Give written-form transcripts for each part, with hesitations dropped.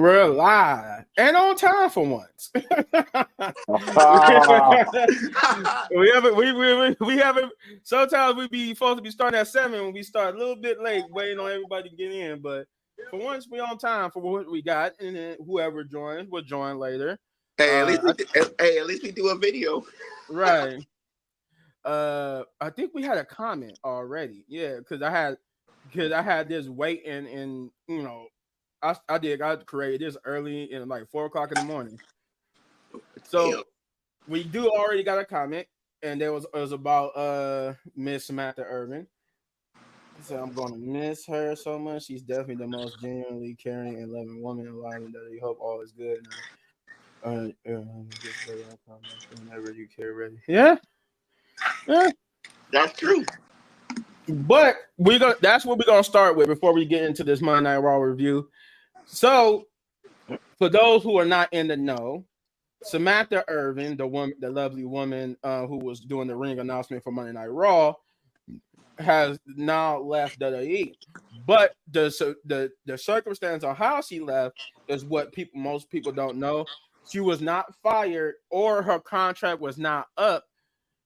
we're live and on time for once. we haven't. Sometimes we be supposed to be starting at 7 when we start a little bit late, waiting on everybody to get in. But for once, we on time for what we got, and then whoever joins will join later. Hey, at least we do a video, right? I think we had a comment already. Yeah, because I had this waiting, and you know. I created this early in like 4 o'clock in the morning. So we do already got a comment, and it was about Miss Samantha Irvin. So I'm gonna miss her so much. She's definitely the most genuinely caring and loving woman alive, and that you hope all is good. Whenever you care, ready. Yeah. That's true. But that's what we're gonna start with before we get into this Monday Night Raw review. So, for those who are not in the know, Samantha Irvin, the lovely woman who was doing the ring announcement for Monday Night Raw, has now left WWE. But the circumstance on how she left is what most people don't know. She was not fired, or her contract was not up.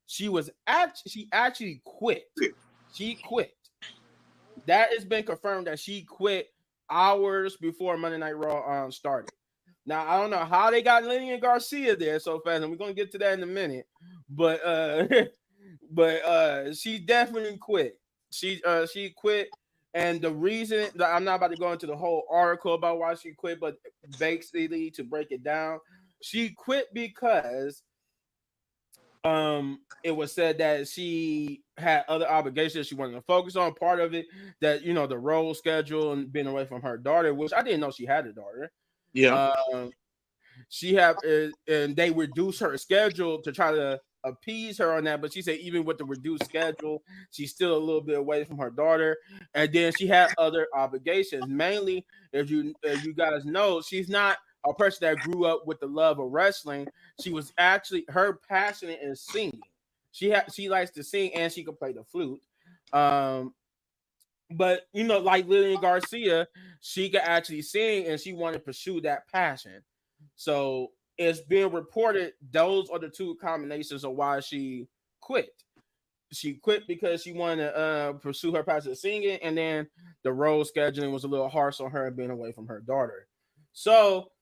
She actually quit. She quit. That has been confirmed that she quit hours before Monday Night Raw started. Now, I don't know how they got Lillian Garcia there so fast, and we're gonna get to that in a minute. But she definitely quit. She quit, and the reason that I'm not about to go into the whole article about why she quit, but basically to break it down, she quit because it was said that she had other obligations she wanted to focus on. Part of it that the role schedule and being away from her daughter, which I didn't know she had a daughter. Yeah. She and they reduced her schedule to try to appease her on that, but she said even with the reduced schedule, she's still a little bit away from her daughter. And then she had other obligations. Mainly, if you guys know, she's not a person that grew up with the love of wrestling. She was actually, her passion is singing. She likes to sing, and she can play the flute. But like Lillian Garcia, she could actually sing, and she wanted to pursue that passion. So it's being reported those are the two combinations of why she quit. She quit because she wanted to pursue her passion of singing, and then the role scheduling was a little harsh on her being away from her daughter. So,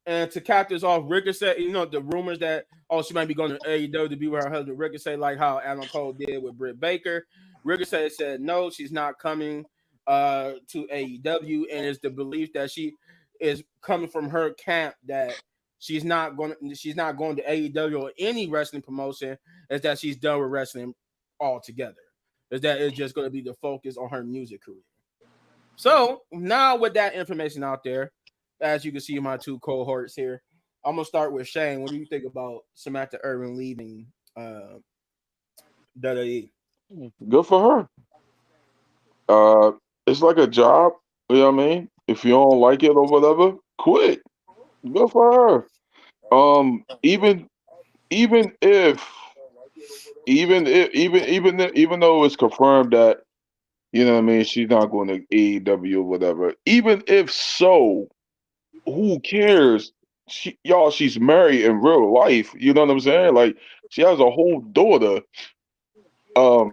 and to cap this off, Ricochet, the rumors that she might be going to AEW to be with her husband Ricochet, like how Adam Cole did with Britt Baker. Ricochet said no, she's not coming to AEW, and it's the belief that she is coming from her camp that she's not going to AEW or any wrestling promotion, is that she's done with wrestling altogether. Is that it's just going to be the focus on her music career. So now with that information out there, as you can see my two cohorts here, I'm gonna start with Shane. What do you think about Samantha Irvin leaving WWE? Good for her. It's like a job. You know what I mean? If you don't like it or whatever, quit. Good for her. Even though it's confirmed that she's not going to AEW or whatever. Even if so, who cares? She's married in real life. You know what I'm saying? Like, she has a whole daughter. And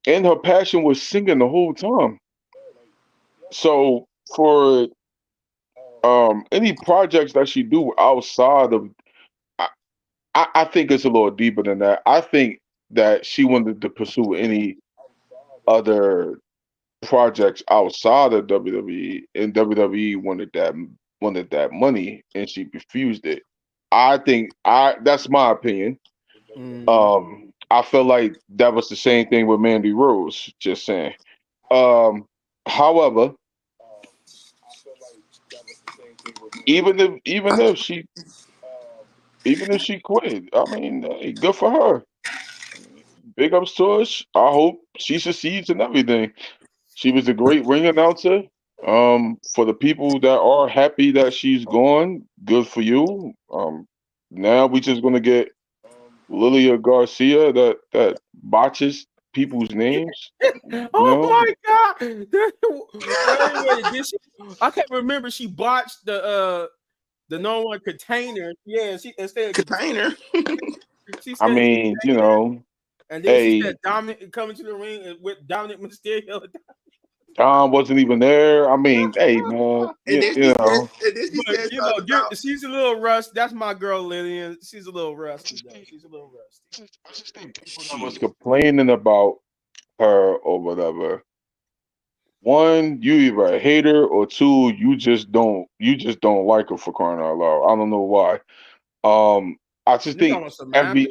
her passion was singing the whole time. So for any projects that she do outside of, I think it's a little deeper than that. I think that she wanted to pursue any other projects outside of WWE, and WWE wanted that money, and she refused it. I think that's my opinion. I feel like that was the same thing with Mandy Rose. Just saying. However, even if she quit, I mean, hey, good for her. Big ups to her. I hope she succeeds in everything. She was a great ring announcer. For the people that are happy that she's gone, good for you. Now we just gonna get Lilia Garcia that botches people's names. Oh my God! I can't remember. She botched the no one container. Yeah, she instead of Container. she I said mean, container, and then she said hey, Dominic coming to the ring and with Dominic Mysterio. Tom wasn't even there. I mean, hey man, And you, then she you said, know. and then she But said you know, something about she's a little rusty. That's my girl Lillian. She's a little I rusty just though. think, She's a little rusty. I just think people that was shit. complaining about her or whatever. One, you either a hater, or two, you just don't like her for crying out loud. I don't know why. I just You talking think about Samantha? every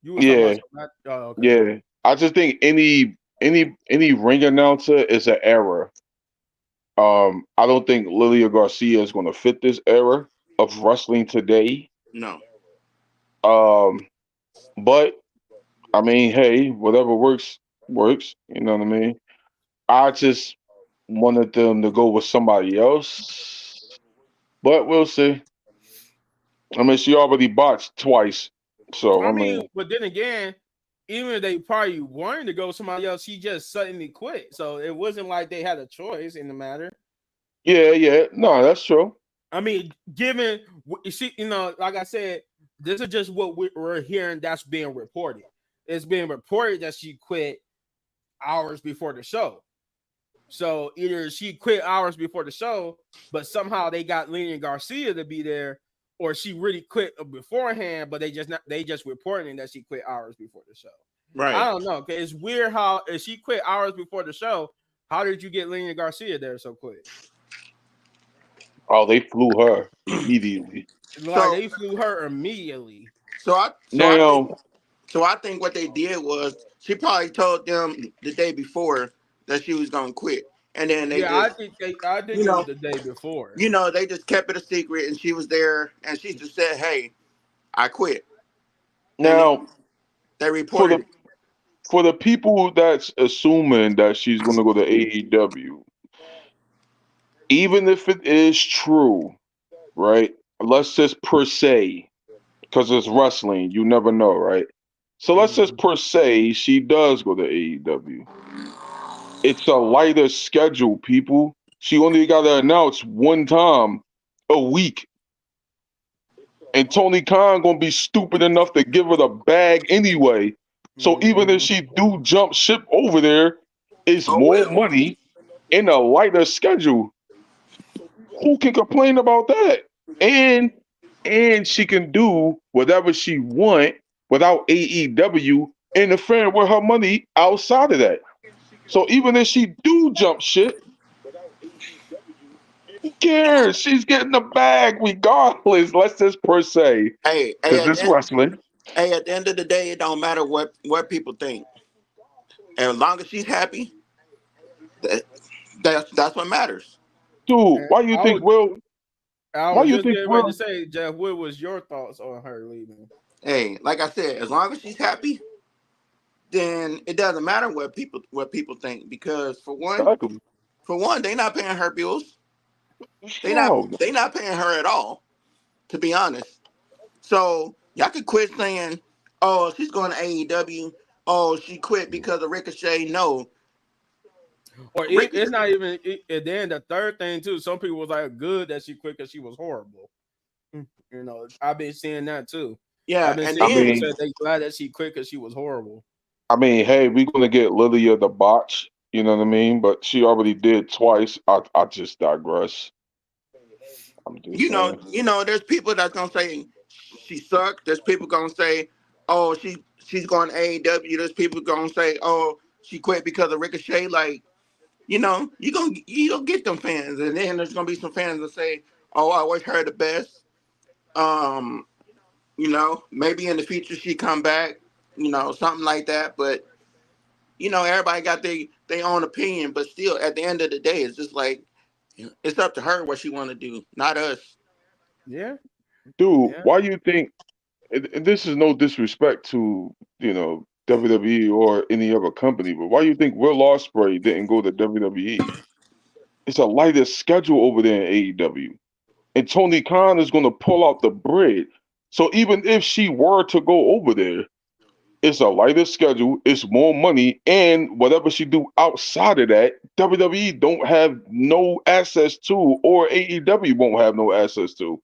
You was talking about yeah, Samantha? Oh, okay. yeah. I just think any ring announcer is an error. I don't think Lilia Garcia is going to fit this era of wrestling today. No. Um, but I mean, hey, whatever works works. You know what I mean? I just wanted them to go with somebody else, but we'll see. I mean, she already botched twice, so I I mean, mean, but then again, even if they probably wanted to go with somebody else, she just suddenly quit. So it wasn't like they had a choice in the matter. yeah, yeah, no, that's true. I mean, given she, like I said, this is just what we're hearing that's being reported. It's being reported that she quit hours before the show. So either she quit hours before the show, but somehow they got Lilian Garcia to be there, or she really quit beforehand, but they just reporting that she quit hours before the show. I Right. don't know. Cause it's weird how if she quit hours before the show, how did you get Lilian Garcia there so quick? Oh, they flew her immediately. Like So they flew her immediately. so I think Now, what they did was she probably told them the day before that she was gonna quit, and then they Yeah, just I think you it was know the day before. they just kept it a secret, and she was there, and she just said, "Hey, I quit," and then now they for reported the it. for the people that's assuming that she's going to go to AEW, even if it is true, right? Let's just per se, because it's wrestling, you never know, right? So let's just Mhm. per se, she does go to AEW. It's a lighter schedule, people. She only got to announce one time a week, and Tony Khan gonna be stupid enough to give her the bag anyway. So even if Mhm. she do jump ship over there, it's Oh more well. money in a lighter schedule. Who can complain about that? And and she can do whatever she want without AEW interfering with her money outside of that. So even if she do jump ship, who cares? She's getting the bag regardless. Let's just per se, Hey, hey, because it's wrestling. at the end of the day, it don't matter what people think. As long as she's happy, that, that's what matters. Dude, And why you think Will? I Why was you just think getting ready to Will? say, Jeff, what was your thoughts on her leaving? Hey, like I said, as long as she's happy, then it doesn't matter what people think, because Exactly. for one, they not paying her bills. They not No, they not paying her at all, to be honest. So y'all could quit saying, "Oh, she's going to AEW. Oh, she quit because of Ricochet." No, Or it's Ricochet. not even. And then the third thing too, some people was like, "Good that she quit because she was horrible." I've been seeing that too. I've Yeah, been and I seeing people then say mean, they glad that she quit because she was horrible. hey, we're gonna get Lilia the botch. You know what I mean? But she already did twice. I just digress. I'm just saying. there's people that's gonna say she sucked. There's people gonna say, "Oh, she's going to AEW." There's people gonna say, "Oh, she quit because of Ricochet." Like, you gonna get them fans, and then there's gonna be some fans that say, "Oh, I wish her the best." Um, maybe in the future she come back, something like that. But everybody got their own opinion. But still, at the end of the day, it's just like it's up to her what she want to do, not us. Yeah, Dude, yeah. why you think? And this is no disrespect to WWE or any other company, but why you think Will Ospreay didn't go to WWE? It's a lighter schedule over there in AEW. And Tony Khan is going to pull out the bread. So even if she were to go over there, It's a lighter schedule. It's more money, and whatever she do outside of that, WWE don't have no access to, or AEW won't have no access to.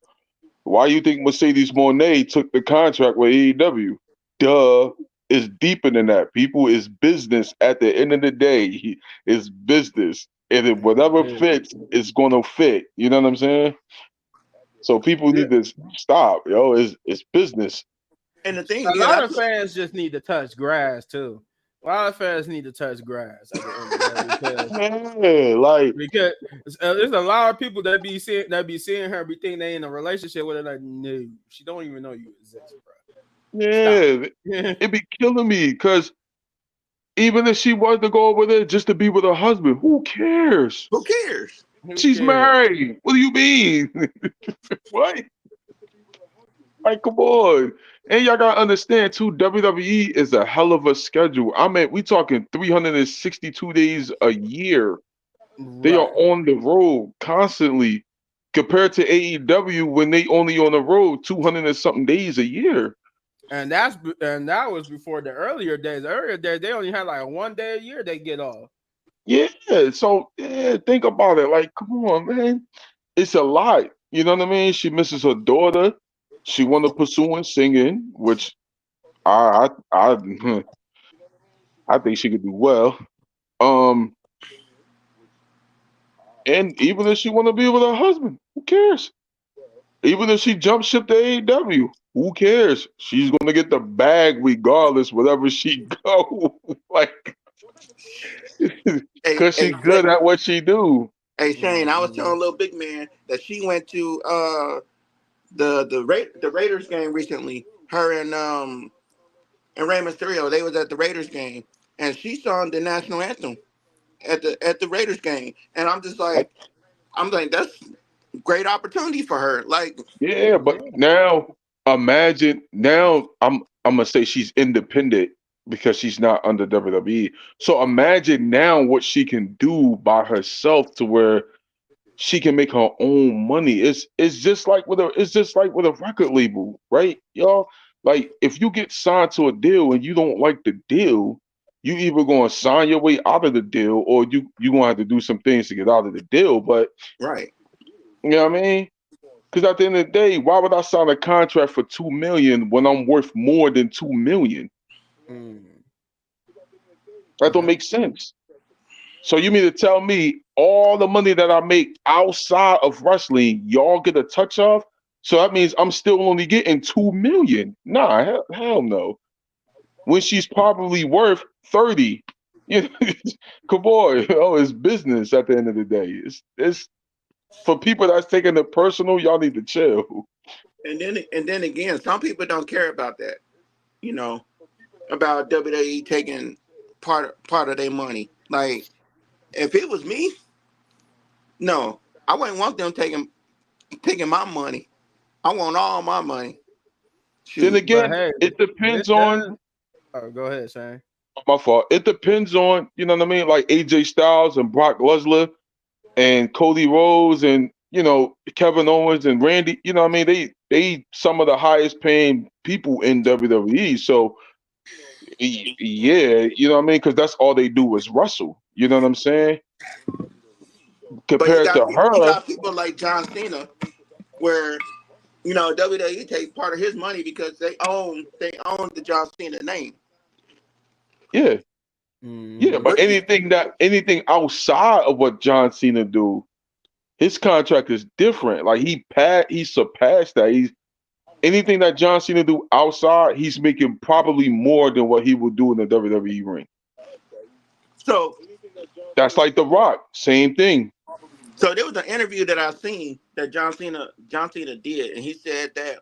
Why you think Mercedes Moné took the contract with AEW? Duh. It's deeper than that. People is business at the end of the day. It's business. And if whatever Yeah. fits, it's gonna fit. You know what I'm saying? So people Yeah. need to stop, yo. It's business. And the thing A is, lot of fans just need to touch grass too. A lot of fans need to touch grass at the end of the day Yeah, like because there's a lot of people that be seeing her be thinking they in a relationship with her like no, she don't even know you exist, bro. Stop. yeah, it be killing me because even if she was to go over there just to be with her husband, who cares? who cares? Who She's cares? married. What do you mean? What? Like, come on. And y'all gotta understand too, WWE is a hell of a schedule. I mean, we talking 362 days a year. They are Right. on the road constantly compared to AEW when they only on the road 200 and something days a year. And that was before the earlier days. The earlier days, they only had like 1 day a year they get off. Yeah, so yeah, think about it. Like, come on, man. It's a lot. You know what I mean? She misses her daughter. She want to pursue singing, which I I think she could do well. Um, and even if she want to be with her husband, who cares? Even if she jump ship to AEW, who cares? She's gonna get the bag regardless, wherever she go. Like, Hey, cause hey, she good at what she do. hey, Shane, I was Mhm. telling Little Big Man that she went to the Raiders game recently. Her and Rey Mysterio, they was at the Raiders game, and she sung the national anthem at the Raiders game, and I'm like that's great opportunity for her. Like, Yeah, but Yeah. now imagine now I'm gonna say she's independent because she's not under WWE. So imagine now what she can do by herself to where she can make her own money. It's just like with a record label, right? Y'all, like if you get signed to a deal and you don't like the deal, you either gonna sign your way out of the deal or you gonna have to do some things to get out of the deal. But right? you know what I mean? Because at the end of the day, why would I sign a contract for 2 million when I'm worth more than 2 million? Mm. That don't Yeah. make sense. So you mean to tell me all the money that I make outside of wrestling, y'all get a touch of? So that means I'm still only getting 2 million. Nah, hell no. When she's probably worth 30. You know, come on, it's business at the end of the day. It's for people that's taking it personal, y'all need to chill. And then again, some people don't care about that. You know, about WWE taking part of their money. Like, if it was me, no, I wouldn't want them taking my money. I want all my money. Then Shoot. But again, hey, it this depends on does. Oh, go ahead, Shane. my fault. It depends on, you know what I mean? Like AJ Styles and Brock Lesnar and Cody Rhodes and, Kevin Owens and Randy, you know what I mean? They some of the highest paying people in WWE. So yeah, you know what I mean? Because that's all they do is wrestle. You know what I'm saying? But you Compared got to you her, got people like John Cena, where WWE takes part of his money because they own the John Cena name. yeah, yeah. Hmm. But But anything outside of what John Cena do, his contract is different. Like he surpassed that. He's anything that John Cena do outside, he's making probably more than what he would do in the WWE ring. so That's like The Rock, same thing. so there was an interview that I seen that John Cena did, and he said that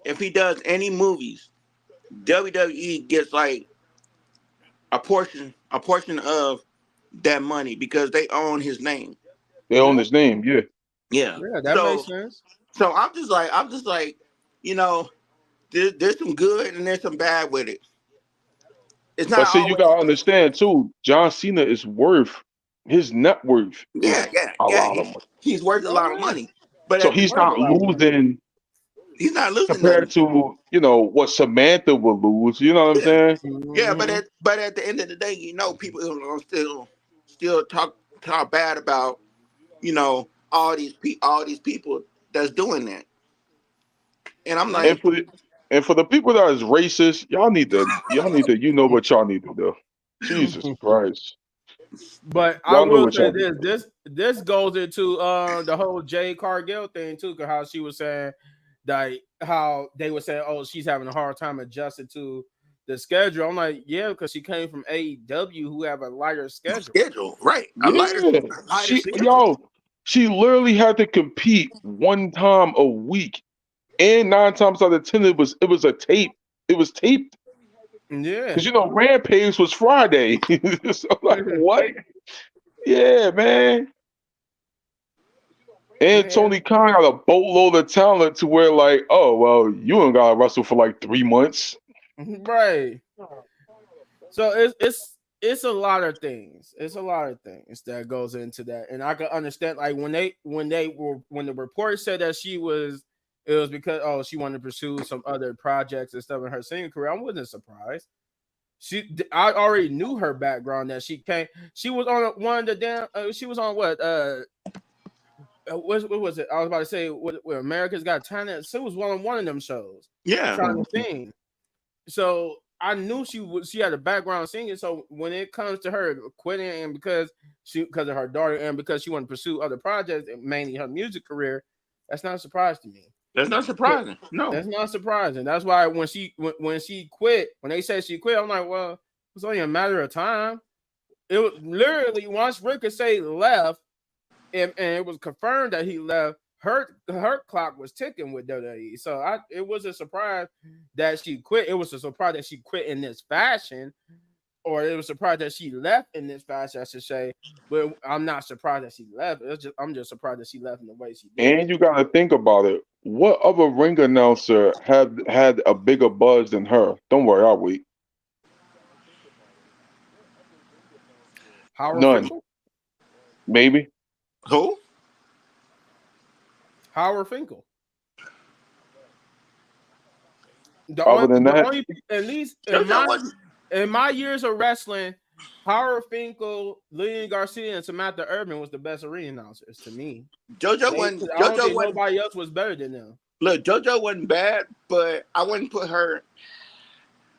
if he does any movies, WWE gets like a portion of that money because they own his name. They own Yeah. his name, yeah. Yeah. Yeah, that makes So sense. so I'm just like, you know, there's some good and there's some bad with it. It's But not see, you always gotta understand too, John Cena is worth his net worth is yeah, yeah, a yeah. lot of He's money. he's worth a Oh lot of yeah, money. But So at the he's he's worth a not lot of money. losing He's not losing compared nothing. to what Samantha would lose. You know what I'm Yeah, saying? yeah, Mhm. but at the end of the day, people are gonna still talk bad about all these people that's doing that, and I'm Yeah. And like, for the people that is racist, y'all need to what y'all need to do. Jesus Christ, But I y'all know will what say y'all need this: to do. this goes into the whole Jay Cargill thing too, cause how she was saying that how they were saying, oh, she's having a hard time adjusting to the schedule. I'm like, yeah, because she came from AEW, who have a lighter schedule. schedule, right? Yeah, A lighter schedule. she literally had to compete one time a week, and 9 times out of 10 it was a tape. It was taped Yeah. because Rampage was Friday. So like what? Yeah, man. And Yeah. Tony Khan got a boatload of talent to where like, oh well, you ain't gotta wrestle for like 3 months. Right. So it's a lot of things. It's a lot of things that goes into that, and I can understand like when the report said that it was because she wanted to pursue some other projects and stuff in her singing career. I wasn't surprised. I already knew her background that she came. She was on one of the damn. She was on what was it? I was about to say what America's Got Talent. She was on one of them shows Yeah, trying to Mhm. sing. So I knew she had a background singing. So when it comes to her quitting and because of her daughter and because she wanted to pursue other projects, and mainly her music career, that's not a surprise to me. that's not So surprising. No, that's not surprising. That's why when she quit, when they said she quit, I'm like, well, it's only a matter of time. It was literally once Ricochet left, and it was confirmed that he left. Her clock was ticking with WWE, so it was a surprise that she quit. It was a surprise that she quit in this fashion, or it was a surprise that she left in this fashion, I should say. But I'm not surprised that she left. I'm just surprised that she left in the way she did. And you gotta think about it. What other ring announcer had a bigger buzz than her? Don't worry, I'll wait. Howard None. Finkel. Maybe. who? Howard Finkel. Other than The that, only at least JoJo wasn't. in my years of wrestling, Howard Finkel, Lillian Garcia, and Samantha Irvin was the best arena announcers to me. I don't JoJo think wasn't. nobody else was better than them. Look, JoJo wasn't bad, but I wouldn't put her.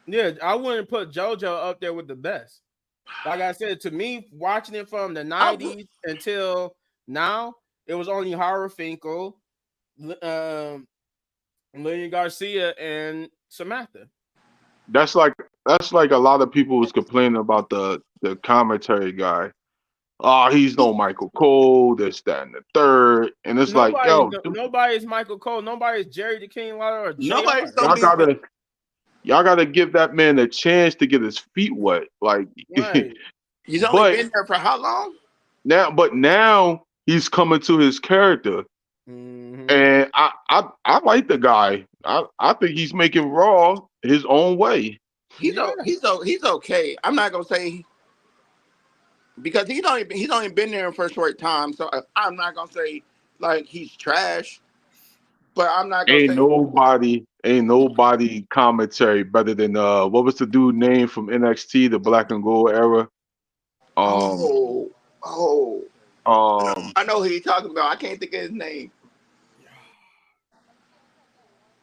Yeah, I wouldn't put JoJo up there with the best. Like I said, to me, watching it from the I would. 90s until now, it was only Howard Finkel, Lillian Garcia, and Samantha. that's like a lot of people was complaining about the commentary guy. Oh, he's no Michael Cole, this, that, and the third. And it's like, yo, Nobody's Michael Cole, nobody's Jerry the King Lawler or Nobody's JR. gonna y'all be. gotta y'all gotta give that man a chance to get his feet wet. Like Right. He's only but been there for how long? now he's coming to his character. Mm-hmm. And I like the guy. I think he's making Raw his own way. Yeah. He's okay. I'm not gonna say because he's only been there for a short time, so I'm not gonna say like he's trash. But I'm not gonna say Ain't nobody commentary better than what was the dude name from NXT, the black and gold era? Um oh oh um I know who you're talking about. I can't think of his name.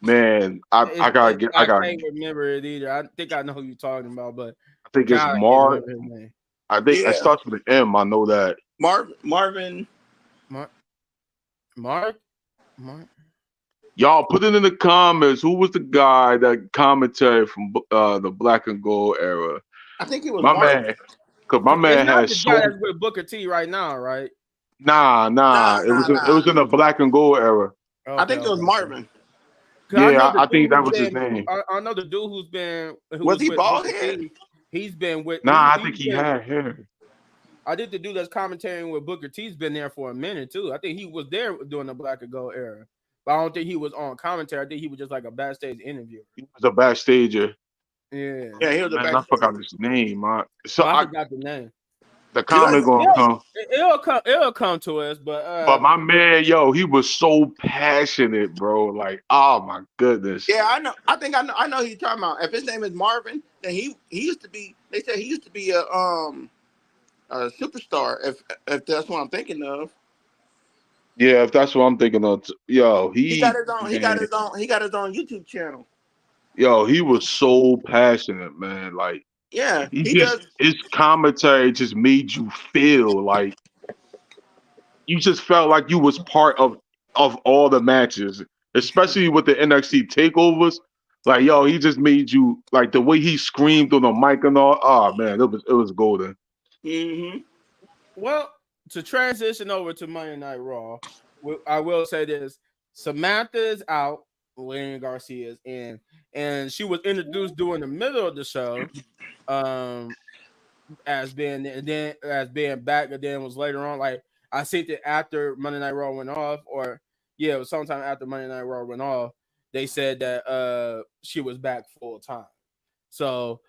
man, I gotta get I can't remember it either. I think I know who you're talking about, but I think it's God, I can't Mark. remember his name. I think it Yeah, starts with an M. I know that. Marvin. Mark, Mark, Mark. Y'all put it in the comments. Who was the guy that commentary from the black and gold era? I think it was My Marvin. man, cause my It's man not has the guy so that's with Booker T right now, right? nah. Nah, It was nah, it was nah. in the black and gold era. I Okay, think it was okay. Marvin. Cause I Yeah, know the I dude think that who's was his been. name. I know the dude who Was was he with bald Booker head? T. He's been with Nah, I think he's he been. had hair. I think the dude that's commentating with Booker T's been there for a minute too. I think he was there during the Black and Gold era, but I don't think he was on commentary. I think he was just like a backstage interviewer. He was a backstager. Yeah, Yeah, he was a Man, I backstage. forgot his name. So I forgot the name. The You like comment gonna come. It'll come to us, But my man, yo, he was so passionate, bro. Like, oh my goodness. Yeah, I know. I think I know who you're talking about. If his name is Marvin, then he used to be. They said he used to be a superstar. If that's what I'm thinking of. Yeah, if that's what I'm thinking of, yo, He got he his own. He got man, his own. He got his own YouTube channel. yo, he was so passionate, man. Like Yeah, he he just does. his commentary just made you feel like you just felt like you was part of all the matches, especially with the NXT takeovers. Like, yo, he just made you like the way he screamed on the mic and all. Oh man, it was golden. Hmm. well, to transition over to Monday Night Raw, I will say this: Samantha is out, Lillian Garcia is in, and she was introduced during the middle of the show, um, as being and then as being back, and then was later on. Like I think that after Monday Night Raw went off, or yeah, it was sometime after Monday Night Raw went off, they said that she was back full time. So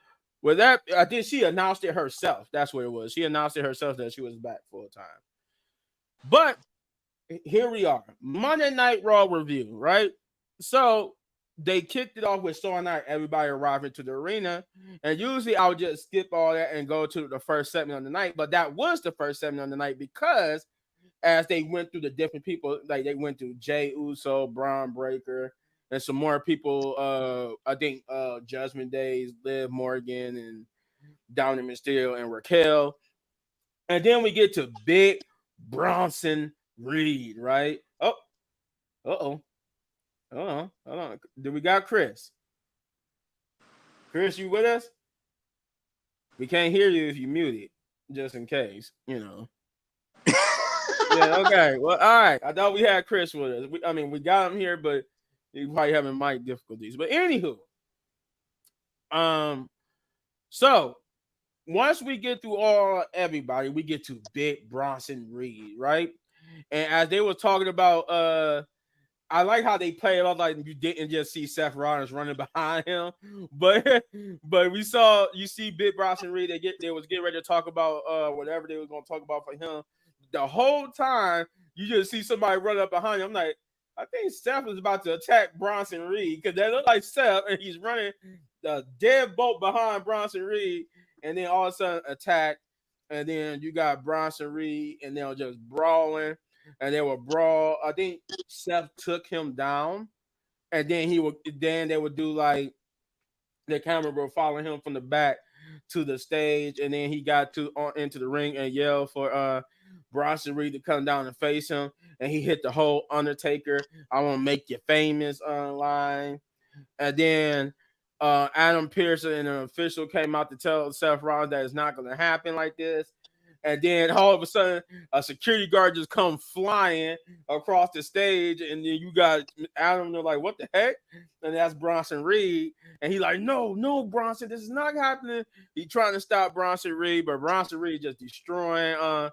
with that, I think she announced it herself. That's what it was. She announced it herself that she was back full time. But here we are, Monday Night Raw review, right? So they kicked it off with showing out everybody arriving to the arena, and usually I would just skip all that and go to the first segment of the night. But that was the first segment of the night because as they went through the different people, like they went through Jay Uso, Braun Breaker, and some more people. I think Judgment Days, Liv Morgan, and Dominic Mysterio and Raquel. And then we get to Big Bronson Reed, right? Oh, uh-oh. Hold on. Do we got Chris? Chris, you with us? We can't hear you if you muted, just in case, you know. Yeah, okay. Well, all right. I thought we had Chris with us. We got him here, but he's probably having mic difficulties. But anywho, um, so once we get through everybody, we get to Big Bronson Reed, right? And as they were talking about, I like how they play it off like you didn't just see Seth Rollins running behind him, but you see Big Bronson Reed. They was getting ready to talk about whatever they were going to talk about for him. The whole time you just see somebody run up behind him. I'm like, I think Seth is about to attack Bronson Reed because they look like Seth and he's running the deadbolt behind Bronson Reed, and then all of a sudden attack, and then you got Bronson Reed and they're just brawling, and they were brawl. I think Seth took him down, and then they would do like the camera would follow him from the back to the stage, and then he got into the ring and yelled for Bronson Reed to come down and face him, and he hit the whole Undertaker, I want to make you famous line. And then Adam Pearson and an official came out to tell Seth Rollins that it's not going to happen like this. And then all of a sudden, a security guard just come flying across the stage, and then you got Adam. They're like, "What the heck?" And that's Bronson Reed, and he's like, "No, Bronson, this is not happening." He trying to stop Bronson Reed, but Bronson Reed just destroying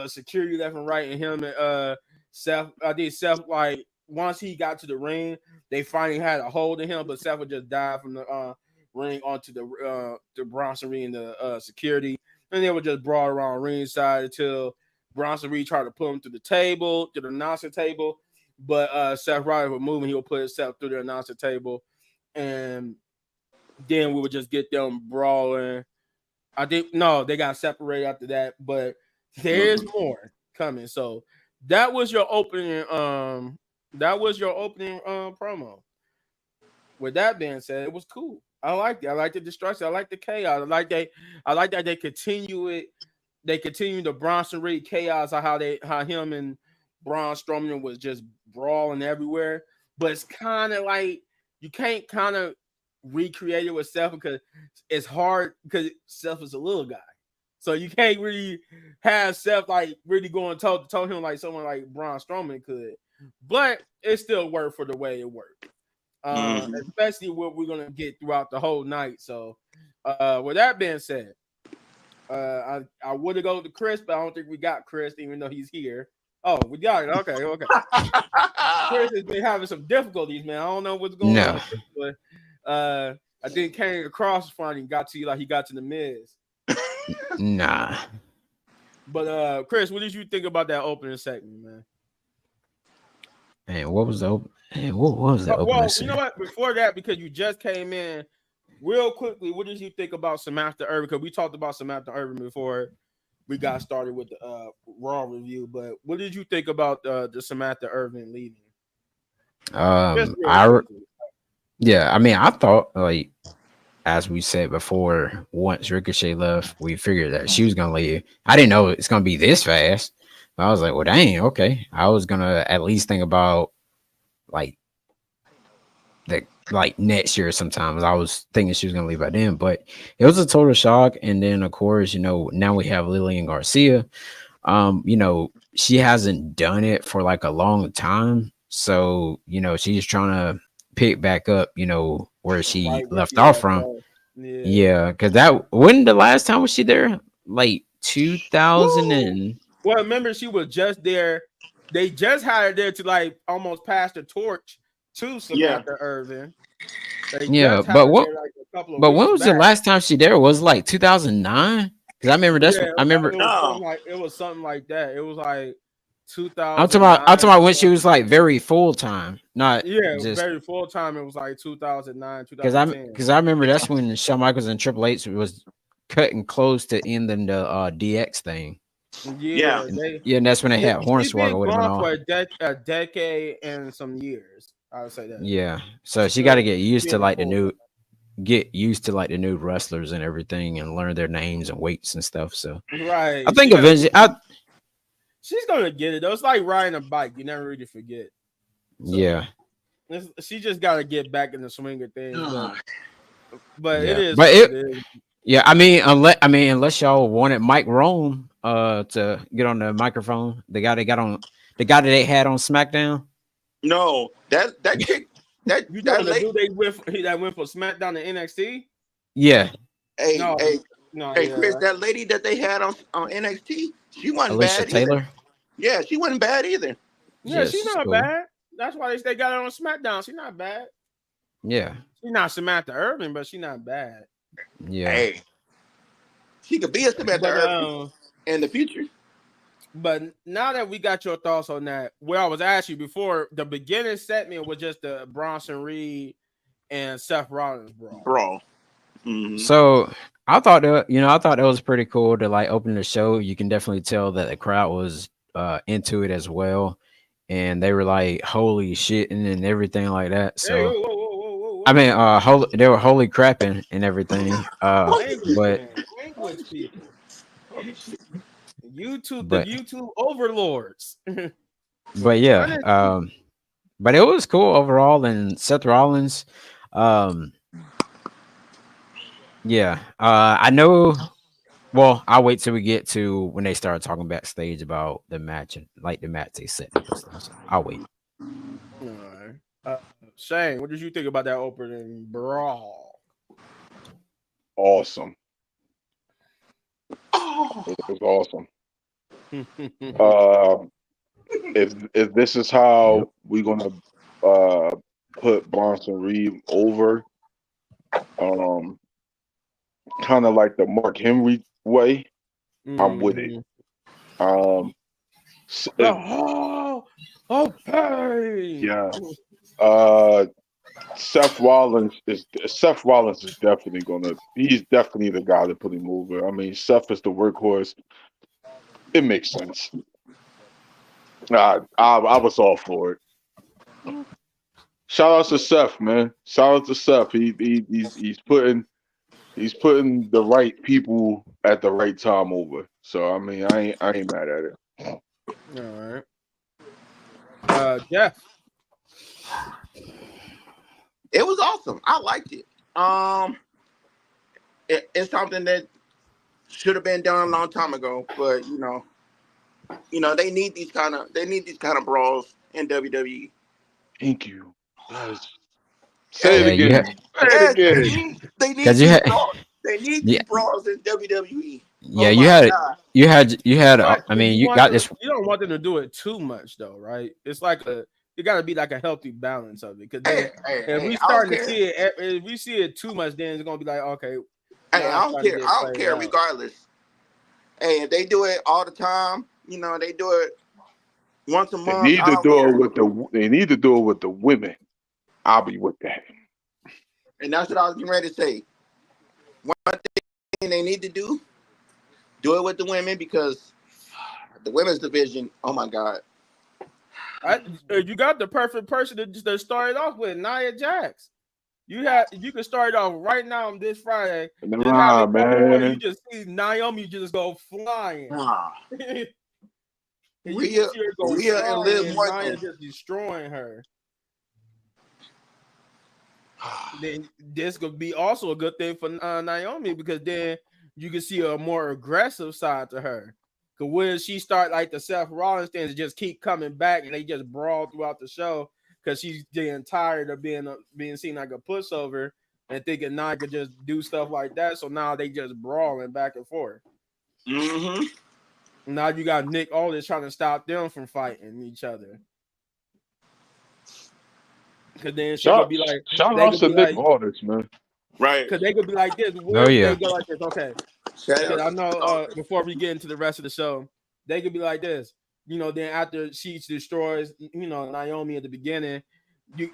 security left and right, and him and Seth. I think Seth, like once he got to the ring, they finally had a hold of him, but Seth would just dive from the ring onto the Bronson Reed and the security. And they would just brawl around ringside until Bronson Reed tried to pull him to the announcer table. But Seth Rollins would move and he would put himself through the announcer table. And then we would just get them brawling. I think no, they got separated after that, but there's more coming. So that was your opening promo. With that being said, it was cool. I liked it. I like the destruction. I like the chaos. I like that they continue it. They continue the Bronson Reed chaos of how him and Braun Strowman was just brawling everywhere. But it's kind of like you can't kind of recreate it with Seth because it's hard because Seth is a little guy. So you can't really have Seth like really going toe to toe him like someone like Braun Strowman could. But it still worked for the way it worked. Especially what we're gonna get throughout the whole night. So, with that being said, I would have gone to Chris, but I don't think we got Chris, even though he's here. Oh, we got it. Okay. Chris has been having some difficulties, man. I don't know what's going on, but I think came across front and got to you like he got to the Miz. Nah. But Chris, what did you think about that opening segment, man? Man, what was the what was the opening Well, you segment? know what? Before that, because you just came in, real quickly, what did you think about Samantha Irvin? Because we talked about Samantha Irvin before we got started with the Raw review. But what did you think about the Samantha Irvin leaving? Just real quickly. I mean, I thought like as we said before, once Ricochet left, we figured that she was gonna leave. I didn't know it's gonna be this fast. But I was like, well, dang, okay. I was gonna at least think about like like next year sometimes. I was thinking she was gonna leave by then, but it was a total shock. And then of course, now we have Lillian Garcia. She hasn't done it for like a long time. So, she's trying to pick back up, where she Right where left she off left from. off. Yeah. Yeah, because when the last time was she there? Like 2000 and Well, remember she was just there. They just had her there to like almost pass the torch to Yeah. Samantha Irvin. They yeah, just had her there like a couple of but when weeks was the back. last time she there? Was it like 2009? Because I remember Yeah, I remember it was something like that. It was like I'm talking 2009. about when she was like very full time, not Yeah, just very full time. It was like 2009, because 2010. I remember that's when Shawn Michaels and Triple H was cutting close to ending the DX thing. Yeah, And that's when they had she's been Hornswoggle with them and gone all. for a decade and some years. I would say that. Yeah, so she got to So get used to being like full. get used to like the new wrestlers and everything, and learn their names and weights and stuff. So I Right. think eventually, She's gonna get it though. It's like riding a bike. You never really forget. So, yeah. She just gotta get back in the swing of things. But Yeah. it is But what it is. yeah, unless y'all wanted Mike Rome to get on the microphone, the guy that they had on SmackDown. No, that chick, that You that know the lady. dude that went for SmackDown to NXT? Yeah, Hey, No, hey, no, hey, yeah. Chris, that lady that they had on NXT, she wasn't Alicia bad either. Taylor. Yeah, she wasn't bad either. Yeah, she's she's not cool. bad. That's why they got her on SmackDown. She's not bad. Yeah, She's not Samantha Irvin, but she's not bad. yeah. Hey, she could be a Samantha But Irvin in the future. But now that we got your thoughts on that, where I was asking you before, the beginning segment was just the Bronson Reed and Seth Rollins brawl. Mm-hmm. So I thought that was pretty cool to like open the show. You can definitely tell that the crowd was into it as well, and they were like holy shit and everything like that. So Hey, whoa. I mean, they were holy crapping and everything. Language people. YouTube, the But YouTube overlords. but yeah, but it was cool overall. And Seth Rollins, yeah, I know. Well, I'll wait till we get to when they start talking backstage about the match and like the match they set up and stuff. So I'll wait. All right. Shane, what did you think about that opening brawl? Awesome. Oh, It was awesome. If this is how we're gonna put Bronson Reed over, kind of like the Mark Henry way, I'm with it. Okay. Yeah. Seth Rollins is definitely he's definitely the guy to put him over. I mean, Seth is the workhorse. It makes sense. I was all for it. Shout out to Seth, man. Shout out to Seth. He's putting the right people at the right time over. So I mean, I ain't mad at it. All right. Jeff. it was awesome. I liked it. It's something that should have been done a long time ago, but they need these kind of brawls in WWE. Thank you. Yes. Say it again. Yes, Say it again. they need these brawls. They need these brawls in WWE. Yeah, God. you had. I mean, you got this. You don't want them to do it too much, though, right? It's like it got to be like a healthy balance of it. Because if we start to see it too much, then it's gonna be like, okay. Hey, I don't care. I don't care. Regardless, Hey, if they do it all the time, you know, they do it once a They month. need I to don't do it care. with they need to do it with the women. I'll be with that. And that's what I was getting ready to say. One thing they need to do it with the women because the women's division. Oh my God. You got the perfect person to start it off with, Nia Jax. You can start it off right now on this Friday. Just have Nah, it come on. You man. just see Naomi just go flying. Nah. And you can Rhea, see her go Rhea and flying Liv and Nia Morgan. just destroying her. Then this could be also a good thing for Naomi because then you can see a more aggressive side to her. Because when she start like the Seth Rollins things, just keep coming back and they just brawl throughout the show because she's getting tired of being seen like a pushover and thinking Nia could just do stuff like that. So now they just brawling back and forth. Mm-hmm. Now you got Nick Aldis trying to stop them from fighting each other. Because then she could be like, shout they out could to be Nick like, Aldis, man. Right. because they could be like this. Oh What if they yeah. go like this? Okay. Shout Because out I to know before we get into the rest of the show, they could be like this. You know, then after she destroys, Naomi at the beginning,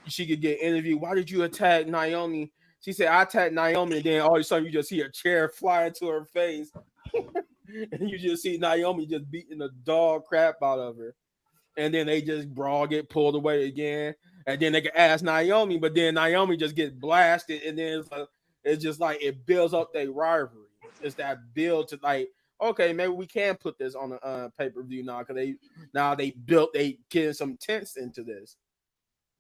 she could get interviewed. Why did you attack Naomi? She said, I attacked Naomi, and then all of a sudden you just see a chair fly into her face. And you just see Naomi just beating the dog crap out of her. And then they just brawl, get pulled away again. And then they can ask Naomi, but then Naomi just gets blasted. And then it's just like it builds up their rivalry. It's that build to like, okay, maybe we can put this on a pay-per-view now because they getting some tense into this.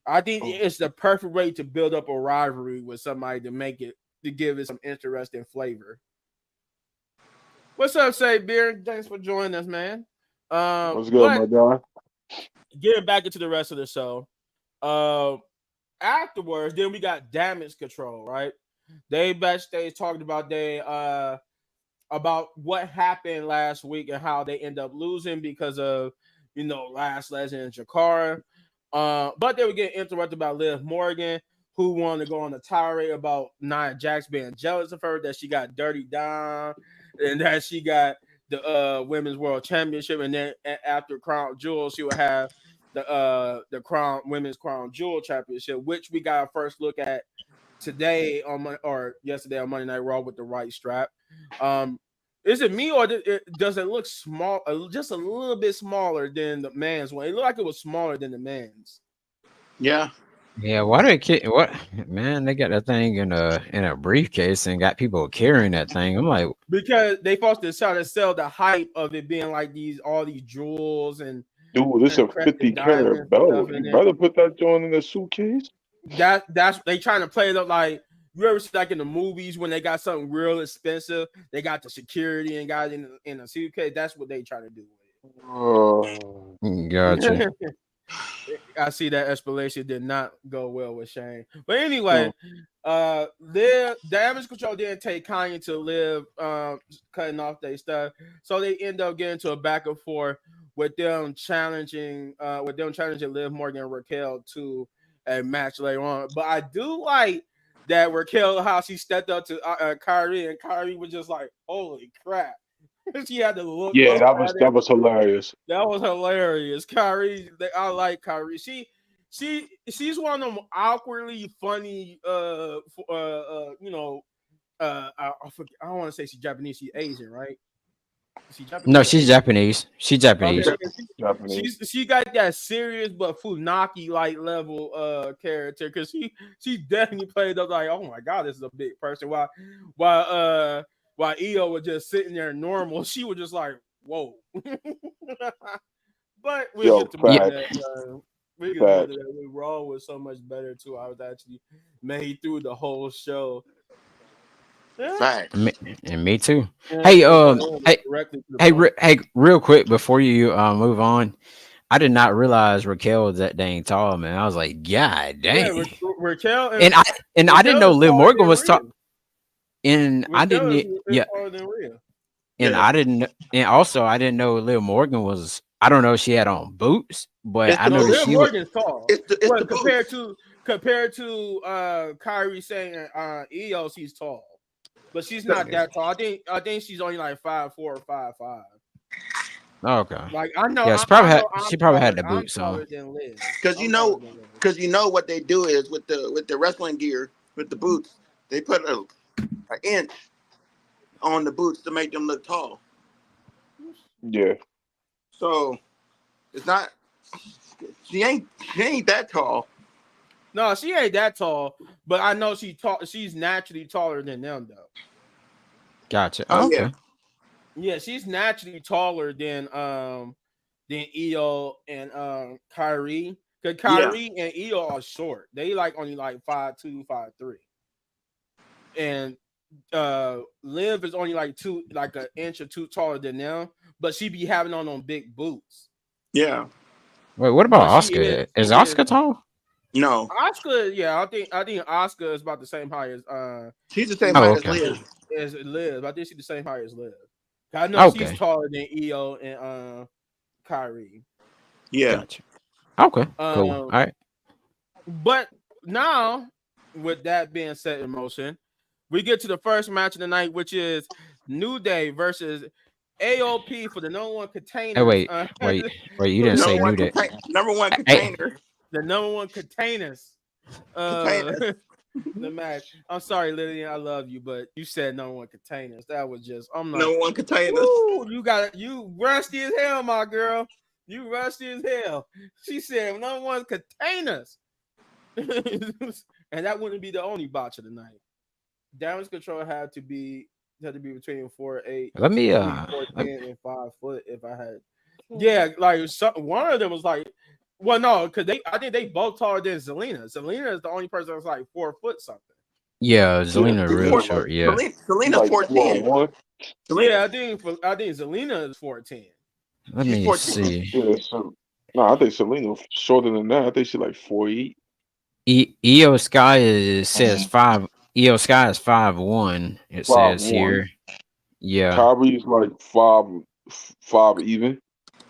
I think it's the perfect way to build up a rivalry with somebody to give it some interesting flavor. What's up, Say Beer? Thanks for joining us, man. What's good, my guy? Getting back into the rest of the show. Afterwards, then we got Damage Control, right? They backstage talking about about what happened last week and how they end up losing because of Last Legend and Jakara. But they were getting interrupted by Liv Morgan, who wanted to go on a tirade about Nia Jax being jealous of her, that she got dirty down, and that she got the Women's World Championship, and then after Crown Jewel, she would have the Women's Crown Jewel Championship, which we got a first look at today or yesterday on Monday Night Raw with the right strap. Is it me or does it look small, just a little bit smaller than the man's one? It looked like it was smaller than the man's. Yeah. Yeah, why they what man? They got that thing in a briefcase and got people carrying that thing. I'm like, because they supposed to try to sell the hype of it being like all these jewels and Dude, this a 50 diamonds karat and stuff belt. in You there. better put that joint in the suitcase. That's they trying to play it up like you ever see like in the movies when they got something real expensive, they got the security and got it in a suitcase. That's what they try to do with gotcha. it. I see that explanation did not go well with Shane. But anyway, Liv Damage Control didn't take Kanye to Liv cutting off their stuff. So they end up getting to a back and forth with them challenging Liv Morgan and Raquel to a match later on. But I do like that Raquel, how she stepped up to Kyrie, and Kyrie was just like, holy crap. She had to look Yeah, up at that him. was hilarious. That was hilarious. Kyrie, I like Kyrie. She's one of them awkwardly funny. I forget, I don't want to say she's Japanese. She's Asian, right? Is she Japanese? No, she's Japanese. She's Japanese. Okay, Japanese. she got that serious but Funaki like level character because she definitely played up like, oh my god, this is a big person. While Io was just sitting there normal, she was just like, whoa. But we'll Yo, get to more of facts. that. We get more of Facts. that. Raw was so much better too. I was actually made through the whole show. Yeah. Facts. And me too. And Hey, directly to the point. hey, real quick before you move on, I did not realize Raquel was that dang tall, man. I was like, God Yeah, dang. Raquel And I didn't know is Liv taller Morgan than was Rhea. tall. And I Raquel didn't, is yeah. taller than Rhea. And Yeah. I didn't, and also I didn't know Liv Morgan was. I don't know if she had on boots, but It's I the No, noticed Liv she was. Morgan's tall. It's the But boots. compared to Kyrie saying Io, she's tall. but she's not that tall. I think she's only like 5'4" or 5'5". Okay. Like I know, Yeah, I know she I'm probably taller. had the I'm boots taller on. than Liz. Because I'm taller than Liz. what they do is with the wrestling gear, with the boots, they put an inch on the boots to make them look tall. Yeah. So it's not. She ain't that tall. No, she ain't that tall, but I know she's naturally taller than them though. Gotcha. Oh yeah, Okay. Yeah, she's naturally taller than Io and Kyrie. Cause yeah, Kyrie and Io are short. They like only like 5'2", 5'3". And Liv is only like an inch or two taller than them, but she be having on big boots. yeah. Wait, what about But Oscar? she Is is Oscar tall? No, Oscar. Yeah, I think Oscar is about the same height as she's the same Liv. Oh, height as okay. Liz. As Liv. I think she's the same height as Liv. I know she's Okay. taller than Io and Kyrie. Yeah. Gotcha. Okay. Cool. All Um, right. but now, with that being set in motion, we get to the first match of the night, which is New Day versus AOP for the number one Hey, containers. wait. You For didn't the say new day. Number one Hey, container. the number one containers. Containers. The match. I'm sorry, Lillian, I love you, but you said number one containers. That was just. I'm like, Number one containers. ooh, you rusty as hell, my girl. You rusty as hell. She said number one containers. And that wouldn't be the only botch of the night. Damage control had to be between 4'8", let me I mean 4'10" and 5 foot if I had. Yeah, like one of them was like, well, no, because I think they both taller than Zelina. Zelina is the only person that's like 4 foot something. yeah, Yeah. Zelina She's real Selena short. like Yeah. Selena's like 4'10". 4'1". Selena, Yeah, I think Zelina is 4'10". Let she's me 4'10". see. Yeah. So no, I think Selena shorter than that. I think she's like 4'8". EO Sky says 5. EO Sky is 5'1". It says 5'1". here. Yeah. Kyrie's like 5 even.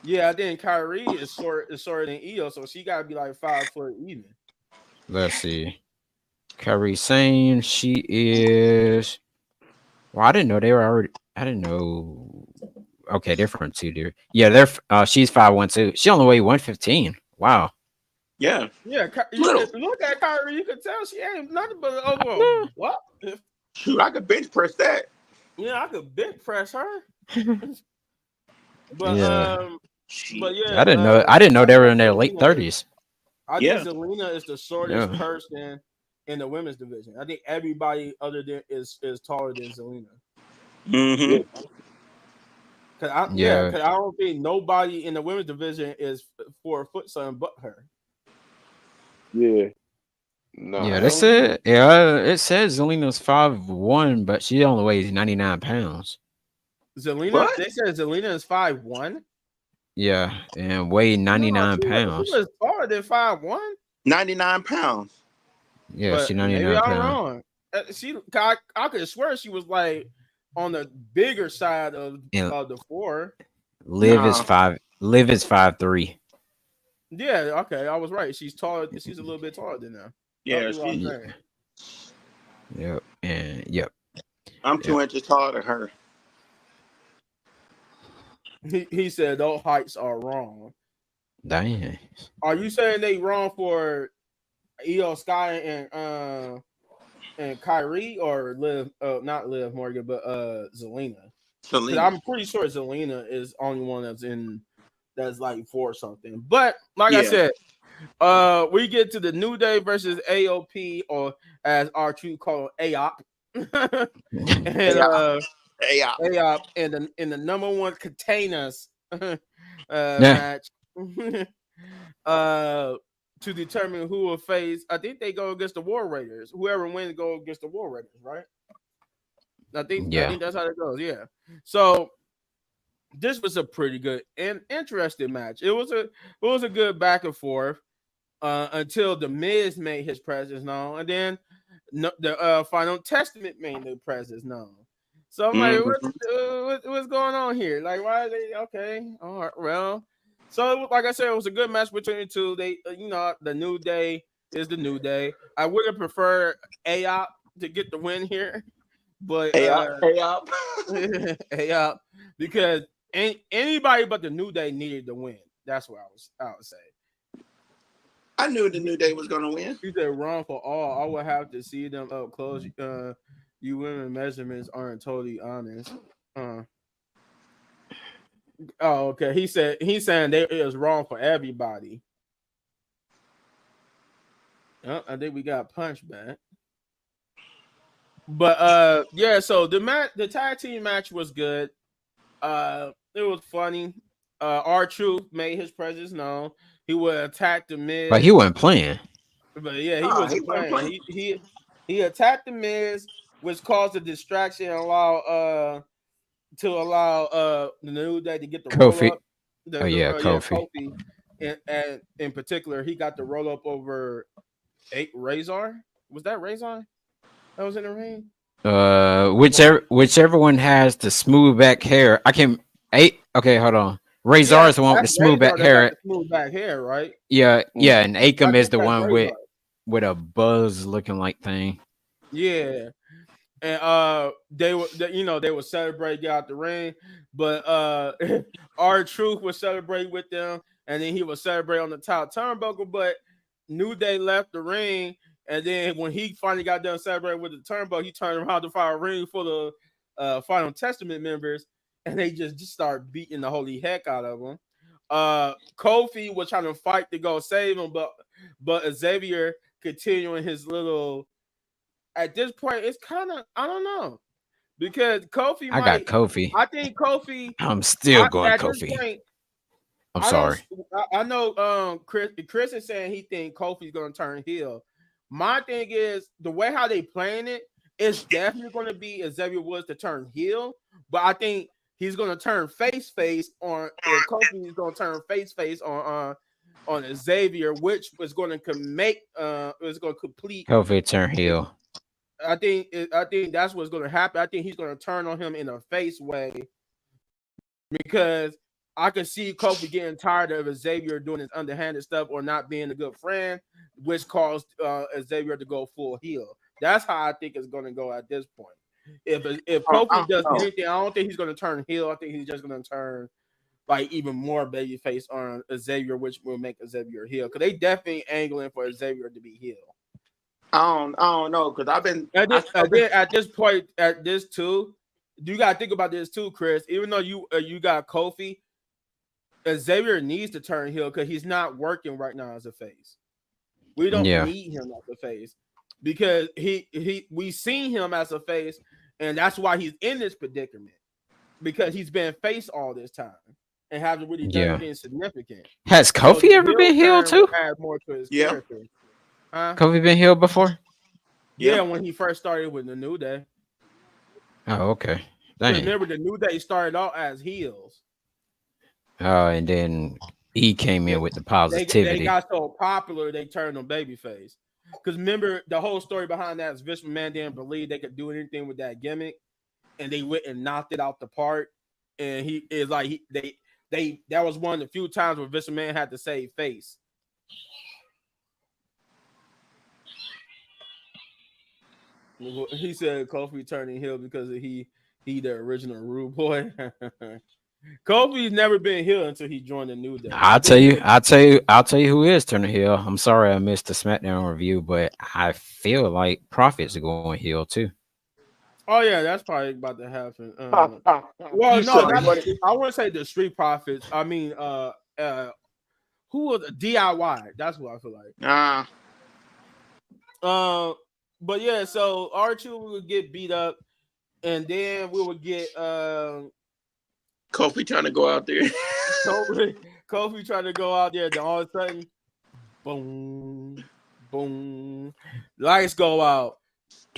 Yeah, I think Kyrie is shorter than Io, so she got to be like 5 foot even. Let's see. Kyrie Sane, she is. Well, I didn't know they were already. I didn't know. Okay, they're from two, dear. Yeah, they're. She's 5'1" too. She only weighed 115. Wow. Yeah, Yeah, little. look at Kyrie. You can tell she ain't nothing but over Yeah. what? Shoot, I could bench press that. Yeah, I could big press her. But Yeah. Shit. yeah, I didn't know I they were think in their late Zelina is 30s. I think Yeah. Zelina is the shortest Yeah. person in the women's division. I think everybody other than is taller than Zelina. Mm-hmm. Yeah. Yeah. Cause I don't think nobody in the women's division is 4 foot something but her. Yeah. Yeah, Nah. they said. Yeah, it says Zelina's 5'1", but she only weighs 99 pounds. Zelina, What? they said Zelina is 5'1". Yeah, and weigh No, 99 she pounds. was taller than 5'1". 99 pounds. Yeah, she But maybe 99 I'm pounds. wrong. I could swear she was like on the bigger side of And the four. Nah. Liv is 5'3". Yeah, okay, I was right. She's taller. She's a little bit taller than them. Yeah, That's what I was saying. Yep. And yep. I'm 2 inches taller than her. He said those heights are wrong. Dang. Are you saying they wrong for Io Sky and Kyrie or Liv? Not Liv Morgan, but Zelina. Because Selena. I'm pretty sure Zelina is only one that's like 4 something. But like I Yeah. said, we get to the New Day versus AOP, or as R2 called AOP. And Yeah. AOP in the number one containers Yeah. match. To determine who will face. I think they go against the War Raiders. Whoever wins go against the War Raiders, right? I think Yeah. that's how it goes. Yeah. So this was a pretty good and interesting match. It was a good back and forth until the Miz made his presence known, and then the Final Testament made their presence known. So I'm like, Mm-hmm. what's going on here? Like, why are they okay? All right, well. So, like I said, it was a good match between the two. They, the New Day is the New Day. I would have preferred AOP to get the win here, But Hey up, hey up. yeah, because anybody but the New Day needed to win. That's what I would say. I knew the New Day was gonna win. You said run for all. I would have to see them up close. You women measurements aren't totally honest. Oh, okay. He's saying they is wrong for everybody. I think we got punched back. But yeah, so the tag team match was good. It was funny. R-Truth made his presence known. He would attack the Miz. But he wasn't playing. But yeah, he wasn't playing. He attacked the Miz, which caused a distraction and allow the New Day to get the roll Kofi. up. Kofi. And in particular, he got the roll up over Razor. Was that Razor that was in the ring? Whichever one has the smooth back hair. I can okay, hold on. Razor is the one with the smooth back hair. Smooth back hair, right? Yeah, and Akam is the one with a buzz looking like thing. Yeah. And they would celebrate, get out the ring, but R-Truth would celebrate with them, and then he would celebrate on the top turnbuckle. But New Day left the ring, and then when he finally got done celebrating with the turnbuckle, he turned around to find a ring full of Final Testament members, and they just start beating the holy heck out of him. Kofi was trying to fight to go save him, but Xavier continuing his little. At this point, it's kind of, I don't know, because Kofi. I got Kofi. I think Kofi. I'm still going at Kofi. This point, I'm sorry. I know. Chris is saying he think Kofi's going to turn heel. My thing is the way how they playing it. It's definitely going to be Xavier Woods to turn heel, but I think he's going to turn face on. Kofi is going to turn face on Xavier, which was going to make is going to complete Kofi turn heel. I think that's what's going to happen. I think he's going to turn on him in a face way, because I could see Kofi getting tired of Xavier doing his underhanded stuff or not being a good friend, which caused Xavier to go full heel. That's how I think it's going to go at this point. If Kofi does anything, I don't think he's going to turn heel. I think he's just going to turn like even more babyface on Xavier, which will make Xavier heel, because they definitely angling for Xavier to be heel. I don't know, because I've been at this point, at this too, you gotta think about this too, Chris. Even though you got Kofi, Xavier needs to turn heel because he's not working right now as a face. We don't need him as a face because we seen him as a face, and that's why he's in this predicament, because he's been face all this time and hasn't really done anything significant. Has Kofi ever been heel too? Add more to his character. Kofi been healed before? Yeah, when he first started with the New Day. Oh, okay. Dang. Remember, the New Day started out as heels. Oh, and then he came in with the positivity. They got so popular, they turned on babyface. Because remember, the whole story behind that is Vince McMahon didn't believe they could do anything with that gimmick, and they went and knocked it out the park. And he is like that was one of the few times where Vince McMahon had to save face. He said Kofi turning heel because he the original Rude Boy. Kofi's never been heel until he joined the New Day. I'll tell you who is turning heel. I'm sorry I missed the SmackDown review, but I feel like Profits are going heel too. Oh yeah, that's probably about to happen. Well, no, I wouldn't say the Street Profits. I mean, who was DIY? That's what I feel like. But yeah, so R2 would get beat up, and then we would get Kofi trying to go out there. Kofi trying to go out there, then all of a sudden, boom, boom, lights go out.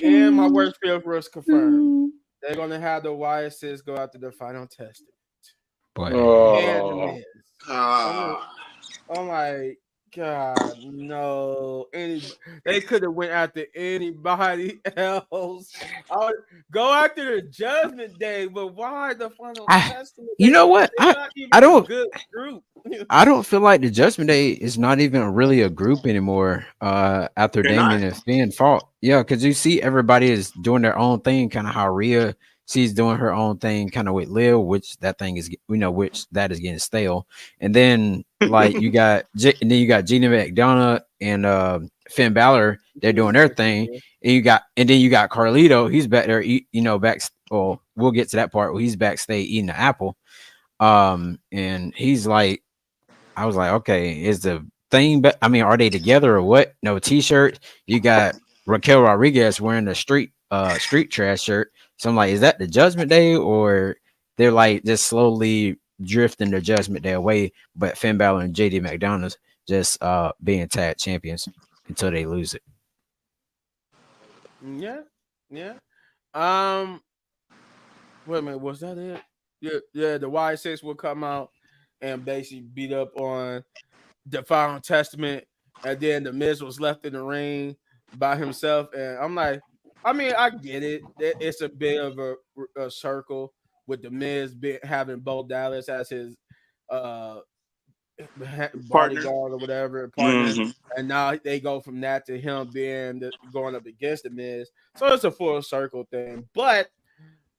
And my worst fear was confirmed. They're gonna have the YSS go out to the Final Testament. Oh my God, no! They could have went after anybody else. Go after the Judgment Day, but why the Final Testament? You know what? I don't. Good group. I don't feel like the Judgment Day is not even really a group anymore. After They're not. Damien and Finn fought, yeah, because you see everybody is doing their own thing, kind of how Rhea, she's doing her own thing, kind of with Lil, which that thing is, which that is getting stale. And then like and then you got Gina McDonough and Finn Balor, they're doing their thing, and then you got Carlito, he's back there, back. Well, we'll get to that part where he's backstage eating the apple. And he's like, I was like, okay, is the thing? But I mean, are they together or what? No t-shirt. You got Raquel Rodriguez wearing the street trash shirt. So I'm like, is that the Judgment Day, or they're like just slowly drifting the Judgment Day away? But Finn Balor and JD McDonald's just being tag champions until they lose it. Yeah, yeah. Um, wait a minute, was that it? Yeah. The Y6 will come out and basically beat up on the Final Testament, and then the Miz was left in the ring by himself. And I'm like, I mean, I get it. It's a bit of a circle with the Miz having Bo Dallas as his uh Partner. bodyguard or whatever partner, Hmm. and now they go from that to him going up against the Miz. So it's a full circle thing. But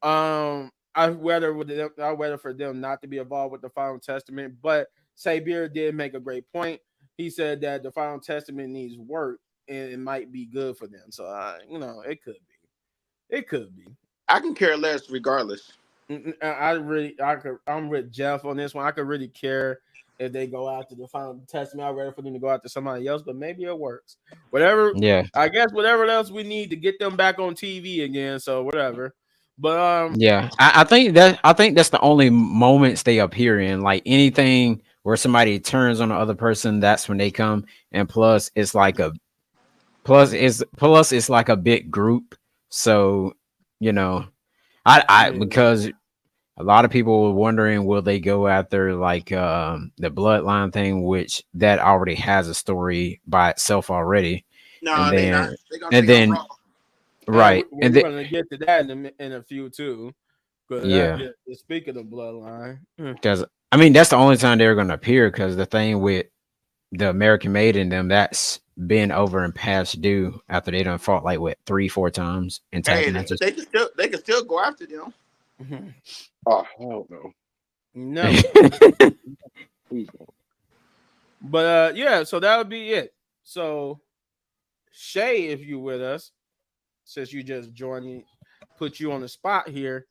I whether for them not to be involved with the Final Testament. But Sabier did make a great point. He said that the Final Testament needs work and it might be good for them. So it could be. It could be. I can care less regardless. I'm with Jeff on this one. I could really care if they go after the Final Testament. I'd rather for them to go after somebody else, but maybe it works. Whatever. Yeah, I guess whatever else we need to get them back on TV again. So whatever. But yeah. I think that's the only moments they appear in. Like anything where somebody turns on the other person, that's when they come. And plus it's like a big group. So you know, I yeah. because a lot of people were wondering, will they go after like the bloodline thing, which that already has a story by itself already. And No, they not. then They're gonna and take on then Raw. And right. And we're then gonna get to that in a few too. Because yeah, speaking of bloodline, because I mean that's the only time they're gonna appear, because the thing with the American Made in them, that's been over and past due after they done fought like what 3-4 times in tag Hey, matches. they can still go after them. Oh hell no! no. Please don't. But yeah, so that would be it. So Shay, if you with us, since you just joined, put you on the spot here.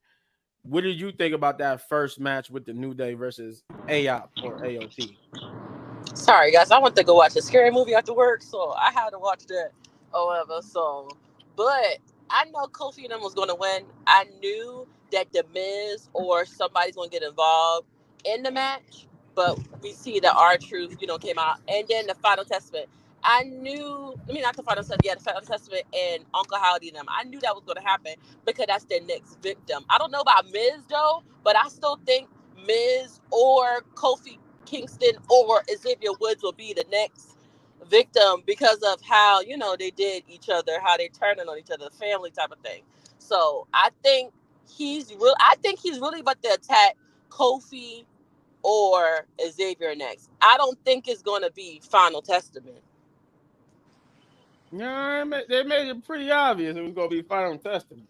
What did you think about that first match with the New Day versus AOP or AOP? Sorry, guys. I went to go watch a scary movie after work, so I had to watch that. However, but I know Kofi and them was going to win. I knew that the Miz or somebody's going to get involved in the match, but we see that R-Truth, came out, and then the Final Testament. I knew, I mean, not the Final Testament, yeah, the Final Testament and Uncle Howdy and them. I knew that was going to happen because that's their next victim. I don't know about Miz though, but I still think Miz or Kofi Kingston or Xavier Woods will be the next victim because of how they did each other, how they turning on each other, family type of thing. So I think he's real. I think he's really about to attack Kofi or Xavier next. I don't think it's going to be Final Testament. Yeah, they made it pretty obvious it was gonna be Final Testament.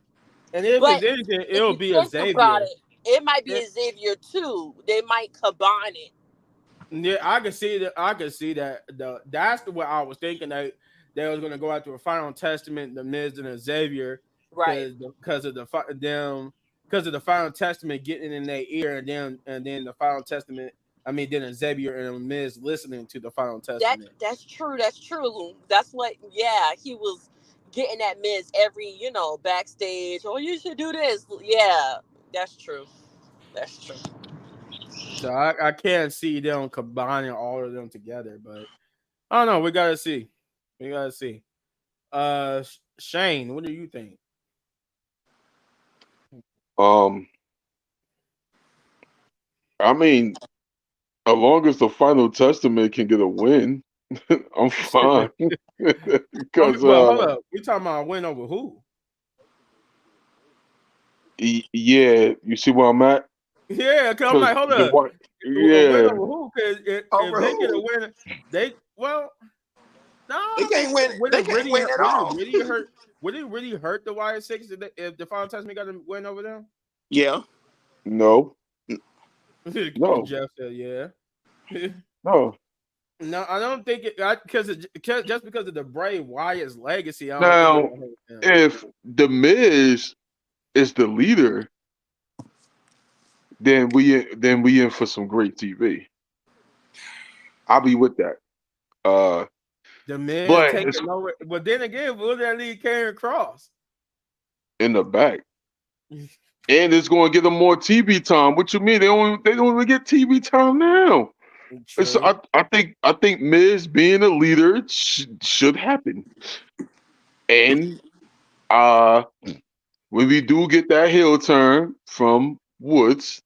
And if it's But anything, if it'll you be a think about Xavier. it, it might be Yeah, Xavier too. They might combine it. yeah, I could see that. I could see that. That's the way I was thinking that they was gonna go out to a Final Testament, the Miz and Xavier, Right. because of because of the Final Testament getting in their ear, and then the Final Testament. I mean, then Xavier and Miz listening to the Final Testament. That's true. That's true. That's what. Yeah, he was getting at Miz every backstage. Oh, you should do this. Yeah, that's true. That's true. So I can't see them combining all of them together, but I don't know. We gotta see. We gotta see. Shane, what do you think? Um, I mean, as long as the Final Testament can get a win, I'm fine. Because Well, hold up. We talking about win over who? yeah, you see where I'm at? Yeah, cause I'm Because like, hold the up. one, A win Yeah, over who? Because if Over they get a who? win, well, no, They can't win. would They it can't really win at would it all. really hurt? Would it really hurt the Wyatt Six if the Final Testament got a win over them? Yeah. no, no, Jeff said, yeah. no. No, I don't think it because just because of the Bray Wyatt's legacy, I don't think it Now, will hurt them. if the Miz is the leader, then we in for some great TV. I'll be with that. The Miz But it's taking over, but then again, will that lead Karrion Cross? in the back. And it's going to give them more TV time. What you mean? They don't even get TV time now. So True. I think Miz being a leader should happen. And uh when we do get that heel turn from Woods,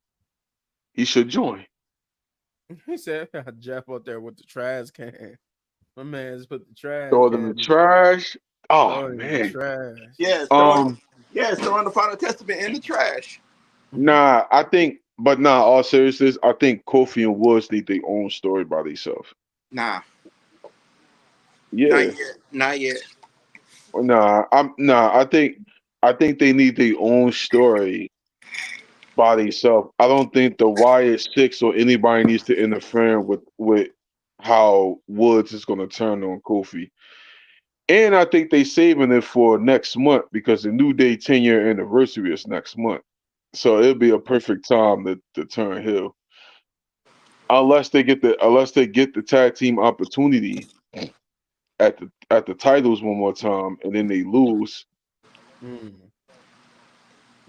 he should join. He said Jeff out there with the trash can. My man's put the trash Throw them in the can, trash. Oh throw it in the man. trash. Yes. Um Throwing the Final Testament in the trash. nah, all seriousness, I think Kofi and Woods need their own story by themselves. Nah. Not Yeah. yet. Not yet. I think they need their own story by themselves. I don't think the Wyatt Six or anybody needs to interfere with how Woods is going to turn on Kofi. And I think they saving it for next month because the New Day 10-year anniversary is next month. So it'll be a perfect time to turn heel. Unless they get the tag team opportunity at the titles one more time and then they lose.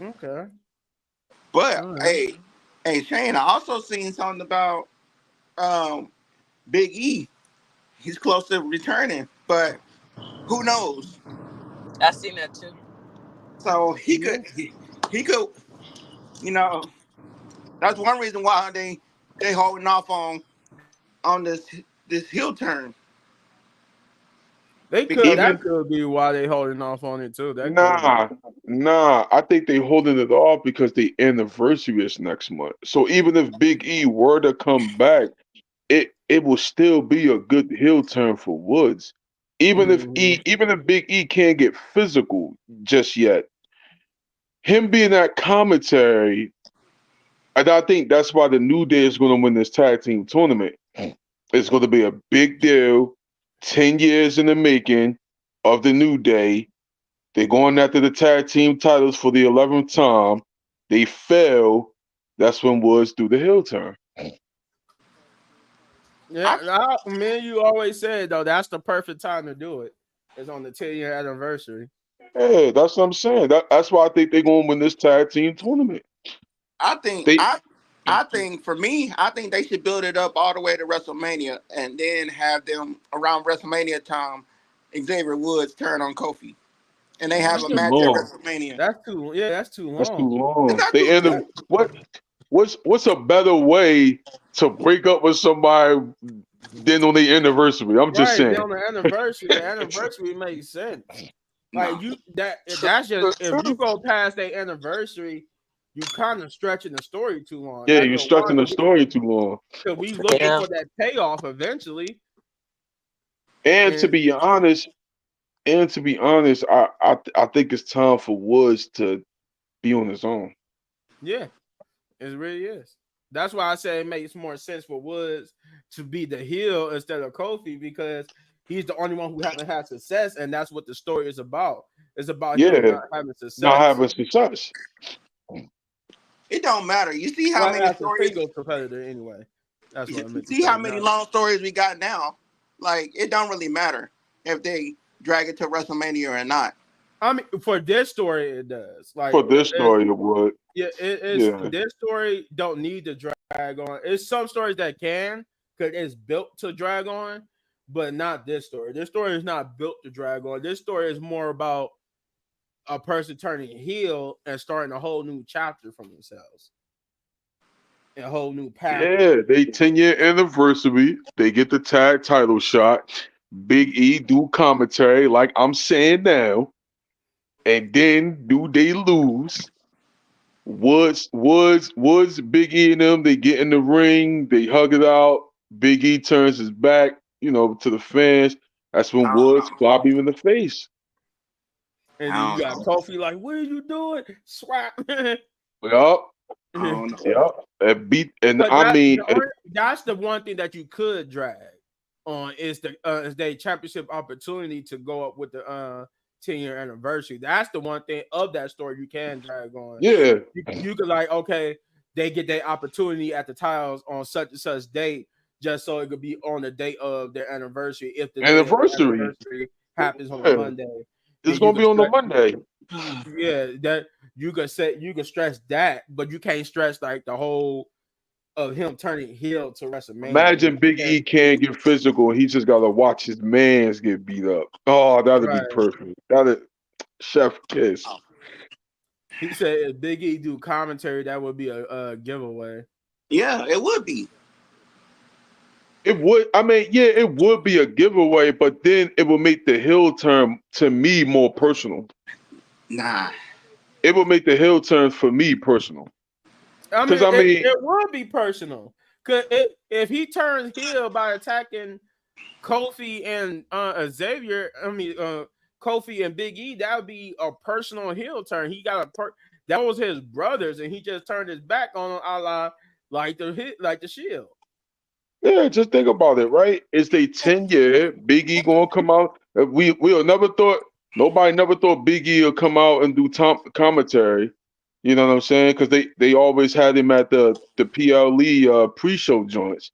Okay. But All right. hey, Shane. I also seen something about um Big E. He's close to returning, but who knows? I seen that too. So he Yeah. could, he could, you know, that's one reason why they holding off on this heel turn. They could. Because That Even could be why they holding off on it too. That could be. nah, nah. I think they holding it off because the anniversary is next month. So even if Big E were to come back, it will still be a good heel turn for Woods. Mhm. Even if Big E can't get physical just yet, him being that commentary, and I think that's why the New Day is going to win this tag team tournament. It's going to be a big deal. 10 years in the making of the New Day. They're going after the tag team titles for the 11th time. They fail. That's when Woods do the heel turn. Yeah, I me and you always said though that's the perfect time to do it. It's on the 10-year anniversary. Yeah, that's what I'm saying. That's why I think they're going to win this tag team tournament. I think They I think for me, I think they should build it up all the way to WrestleMania and then have them around WrestleMania time. Xavier Woods turn on Kofi, and they have that's a too match at long. WrestleMania. That's too That's too long. It's long. not They too. end up what's a better way to break up with somebody than on the anniversary? I'm just Right. Then saying. on the anniversary makes sense. Like No, that's just if you go past their anniversary, you kind of stretching the story too long. Yeah, That's you're no one stretching the story too long. because we looking Yeah. for that payoff eventually. And to And be honest, I think it's time for Woods to be on his own. yeah, it really is. That's why I say it makes more sense for Woods to be the heel instead of Kofi because he's the only one who haven't had success, and that's what the story is about. It's about him Yeah, not having not success. having success. it don't matter. You see how Well, many as a stories. single competitor, anyway. That's what I You meant to see say. how many Not, long stories we got now. Like it don't really matter if they drag it to WrestleMania or not. I mean, for this story, it does. For Like, this story, it would. yeah, it is. Yeah. This story don't need to drag on. It's some stories that can because it's built to drag on, but not this story. This story is not built to drag on. This story is more about a person turning heel and starting a whole new chapter for themselves, a whole new path. Yeah, they 10-year anniversary. They get the tag title shot. Big E do commentary like I'm saying now. And then do they lose? Woods, Big E and them, they get in the ring, they hug it out. Big E turns his back, to the fans. That's when I don't Woods know. flop him in the face. And then I you don't got know. Kofi like, what are you doing? Swap. Yup, I don't know. yup. And and But I mean, that's the one thing that you could drag on is the championship opportunity to go up with the 10-year anniversary. That's the one thing of that story you can drag on. yeah, You could like, okay, they get their opportunity at the titles on such and such date, just so it could be on the date of their anniversary. If the day of the anniversary. anniversary happens on a Yeah, Monday, it's then you gonna could be on the Monday. that you could stress that, but you can't stress like the whole of him turning heel to WrestleMania. Imagine Big E can't get physical. He just gotta watch his mans get beat up. Oh, that'd be Right. perfect. That'd chef kiss. He said if Big E do commentary, that would be a giveaway. Yeah, it would be. It would. I mean, yeah, it would be a giveaway, but then it would make the heel turn to me more personal. Nah. It would make the heel turn for me personal. I mean, Because it would be personal. Cause if he turns heel by attacking Kofi and Xavier, Kofi and Big E, that would be a personal heel turn. He got that was his brothers, and he just turned his back on them, a la like the Shield. yeah, just think about it, right? It's they 10-year. Big E gonna come out. Nobody never thought Big E would come out and do commentary. You know what I'm saying? Because they always had him at the PLE pre-show joints.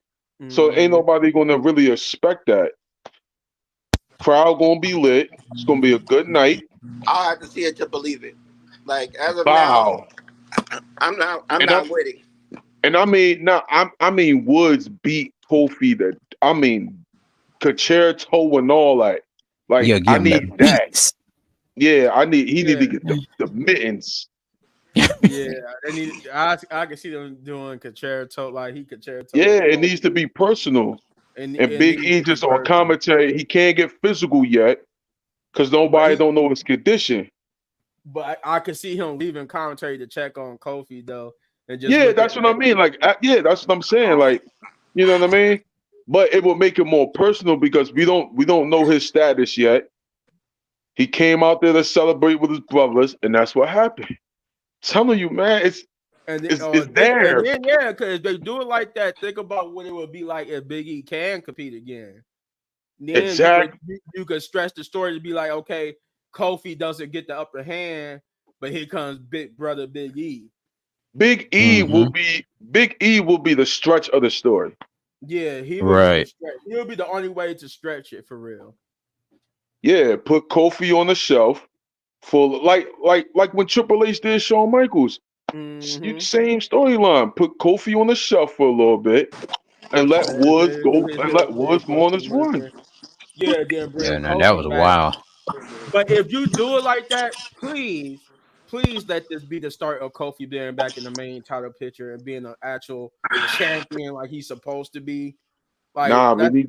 So ain't nobody gonna really expect that. Crowd gonna be lit. It's gonna be a good night. I'll have to see it to believe it. Like as of now, Wow. I'm not And I with it. and I mean now I mean Woods beat Kofi Concerto and all that. Like Yeah, I give him need the that. beats. Yeah, he need to Yeah. get the mittens. Yeah, I can see them doing Concerto like he Concerto. Yeah, it needs to be personal. And And it Big needs E to be just on personal. commentary, he can't get physical yet because nobody don't know his condition. But I could see him leaving commentary to check on Kofi though, and just Yeah, looking that's what I at mean. Like, yeah, that's what I'm saying. Like, you know what I mean? But it will make it more personal because we don't know his status yet. He came out there to celebrate with his brothers, and that's what happened. Telling you, man, it's there. and then yeah, because if they do it like that, think about what it would be like if Big E can compete again. Then Exactly. you could stretch the story to be like, okay, Kofi doesn't get the upper hand, but here comes Big Brother Big E. Big E will be the stretch of the story. Yeah, he would be the Right. stretch. He'll be the only way to stretch it for real. Yeah, put Kofi on the shelf for like when Triple H did Shawn Michaels. Same storyline. Put Kofi on the shelf for a little bit and let Woods go and let Woods go on his run. Yeah, then Yeah, bring no, that was Kofi back. wild. But if you do it like that, please let this be the start of Kofi being back in the main title picture and being an actual champion like he's supposed to be. Like Nah, let's see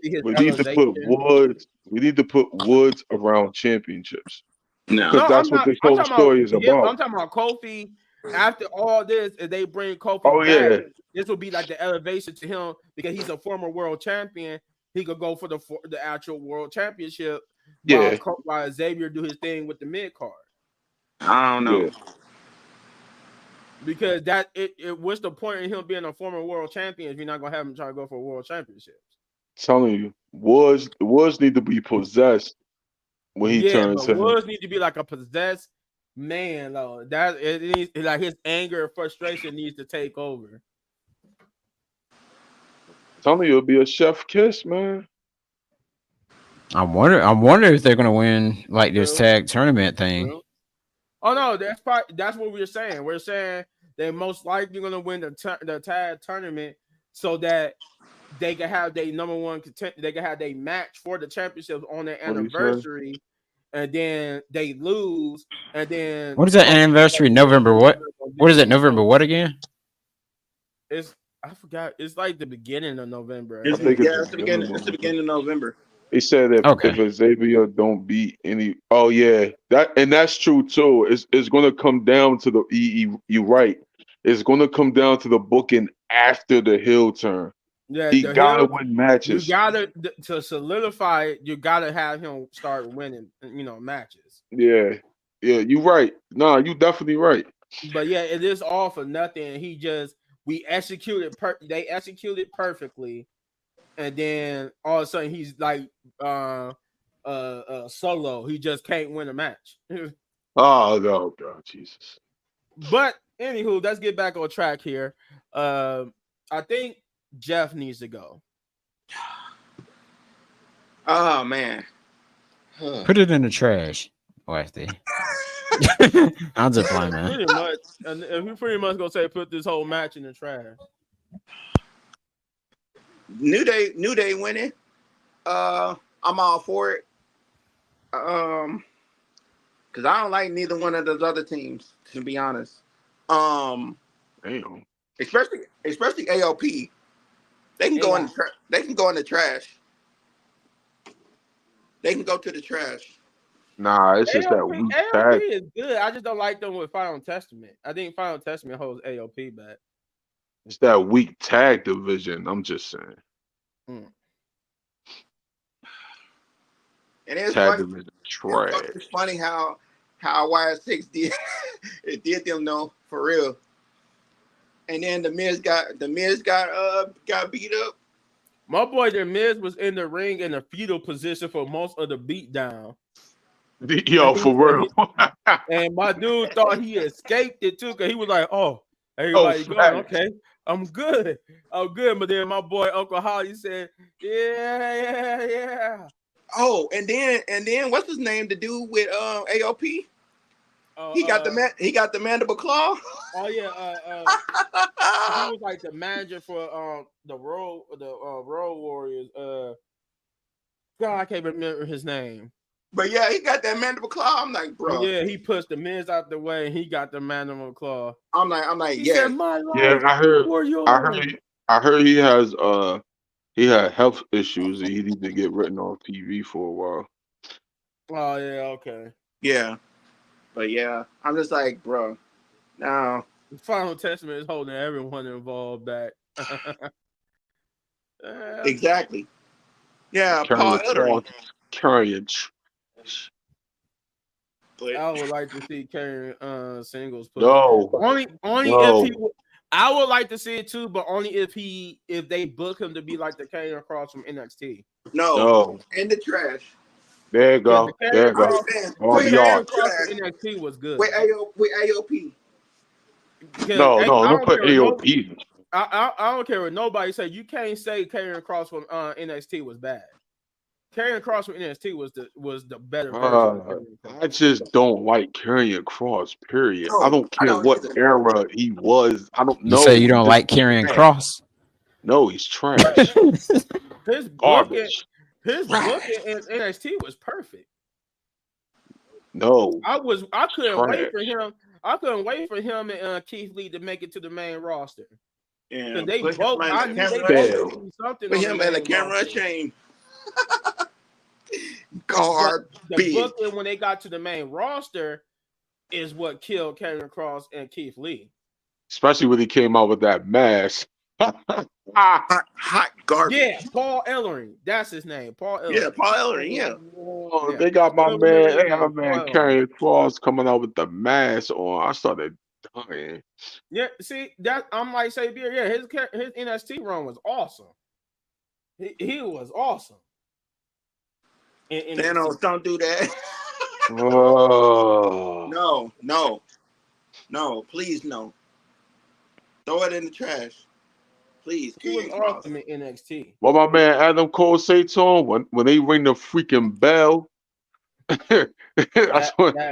his elevation. We need to put Woods around championships No. because No, I'm that's what not. this I'm whole talking about story is him. about. I'm talking about Kofi. After all this, if they bring Oh Kofi back, yeah, this will be like the elevation to him because he's a former world champion. He could go for the actual world championship yeah, while Xavier do his thing with the mid card. I don't know. yeah. Because what's the point in him being a former world champion if you're not gonna have him trying to go for world championships? Telling you, Woods need to be possessed when he Yeah, turns but him. Woods need to be like a possessed man, though. That it needs like his anger and frustration needs to take over. Telling you, it'll be a chef kiss, man. I wonder if they're gonna win like this True. tag tournament thing. True. Oh no, that's what we're saying. We're saying they're most likely gonna win the tag tournament so that they can have their number one content. They can have their match for the championships on their What he said. anniversary, and then they lose, and then What is that anniversary? November what? What is it? November what again? I forgot. It's like the beginning of November. I think It's the beginning of November. He said if Xavier don't beat any, oh yeah, that's true too. It's gonna come down to the you right. It's gonna come down to the booking after the heel turn. Yeah, He the gotta hill. win You matches. gotta to solidify it. You gotta have him start winning, matches. Yeah, yeah, you right. Nah, you definitely right. But yeah, it is all for nothing. He just we executed. They executed perfectly, and then all of a sudden he's like solo. He just can't win a match. Oh no, God, Jesus. But anywho, let's get back on track here. I think Jeff needs to go. Oh man. Put it in the trash, OSD. I'm just playing, man. Pretty much, and if we pretty much gonna say put this whole match in the trash. New Day winning. I'm all for it. Because I don't like neither one of those other teams, to be honest. Damn. Especially AOP. They can go in the trash. They can go to the trash. Nah, it's just that AOP, weak AOP tag. is good. I just don't like them with Final Testament. I think Final Testament holds AOP back. It's that weak tag division. I'm just saying. And it's Tag funny. division trash. It's funny how YS6 did it did them though, for real. And then the Miz got beat up. My boy The Miz was in the ring in a fetal position for most of the beatdown. Yo, for real. And my dude thought he escaped it too, because he was like, "Oh, everybody going, okay, I'm good. But then my boy Uncle Holly said, yeah. Oh, and then what's his name? The dude with AOP. He got the mandible claw. Oh yeah, he was like the manager for the Road Warriors. God, I can't remember his name. But yeah, he got that mandible claw. I'm like, bro. Yeah, he pushed the Miz out the way, and he got the mandible claw. I'm like, he said, my life. Yeah, I heard he has he had health issues and he needed to get written off TV for a while. Oh yeah, okay. Yeah. But yeah, I'm just like, bro, no. The Final Testament is holding everyone involved back. Exactly. Yeah, Paul Ellering. But I would like to see Karen singles push. No. Only if he I would like to see it too, but only if they book him to be like the Karen Cross from NXT. No. In the trash. There you go. There you go. Karen Cross from NXT was good. With AOP. No, don't put AOP. I don't care what nobody say. You can't say Karen Cross from NXT was bad. Karen Cross from NXT was the better version. I just don't like Karrion Kross. Period. I don't care what era he was. I don't know. You say you don't like Karrion Kross? No, he's trash. His booking in NXT was perfect. No, I couldn't wait for him. I couldn't wait for him and Keith Lee to make it to the main roster. Yeah, they both. I knew they both do something. Put him in the camera chain. Garbage. The booking when they got to the main roster is what killed Karrion Kross and Keith Lee. Especially when he came out with that mask. hot garbage. Yeah, Paul Ellering. That's his name. Paul Ellering. Yeah, Paul Ellering. Yeah. Oh, they got my man Karrion Kross coming out with the mask on. I started dying. Yeah, see that I'm like Xavier. Yeah, his NXT run was awesome. He was awesome. Thanos, don't do that. Oh. No, please no. Throw it in the trash. Please. He was awesome in NXT. What my man Adam Cole say to him when they ring the freaking bell? that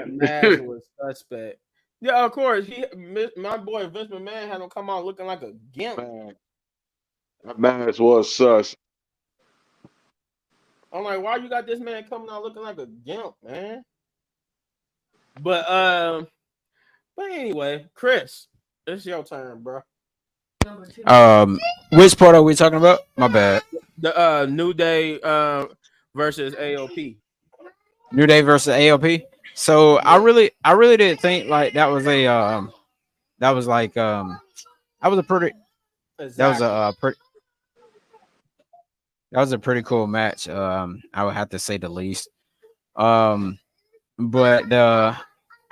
mask was suspect. Yeah, of course. My boy Vince McMahon had him come out looking like a gimp. Man, that mask was sus. I'm like, why you got this man coming out looking like a gimp, man? But anyway, Chris, it's your turn, bro. Which part are we talking about? My bad. The New Day versus AOP. New Day versus AOP. So Yeah, I really didn't think like that was a that was like that was a pretty that was exactly. a pretty cool match. I would have to say the least. Um, but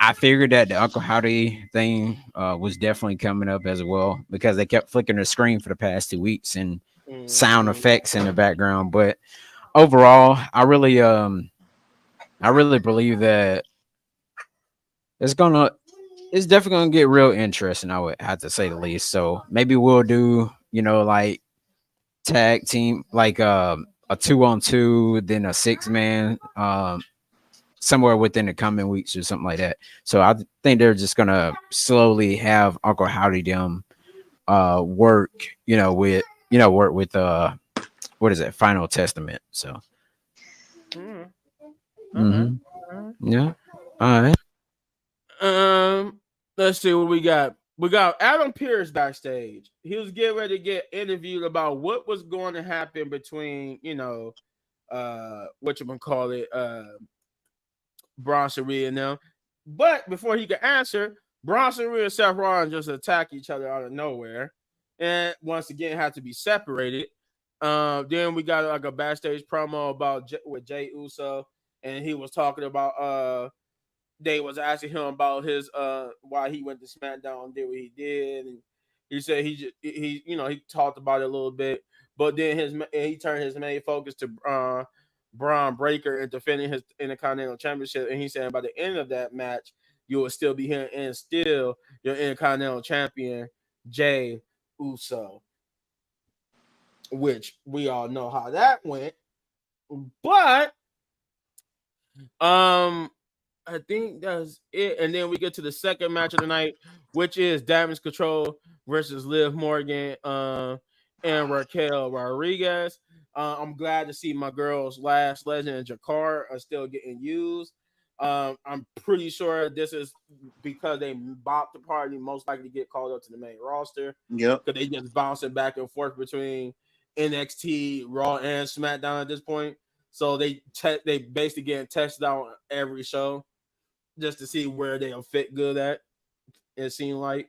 I figured that the Uncle Howdy thing was definitely coming up as well because they kept flicking the screen for the past 2 weeks and sound Mhm. effects in the background. But overall, I really believe that it's gonna it's definitely gonna get real interesting. I would have to say the least. So maybe we'll do like tag team like a 2-on-2, then a 6-man somewhere within the coming weeks or something like that. So I think they're just gonna slowly have Uncle Howdy them work, work with what is it, Final Testament. So Mhm. All right. hmm All right. yeah. All right. Let's see what we got. We got Adam Pearce backstage. He was getting ready to get interviewed about what was going to happen between, what you gonna call it, Bronson Reed and them. But before he could answer, Bronson Reed and Seth Rollins just attack each other out of nowhere, and once again had to be separated. Then we got like a backstage promo about with Jay Uso, and he was talking about they was asking him about his why he went to SmackDown and did what he did, and he said he talked about it a little bit, but then he turned his main focus to Braun Breaker and defending his Intercontinental Championship, and he said by the end of that match you will still be here and still your Intercontinental Champion Jay Uso, which we all know how that went, but um I think that's it. And then we get to the second match of the night, which is Damage Control versus Liv Morgan and Raquel Rodriguez. I'm glad to see my girls Last Legend and Jakar are still getting used. I'm pretty sure this is because they bopped the party, most likely to get called up to the main roster Yep. because they just bouncing back and forth between NXT, Raw, and SmackDown at this point. So they basically getting tested out on every show just to see where they'll fit good at. It seemed like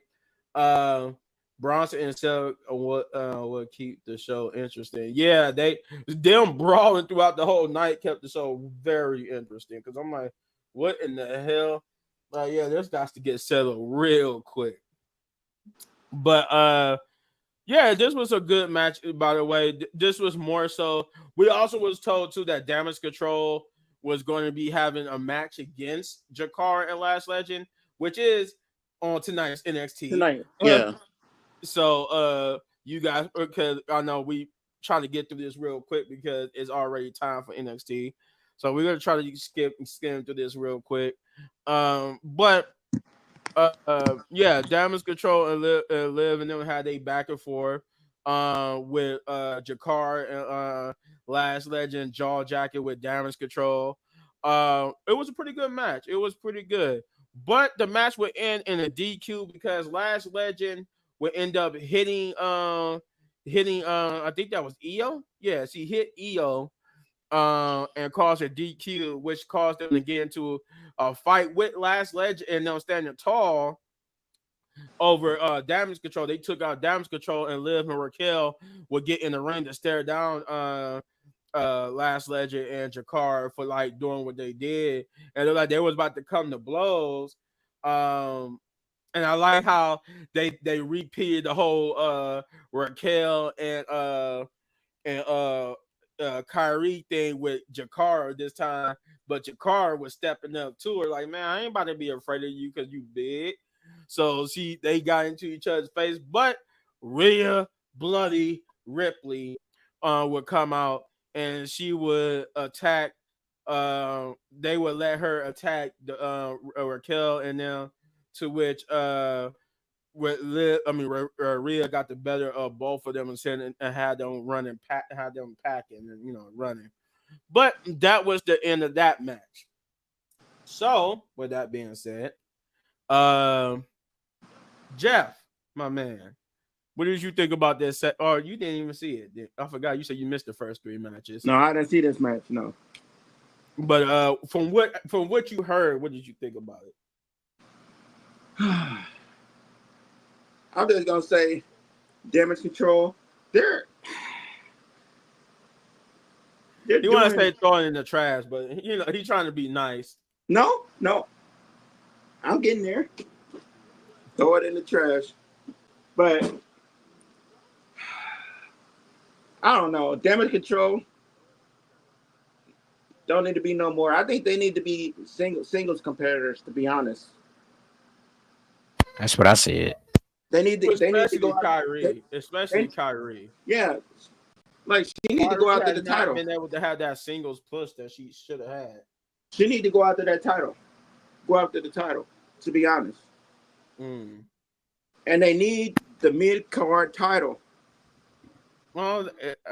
uh, Bronson and Seth would keep the show interesting. Yeah, them brawling throughout the whole night kept the show very interesting because I'm like, what in the hell? Yeah, this got to get settled real quick. But yeah, this was a good match. By the way, this was more so. We also was told too that Damage Control was going to be having a match against Jakar and Last Legend, which is on tonight's NXT. Tonight. Yeah. So you guys, because I know we trying to get through this real quick because it's already time for NXT. So we're gonna try to skim through this real quick. But yeah, Damage Control and Liv and them had a back and forth with Jakar and Last Legend Jaw Jacket with Damage Control. It was a pretty good match. It was pretty good. But the match would end in a DQ because Last Legend would end up hitting I think that was EO. Yes, he hit EO and caused a DQ, which caused them to get into a fight with Last Legend and them standing tall over Damage Control. They took out Damage Control, and Liv and Raquel would get in the ring to stare down Last Legend and Jakar for like doing what they did. And they're like they was about to come to blows. And I like how they repeated the whole Raquel and Kyrie thing with Jakar this time, but Jakar was stepping up to her like, man, I ain't about to be afraid of you because you big. So they got into each other's face, but Rhea Bloody Ripley would come out and she would attack. They would let her attack the Raquel and them, to which Rhea got the better of both of them and had them running, had them packing and running. But that was the end of that match. So, with that being said, Jeff, my man, What did you think about that set? Or you didn't even see it. I forgot. You said you missed the first 3 matches. No, I didn't see this match. No. But from what you heard, what did you think about it? I'm just gonna say, Damage Control. They're He want to say throwing in the trash, but he's trying to be nice. No, I'm getting there. Throw it in the trash, but I don't know. Damage Control don't need to be no more. I think they need to be singles competitors. To be honest, That's what I said. They need to go Kyrie, especially Kyrie. Yeah, like she need to go after the title. Been able to have that singles push that she should have had. She need to go after that title. Go after the title. To be honest, and they need the mid card title. Well,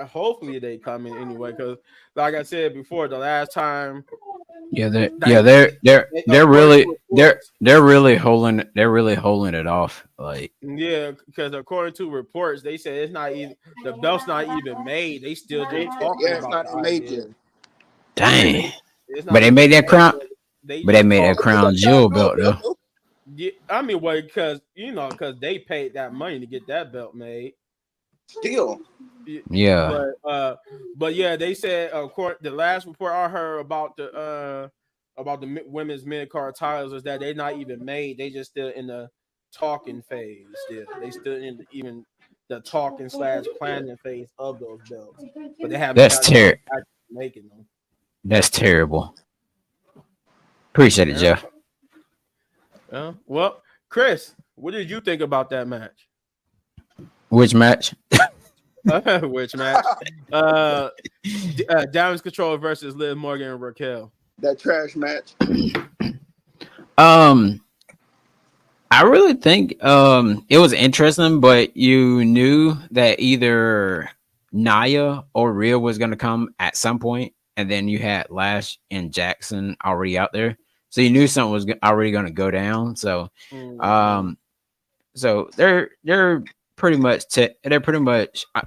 hopefully they come in anyway, because like I said before, the last time. They're really holding it off. Like, yeah, because according to reports, they said it's not even the belt's not even made. They still just talking it's about not made yet. Dang. But they made that crown. But they made that crown jewel belt though. Yeah, I mean, well, because they paid that money to get that belt made. Still. Yeah. But yeah, they said the last report I heard about the women's mid card titles is that they're not even made. They just still in the talking phase. Still, they still in even the talking / planning phase of those belts. But they haven't. That's terrible. Making them. That's terrible. Appreciate it, Jeff. Well, Chris, what did you think about that match? Which match? Which match? Damage Control versus Liv Morgan and Raquel. That trash match. I really think it was interesting, but you knew that either Nia or Rhea was going to come at some point, and then you had Lash and Jackson already out there, so you knew something was already going to go down. So, so they're pretty much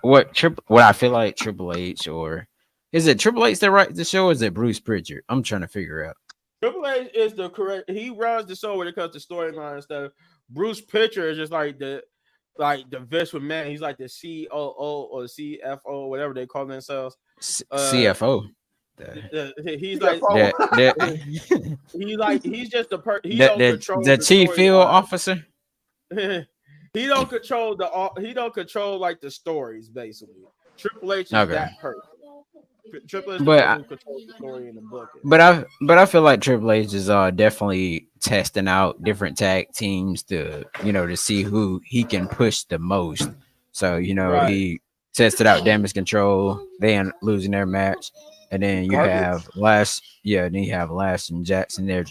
what I feel like Triple H, or is it Triple H that writes the show, or is it Bruce Pritchard? I'm trying to figure out. Triple H is the correct. He runs the show when it comes to storyline and stuff. Bruce Pritchard is just like the Vince McMahon. He's like the COO or CFO, whatever they call themselves. CFO. He's like he's just the chief field officer. He don't control like the stories basically. Triple H is that person. Triple H controls the story in the book. But I feel like Triple H is definitely testing out different tag teams to see who he can push the most. So he tested out Damage Control. They end up losing their match, and then you have Lash. Yeah, then you have Lash and Jackson. They're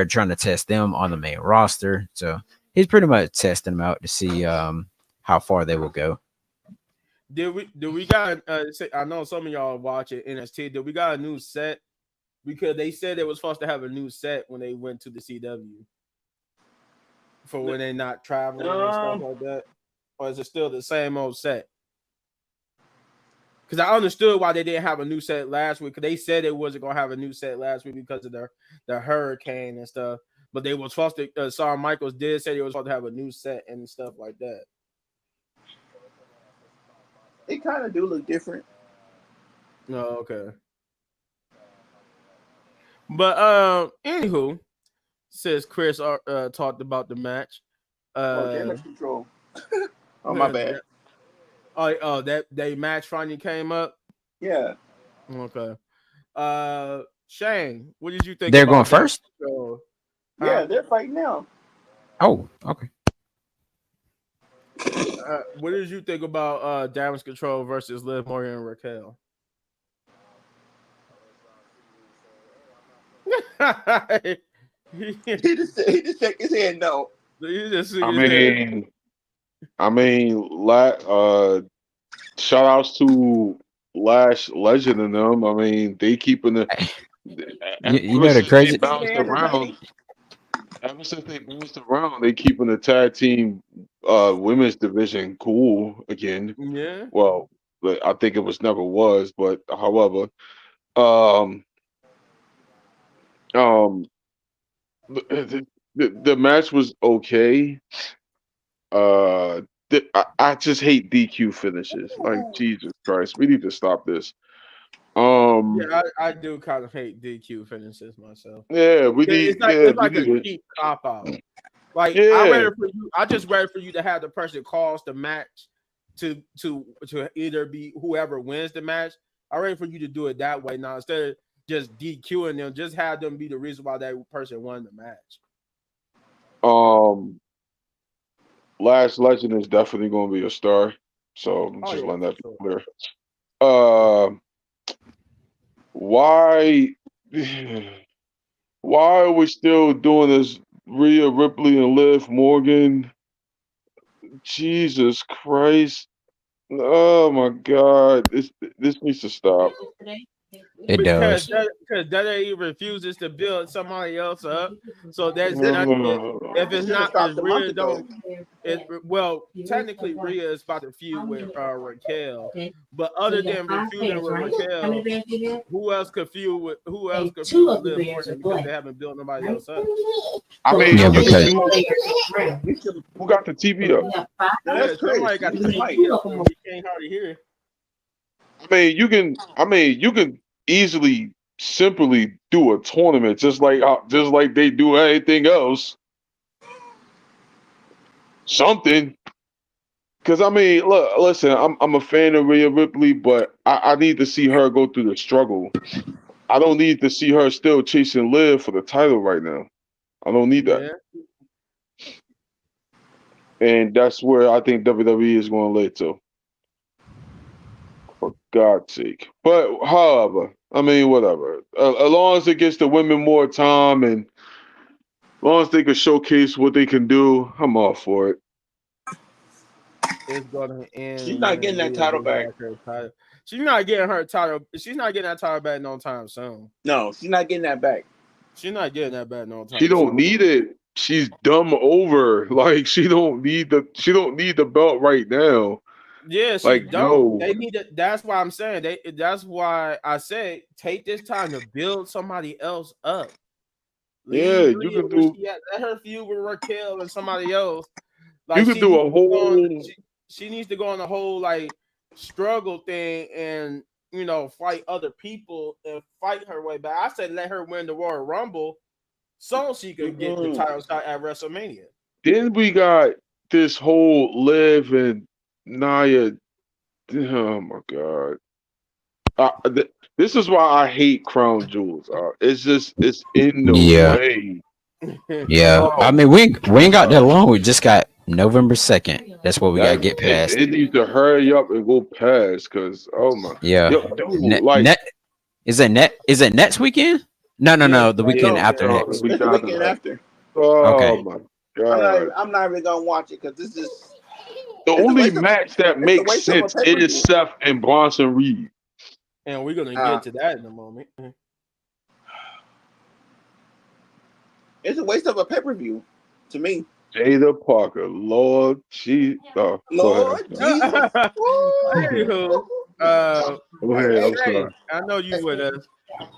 trying to test them on the main roster. So he's pretty much testing them out to see how far they will go. Did we got? I know some of y'all watch it NXT. Did we got a new set? Because they said they was supposed to have a new set when they went to the CW for when they're not traveling and stuff like that. Or is it still the same old set? Because I understood why they didn't have a new set last week. Because they said they wasn't gonna have a new set last week because of the hurricane and stuff. But they were supposed to. Shawn Michaels did say they was supposed to have a new set and stuff like that. It kind of do look different. No, okay. But anywho, since Chris talked about the match, Damage Control. Oh my bad. Oh, that match finally came up. Yeah. Okay. Shane, what did you think? They're going first. Yeah, they're fighting now. Oh, okay. What did you think about Damage Control versus Liv Morgan and Raquel? he just shook his head no. Shout outs to Lash Legend and them. I mean, they keeping the the crazy bounced around. Ever since they bounced around, they keeping the tag team women's division cool again. Yeah. Well, I think it was never was, but however, um, um, the match was okay. Uh, I just hate DQ finishes. Like Jesus Christ, we need to stop this. Um, Yeah, I do kind of hate DQ finishes myself. yeah, It's we like a need to, cheap cop out. Like yeah. I just rather for you to have the person cause the match to either be whoever wins the match. I ready for you to do it that way now instead of just DQing them. Just have them be the reason why that person won the match. Um, Last Legend is definitely going to be a star. So I'm Oh just yeah, letting for that be sure. clear. Uh, why, why are we still doing this? Rhea Ripley and Liv Morgan. Jesus Christ! Oh my God! This needs to stop. It does. Because WWE refuses to build somebody else up. So there's This nothing. If Oh, it's should have not, if stopped a month Rhea ago. don't, well, technically Rhea is about to feud with Raquel. But other than feuding with Raquel, who else could feud with Liv Morgan because they haven't built nobody else up. I mean, Yeah, you can because do. Who got the TV up? Now Yeah, that's Chris. somebody got Use the his mic. TV up there. We can't hardly hear. I mean, you can. I mean, you can easily, simply do a tournament just like they do anything else. Something. Because I mean, look, listen, I'm a fan of Rhea Ripley, but I need to see her go through the struggle. I don't need to see her still chasing Liv for the title right now. I don't need that, Yeah, and that's where I think WWE is going to lay to. For God's sake. But however, I mean, whatever. As long as it gets the women more time and as long as they can showcase what they can do, I'm all for it. it's gonna She's end not when getting that Rhea title gets back. back her title. She's not getting her title. She's not getting that title back no time soon. No, she's not getting that back. She's not getting that back no She time don't soon. need it. She's dumb over. Like she don't need the belt right now. Yeah, she Like don't. no. They need it. That's why I'm saying they. That's why I said take this time to build somebody else up. Yeah, Leave you Rhea could where do she at. Let her feud with Raquel and somebody else. you Like could she do needs a to go on. whole She needs to go on the whole like struggle thing and fight other people and fight her way back. I said let her win the Royal Rumble so she could get the Mm-mm. title shot at WrestleMania. then we got this whole Liv and Nia. Oh my God. This is why I hate crown jewels. It's just it's in the yeah, way. yeah. I Oh mean, we ain't got that God. long. We just got November 2nd. That's what we gotta That get past. it needs to hurry up and go past because oh my Yeah. yo dude Net, like net is it next weekend? No, no, Yeah, no. The that's weekend No, after no the next. week it's the after weekend that. after. Oh Okay. my God. I'm not even gonna watch it because this is The it's a only waste of match that it's a makes waste of a sense pay per is view. Seth and Bronson Reed. and we're gonna Uh, get to that in a moment. it's a waste of a pay per view to me. Jada Parker, Lord, oh, go ahead. I'm Lord sorry. Jesus. Woo! Anywho, uh, Go Hey, ahead. hey, I'm Shay, sorry. I know you with us.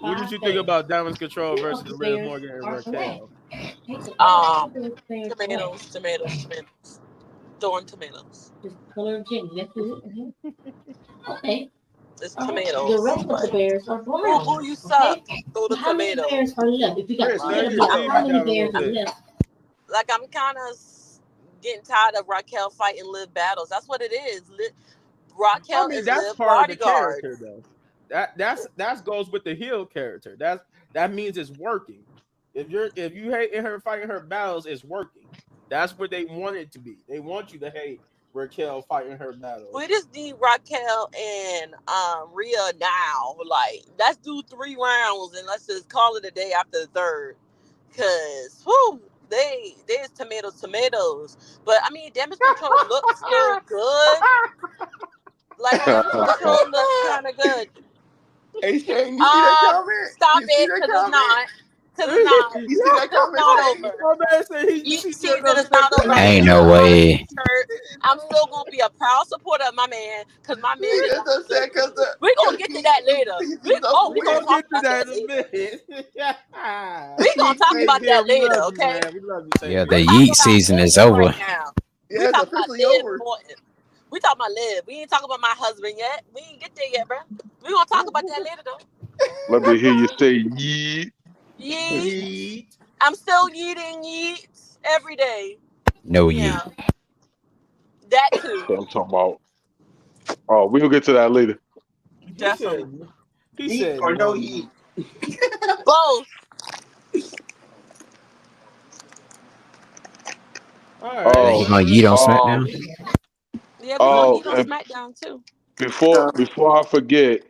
What did you think about Diamond's Control versus Liv Morgan and Raquel? Tomatoes, tomatoes, tomatoes. Throwing tomatoes. It's tomatoes. But who you suck? Throw the tomatoes. Chris, Turn mute your yourself. TV down a little bit. Like I'm kind of getting tired of Raquel fighting Liv battles. That's what it is. I Raquel mean, is that's Liv part of the bodyguard. character, though. That goes with the heel character. That means it's working. If you hating her fighting her battles, it's working. That's what they want it to be. They want you to hate Raquel fighting her We battles. just need Raquel and Rhea now. Like, let's do 3 rounds and let's just call it a day after the third. Cause whoo, there's tomatoes. But I mean, damage control looks still good. Like damage control looks kind of good. Hey Shane, you see that comment? Stop You see it, that cause it's comment? not. because it's not. You see that It's comment? not Shane? over. My man said Each she still season gonna is not over. Ain't no way. I'm still gonna be a proud supporter of my man because my man is. That's upset because We're gonna get to that later. Season's over We're We with. gonna gonna talk get to about that that in a later. minute. We're gonna talk Hey, about Pierre, that we later, love you, okay? man. We love you, Yeah, Savior. the We're Yeet talking about season Liv is over. right now. Yeah, We it's talking about officially Liv over. Morton. We talking about Liv. We ain't talking about my husband yet. We ain't get there yet, bro. We gonna talk about that later though. Let me hear you say yeet. Yeet. Yeet. I'm still yeeting yeets every day. No Yeah, Yeet. that too. So I'm talking about. Oh, we'll get to that later. He said. Definitely. He Yeet said or no no. yeet? Both. All Yeah, right. he Oh, gonna Yeet on um, SmackDown. Yeah, we gonna oh, yeet on and SmackDown too. before I forget,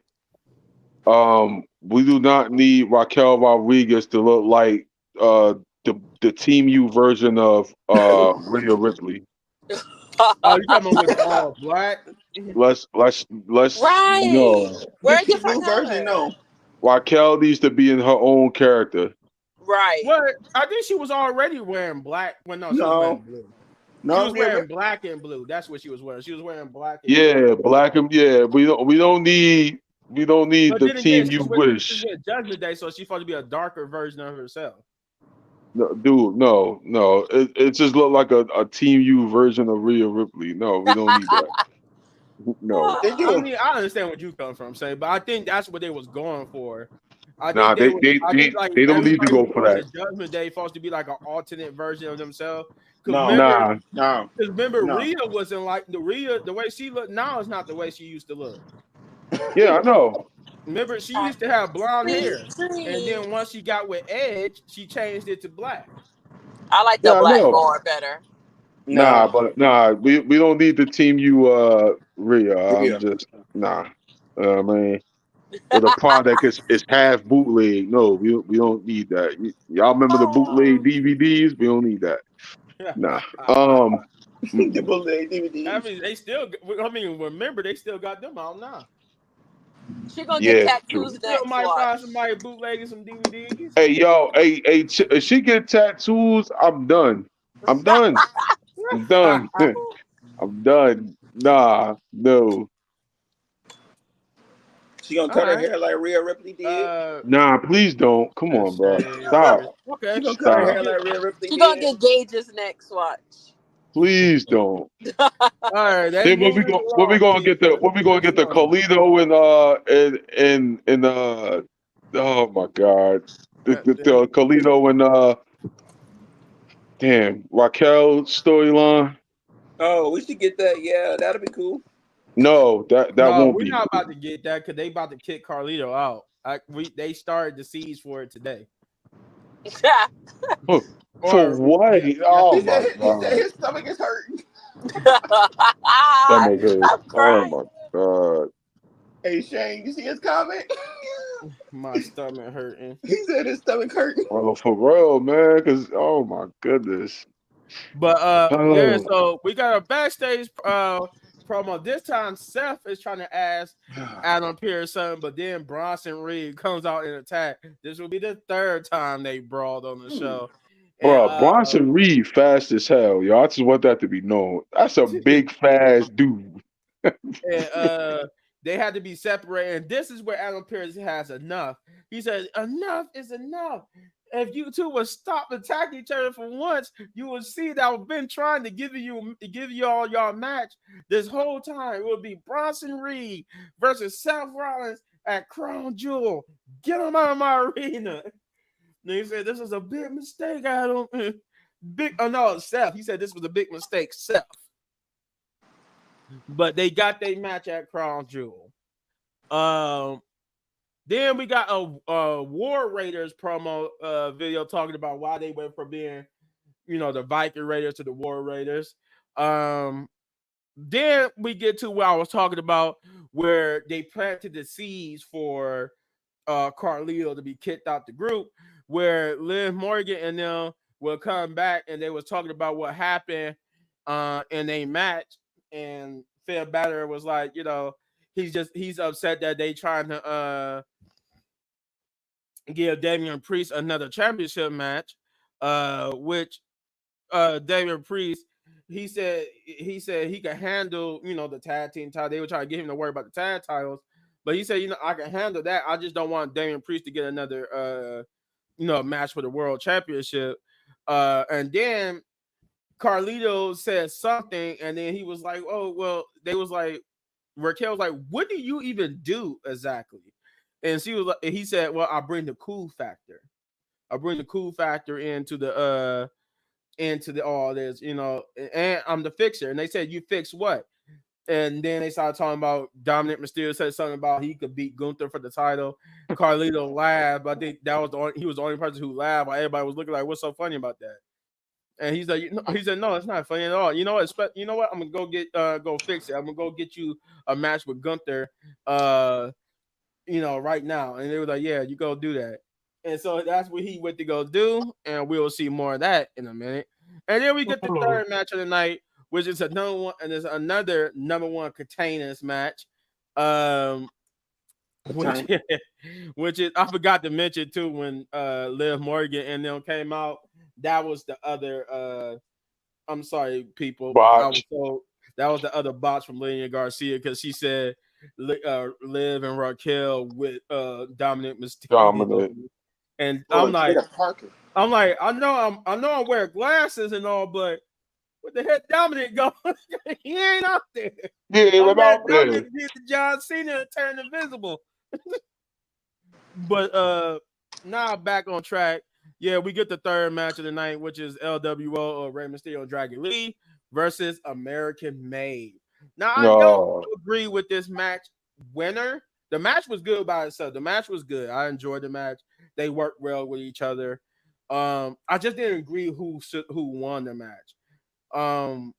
we do not need Raquel Rodriguez to look like the Team U version of Rhea Ripley. Oh, you talking about with all black? Let's Right. no. The Where's it for TV version, her? no. Raquel needs to be in her own character. Right. What? I think she was already wearing black. Well, no, she was wearing No. blue. She No, was wearing black and blue. That's what she was wearing. She was wearing black and blue. Yeah, black and yeah. We don't need But the then again, Team You she's wish. with Judgment Day, so she's supposed to be a darker version of herself. No, dude, no. It just looked like a Team U version of Rhea Ripley. No, we don't need that. No. They I do. mean, I understand what you come from, say, but I think that's what they was going for. I Nah, think they they was. they I think they, like they don't need to everybody go who for going that. to Judgment Day supposed to be like an alternate version of themselves. Because No. remember, Nah. No. No. Rhea wasn't like the way she looked now is not the way she used to look. Yeah, I know. Remember, she used to have blonde Sweet hair, and dream. then once she got with Edge, she changed it to black. I like the Yeah, I black know. more better. Nah, No. but we don't need the Team U Rhea. I'm Yeah. just nah. I mean, with a product is half bootleg. No, we don't need that. Y'all remember the bootleg DVDs? We don't need that. Nah. The Mm-mm. bootleg I DVDs. mean, they still. I mean, remember they still got them out now. She gonna get Yeah, tattoos true. Still next. might Watch. find somebody bootlegging some DVDs. Hey, yo, if she get tattoos, I'm done. I'm done. I'm done. I'm done. Nah, no. She gonna All cut her right. hair like Rhea Ripley did. Nah, please don't. Come Let's on, bro. say Stop. okay. She gonna cut her We Stop. hair get like Rhea Ripley She gonna did. get gauges next. Watch. Please don't. all right. Let's Then move this when we along, gonna get the people. when we gonna Moving get the along. Colito and oh my god. The Colito and damn Raquel storyline. Oh, we should get that. Yeah, that'll be cool. No, that No, won't we're be not cool. about to get that because they about to kick Carlito out. They started the siege for it today. Huh. For Or what? Oh my He said god. his stomach is hurting. Stomach hurt. I'm Oh crying. my god. Hey Shane, you see his comment? my stomach hurting. He said his stomach hurting. Oh, for real, man. Cause oh my goodness. But yeah, Oh, so we got a backstage promo. This time Seth is trying to ask Adam Pearce something, but then Bronson Reed comes out and attack. This will be the third time they brawled on the show. And bro, Bronson Reed fast as hell, yo. I just want that to be known. That's a big fast dude. and they had to be separated. And this is where Adam Pearce has enough. He says, enough is enough. If you two would stop attacking each other for once, you will see that I've been trying to give you all y'all match this whole time. It will be Bronson Reed versus Seth Rollins at Crown Jewel. Get him out of my arena. And he said, this was a big mistake, Adam. Seth. He said this was a big mistake, Seth. But they got their match at Crown Jewel. Then we got a War Raiders promo video talking about why they went from being, the Viking Raiders to the War Raiders. Then we get to where I was talking about where they planted the seeds for Carlito to be kicked out the group, where Liv Morgan and them will come back and they was talking about what happened in a match, and Finn Balor was like, he's upset that they trying to give Damian Priest another championship match, which Damian Priest he said he could handle the tag team title. They were trying to get him to worry about the tag titles, but he said I can handle that. I just don't want Damian Priest to get another match for the world championship. And then Carlito said something, and then he was like, "Oh well," they was like, Raquel was like, "What do you even do exactly?" And she was like, he said, "Well, I bring the cool factor. I bring the cool factor into the all this, and I'm the fixer." And they said, "You fix what?" And then they started talking about Dominic Mysterio said something about he could beat Gunther for the title. Carlito laughed. I think that was he was the only person who laughed. While everybody was looking like, "What's so funny about that?" And he's like, he said, "No, it's not funny at all. You know what? You know what? I'm gonna go fix it. I'm gonna go get you a match with Gunther, right now." And they were like, "Yeah, you go do that." And so that's what he went to go do, and we'll see more of that in a minute. And then we get the third match of the night, which is another one, and there's another number one containers match. Um, which which is I forgot to mention too when Liv Morgan and them came out. That was the other I'm sorry, people. Botch, That was the other box from Lillian Garcia because she said Liv and Raquel with Dominic Mysterio, dominant. and Oh, Jada Parker. I know I'm wearing glasses and all, but what the heck, Dominic go? He ain't out there. Yeah, it I'm went glad out Dominic there. did the John Cena and turned invisible. But now back on track. Yeah, we get the third match of the night, which is LWO or Rey Mysterio and Dragon Lee versus American Made. Now I don't No, agree with this match winner. The match was good by itself. The match was good. I enjoyed the match. They worked well with each other. I just didn't agree who won the match. Um,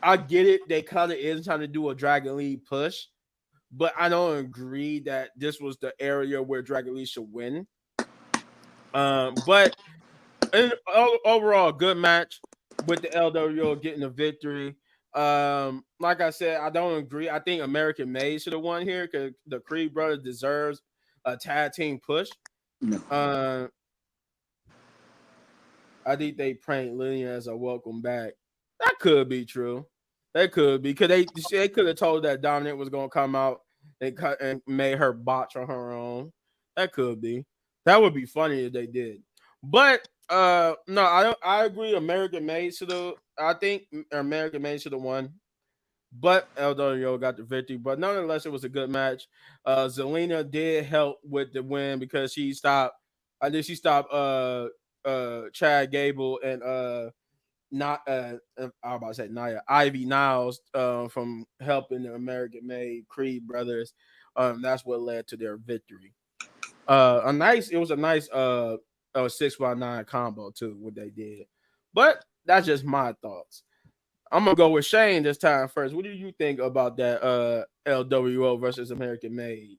I get it. They kind of is trying to do a Dragon Lee push, but I don't agree that this was the area where Dragon Lee should win. But overall, good match with the LWO getting the victory. Like I said, I don't agree. I think American Made should have won here because the Creed brothers deserves a tag team push. No. Uh, I think they pranked Lillian as a welcome back. That could be true. That could be because they could have told that Dominic was gonna come out and cut and made her botch on her own. That could be. That would be funny if they did. But no, I agree. American Made should have. I think American Made should have won. But LWO got the victory. But nonetheless, it was a good match. Zelina did help with the win because she stopped. I think she stopped Chad Gable and not I was about to say Nia Ivy Niles from helping the American Made Creed brothers. That's what led to their victory. It was a nice 6x9 combo too, what they did. But that's just my thoughts. I'm gonna go with Shane this time first. What do you think about that LWO versus American Made?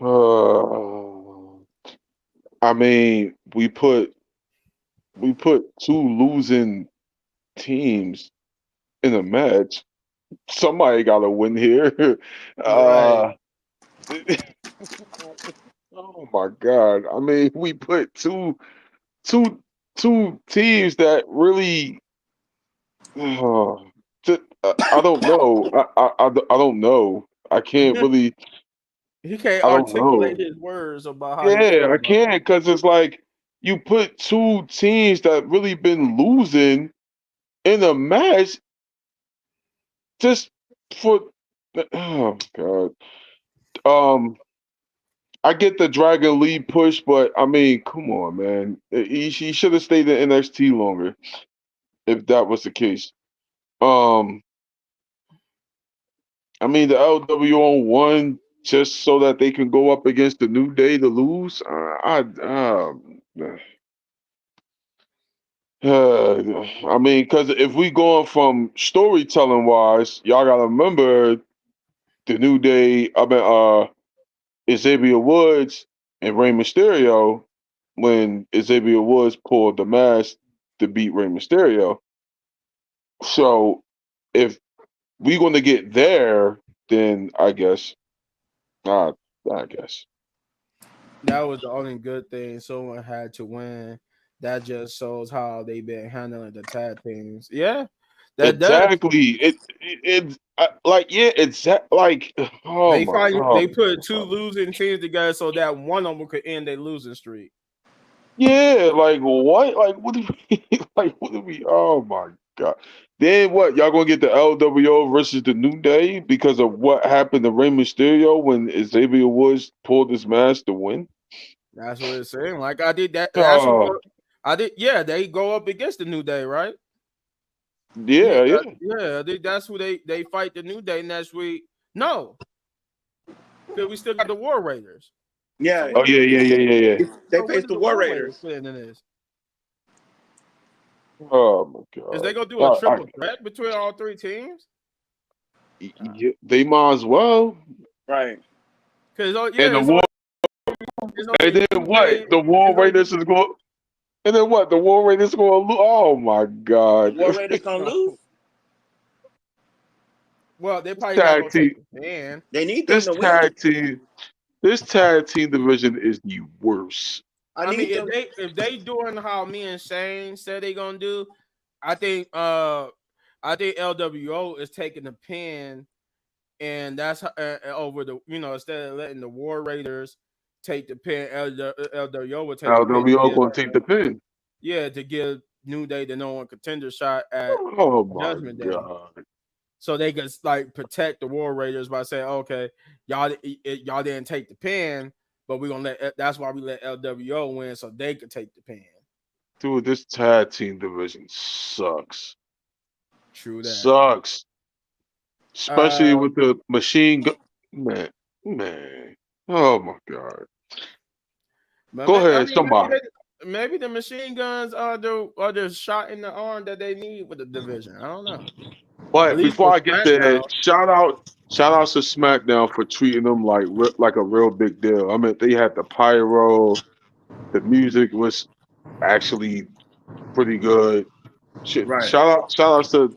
uh, I mean, we put two losing teams in a match. Somebody got to win here. Right. uh, oh my God! I mean, we put two, two teams that really. I don't know. I don't know. I can't really. He can't I don't articulate know. his words about how he Yeah, feels I about can't because it's like you put two teams that really been losing in a match just for. Oh God. Um, I get the Dragon Lee push, but I mean, come on, man. He should have stayed in NXT longer if that was the case. Um, I mean, the LWO won just so that they can go up against the New Day to lose. I mean, because if we going from storytelling wise, y'all gotta remember the New Day. I mean, Xavier Woods and Rey Mysterio when Xavier Woods pulled the mask to beat Rey Mysterio. So if we going to get there, then I guess, uh, I guess. That was the only good thing. Someone had to win. That just shows how they've been handling the tag teams. Yeah, that does. Exactly. Like yeah, like oh They my find oh they put two my God. losing teams together so that one of them could end their losing streak. Yeah, like what? Like what do we like what do we oh my God. Then what? Y'all gonna get the LWO versus the New Day because of what happened to Rey Mysterio when Xavier Woods pulled his mask to win? That's what it's saying. Like I did that. That's Oh what I did. Yeah, they go up against the New Day, right? yeah, yeah. Yeah. That's who they fight the New Day next week. No, because we still got the War Raiders. So Yeah, Oh yeah, yeah, yeah, yeah, yeah. they what faced did the the War War Raiders Raiders. fit into this? Oh my Is they God. gonna do a triple threat between all three teams? Yeah, they might as well. Right. Because And the war, it's and only then New what? Day. The War It's only Raiders is going. And then what? The War Raiders going to lose. Oh my The God! War Raiders gonna lose. well, they're probably not tag gonna take team. the pin. They need them This to win. tag team. This tag team division is the worst. I I mean, need them. if they doing how me and Shane said they gonna do, I think LWO is taking the pin, and that's over the instead of letting the War Raiders take the pin, LWO would take the pin to LWO give going to take the pin. to give New Day the no one contender shot at Oh my Judgment Day. God! So they could like protect the War Raiders by saying, okay, y'all didn't take the pin, but we're gonna that's why we let LWO win so they could take the pin. Dude, this tag team division sucks. True that. Sucks. Especially Uh, with the machine gun. Man, man. Oh my God. but Go I ahead, mean, somebody. maybe the machine guns are the shot in the arm that they need with the division. I don't know. At But least before for I get there, SmackDown. shout out to SmackDown for treating them like a real big deal. I mean, they had the pyro, the music was actually pretty good. Shit, Right. shout outs to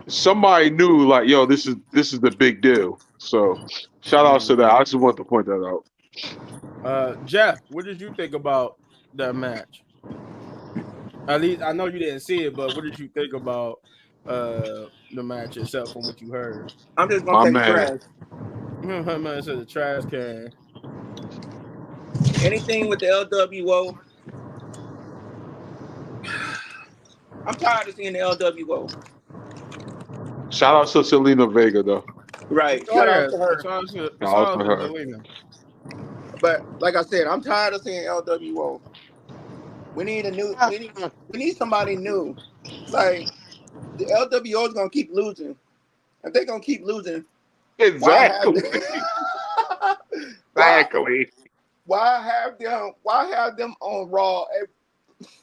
somebody knew like, yo, this is the big deal. So shout outs to that. I just want to point that out. Jeff, what did you think about that match? At least I know you didn't see it, but what did you think about the match itself from what you heard? I'm just gonna My take man. trash. Her man said the trash can. Anything with the LWO, I'm tired of seeing the LWO. Shout out to Selena Vega though. Right. Oh Shout out yeah, to her. Shout out shout to out to her. Zelina. But like I said, I'm tired of seeing LWO. We need a new. We need somebody new. Like the LWO is gonna keep losing. If they're gonna keep losing, why have Exactly. them? why Exactly. why have them on Raw?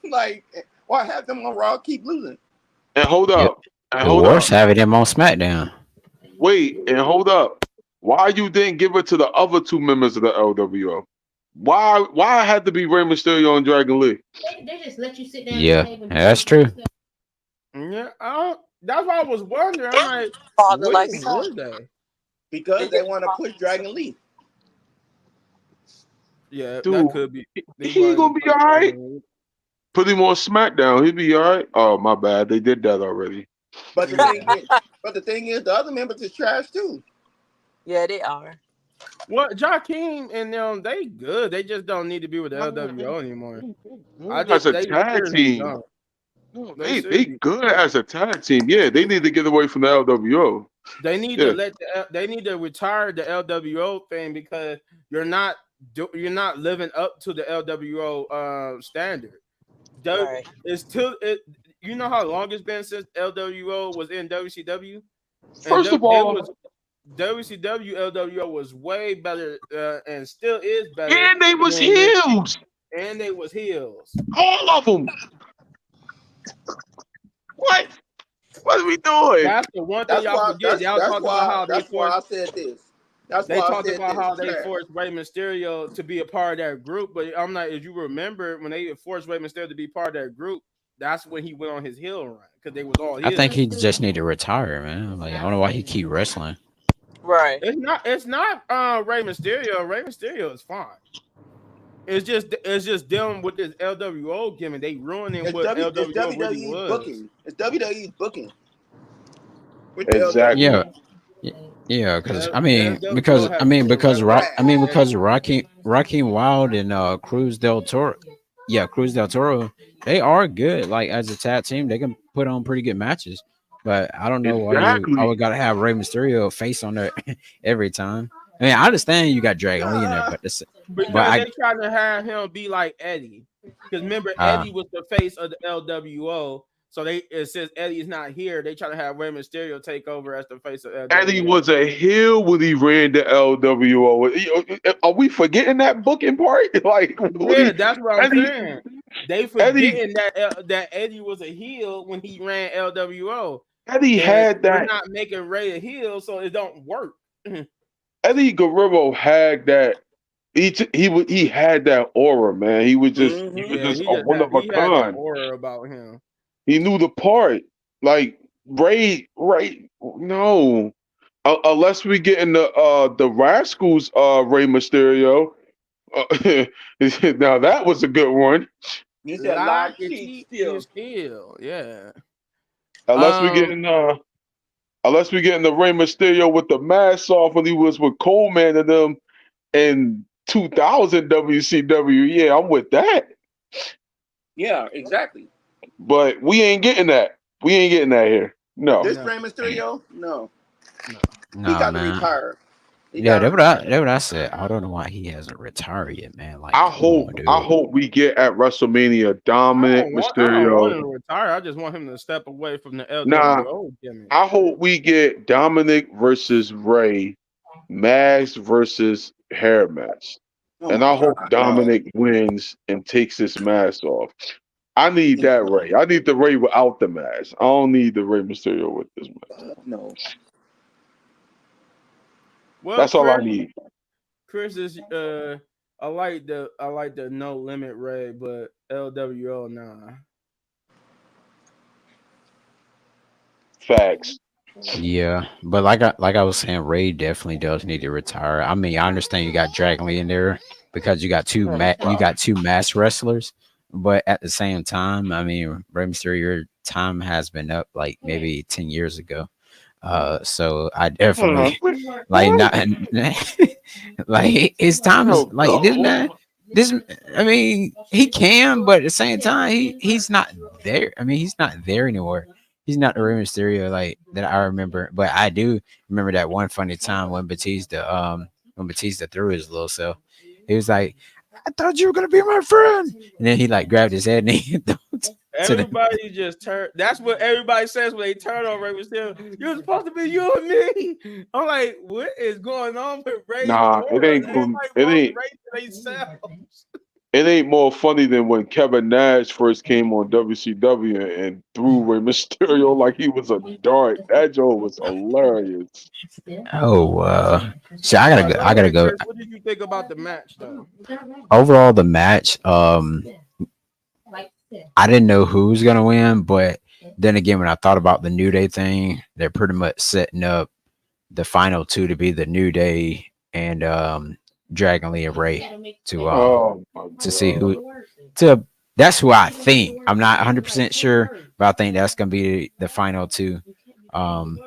Like why have them on Raw keep losing? And hold Yep. up. And The hold worst up. having him on SmackDown. Wait, and hold up. Why you didn't give it to the other two members of the LWO? Why it had to be Rey Mysterio and Dragon Lee? They just let you sit down Yeah, at the table. that's true. Yeah, that's why I was wondering. I'm like, Father where like son. were they? Because they want to push Dragon Lee. Yeah, that Dude, could be. They he wanted to gonna be put all right. Dragon Lee. Put him on SmackDown. He'll be all right. Oh, my bad. They did that already. But the thing is, the other members is trash too. Yeah, they are. Well, Joaquin and them, they good. They just don't need to be with the LWO anymore. I As think a they tag seriously team. don't. No, They they seriously. good as a tag team. Yeah, they need to get away from the LWO. They need Yeah. to they need to retire the LWO thing because you're not living up to the LWO standard. Right. It's still it. You know how long it's been since LWO was in WCW, and First of they all, was WCW LWO was way better and still is better and they was than the, heels. and they was heels. All of them. What? What are we doing? That's the one thing y'all forget. Y'all talked about how they that's why forced. I said this. That's They why I talked said about this. how they Trash. forced Rey Mysterio to be a part of that group, but I'm not. If you remember, when they forced Rey Mysterio to be part of that group, that's when he went on his heel run because they was all I heels. think he just need to retire, man. Like I don't know why he keep wrestling. Right. It's not Rey Mysterio. Rey Mysterio is fine. it's just them with this LWO gimmick. They ruining It's what it's LWO really WWE's was. booking. It's WWE's booking with the Exactly. Yeah, LWO. yeah, because LWO has been Trash. because Raheem Wild and Cruz del Toro, yeah, Cruz del Toro, they are good. Like as a tag team, they can put on pretty good matches. But I don't know why you always Exactly. gotta have Rey Mysterio face on there every time. I mean, I understand you got Dragon Lee in there, uh, but this, but because they trying to have him be like Eddie. Because remember, uh, Eddie was the face of the LWO. So since Eddie's not here, they try to have Rey Mysterio take over as the face of Eddie LWO. was a heel when he ran the LWO. Are we forgetting that booking part? Like, Yeah, that's what I'm Eddie, saying. They Eddie, forgetting that Eddie was a heel when he ran LWO, Eddie and had we're that. not making Ray a heel, so it don't work. Eddie Guerrero had that. He had that aura, man. He was Mm-hmm. Yeah, just a one of a he had that kind. aura about him. He knew the part. Like Ray, no. Unless we get in the Rascals, Rey Mysterio. Uh, now that was a good one. You said Lock lock, and cheat, key steal. is heel. Yeah. Unless we get Um. in unless we get in the Rey Mysterio with the mask off when he was with Coleman and them in 2000 WCW. Yeah, I'm with that. Yeah, exactly. But we ain't getting that. We ain't getting that here. No. This No. Rey Mysterio, no, No. he nah, got to man. retire. He Yeah, got to retire. that what I said. I don't know why he hasn't retired yet, man. Like, I come on, hope I dude. hope we get at WrestleMania Dominic I don't want Mysterio. him to retire. I just want him to step away from the Nah, LWO gimmick. I hope we get Dominic versus Ray, Mags versus Hair match. Oh And my I hope God, no. Dominic wins and takes his mask off. I need that Ray. I need the Ray without the mask. I don't need the Ray Mysterio with this mask. No. Well, That's all I need. Chris is I like the no limit Ray, but LWO nah. Facts. Yeah, but like I was saying, Ray definitely does need to retire. I mean, I understand you got Dragon Lee in there because you got two mass wrestlers, but at the same time, I mean, Rey Mysterio, your time has been up like maybe 10 years ago. So I Uh, definitely like not like his time is hell like this no. man. This I mean he can, but at the same time he's not there. I mean he's not there anymore. He's not the Rey Mysterio like that I remember. But I do remember that one funny time when Batista threw his little self. He was like, "I thought you were gonna be my friend," and then he like grabbed his head and he threw it to the Everybody just turn. That's what everybody says when they turn on Ray Mysterio. You're supposed to be you and me. I'm like, what is going on with Ray's Nah, it aura? ain't Everybody it wants ain't Ray to themselves. it ain't more funny than when Kevin Nash first came on WCW and threw Rey Mysterio like he was a dart. That joke was hilarious. Oh, so But go I gotta ahead, go. Chris. What did you think about the match, though? Overall, the match, I didn't know who was gonna win, but then again, when I thought about the New Day thing, they're pretty much setting up the final two to be the New Day and Dragon Lee and Ray Oh my to see god. who to. That's who I think. I'm not 100% sure, but I think that's gonna be the final two. Um,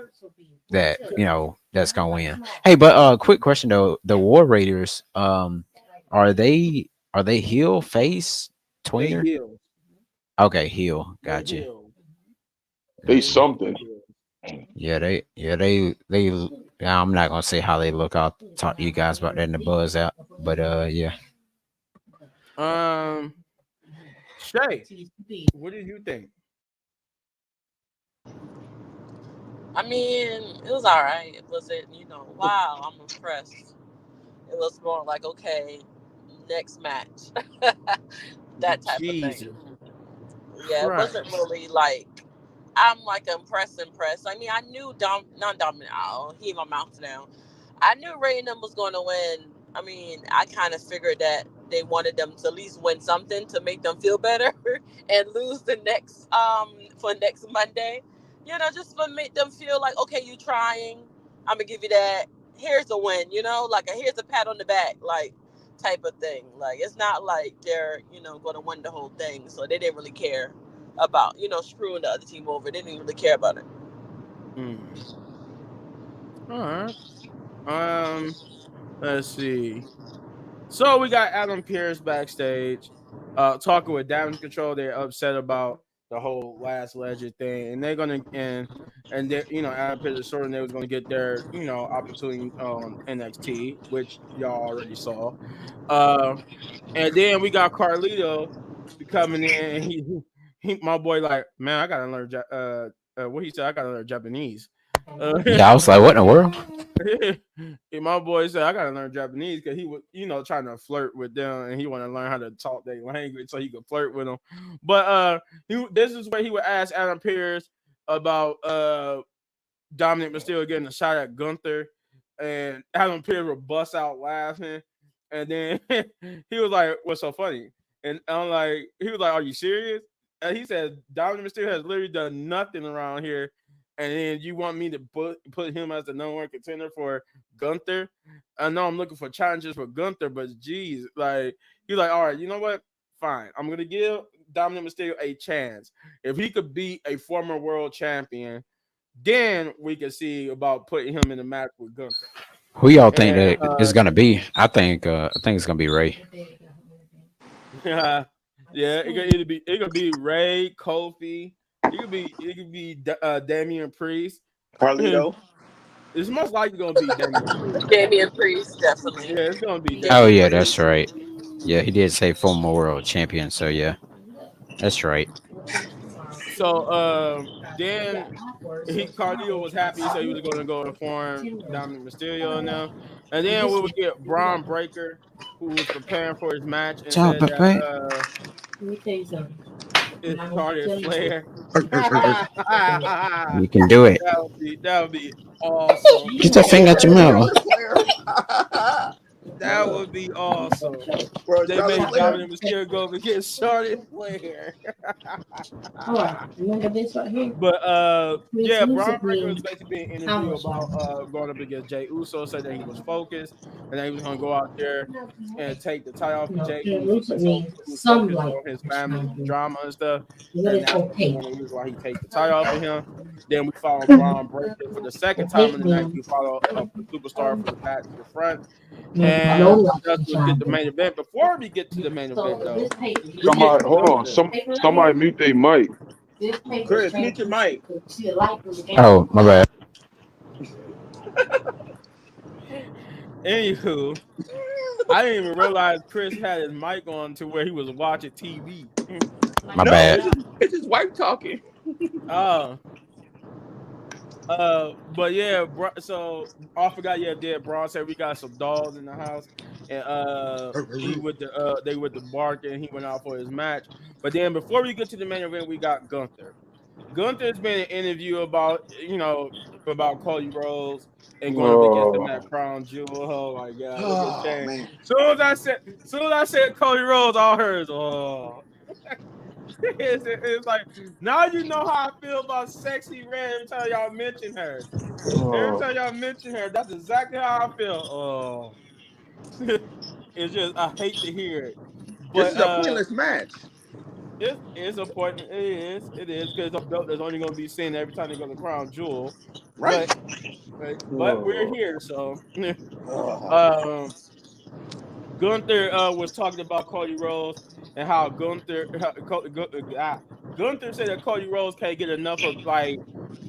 that that's gonna win. Hey, but quick question though: the War Raiders, are they heel face They tweener? healed. Okay, heel. They Gotcha. healed. They They Gotcha. something. healed. They. Yeah, I'm not gonna say how they look. I'll talk to you guys about that in the buzz out. But yeah. Um, Shay, what did you think? I mean, it was all right. It wasn't, wow, I'm impressed. It was more like, okay, next match, that type of thing. Jesus Yeah, it wasn't Christ. really like I'm like impressed. I mean, I knew not Dominic. Oh, he in my mouth now. I knew Ray and them was going to win. I mean, I kind of figured that they wanted them to at least win something to make them feel better, and lose the next for next Monday. Just to make them feel like, okay, you trying. I'm gonna give you that. Here's a win. Like here's a pat on the back. Like type of thing. Like it's not like they're going to win the whole thing, so they didn't really care about screwing the other team over. They didn't really care about it. Hmm. All right. Um. Let's see. So we got Adam Pearce backstage, talking with Damage Control. They're upset about the whole last legend thing, and they're gonna and they Adam Pearce assured them they was gonna get their opportunity on NXT, which y'all already saw. Uh, and then we got Carlito coming in, and he my boy like, man, I gotta learn what he said. I gotta learn Japanese. Yeah, I was like, what in the world? And my boy said I gotta learn Japanese because he was, trying to flirt with them, and he want to learn how to talk their language so he could flirt with them. But this is where he would ask Adam Pearce about Dominic Mysterio getting a shot at Gunther, and Adam Pearce would bust out laughing, and then he was like, "What's so funny?" And I'm like, he was like, "Are you serious?" And he said, "Dominic Mysterio has literally done nothing around here, and then you want me to put him as the number one contender for Gunther? I know I'm looking for challenges for Gunther, but geez, like he's like, all right, you know what? Fine, I'm gonna give Dominic Mysterio a chance. If he could beat a former world champion, then we can see about putting him in the match with Gunther." Who y'all think And that is gonna be? I think it's gonna be Ray. yeah, yeah, it could be Ray, Kofi. It could be Damian Priest. Carlito. It's most likely gonna be Damian Priest. Damian Priest, definitely. Yeah, it's gonna be Oh Damian Damian yeah, Priest. that's Priest. right. Yeah, he did say former world champion. So yeah, that's right. So then Carlito was happy, so he was going to go inform Dominic Mysterio and them, and then we would get Braun Breaker, who was preparing for his match, and Ciao, said that Pepe. it started Flair. that You can do it. would be awesome. Get that finger out your mouth. Charlotte Flair. That would be awesome. Bro, They Charlotte made Flair. Dominic Mysterio go and get Charlotte Flair. But yeah, Braun Breaker was basically being interviewed about going up against Jay Uso, said that he was focused and that he was gonna go out there and take the tie off of Jay Uso because he was focused on his family drama and stuff. And that's one of the reasons why he take the tie off of him. Then we follow Braun Breaker for the second time in the night. We follow up the superstar from the back to the front. And that's what get the main event. Before we get to the main event though, we get Somebody, hold on. Somebody mute their mic. Chris, mute your mic. Oh my bad. Anywho, I didn't even realize Chris had his mic on to where he was watching TV. My No, bad. it's his wife talking. Oh. But yeah, so I forgot. Yeah, did Braun said we got some dogs in the house, and they with the bark, and he went out for his match. But then before we get to the main event, we got Gunther. Gunther's been an interview about about Cody Rhodes and going up against him at Oh, Crown Jewel. Oh my God, look at Oh Shane. man. Soon as I said Cody Rhodes, all hers. Oh. It's like now you know how I feel about Sexy Red every time y'all mention her. Every oh. time y'all mention her, that's exactly how I feel. Oh, it's just I hate to hear it, This but is a pointless match. it's important. It is because a belt that's only going to be seen every time they go to Crown Jewel, Right. but we're here, so Oh. um. Gunther was talking about Cody Rhodes and how Gunther said that Cody Rhodes can't get enough of like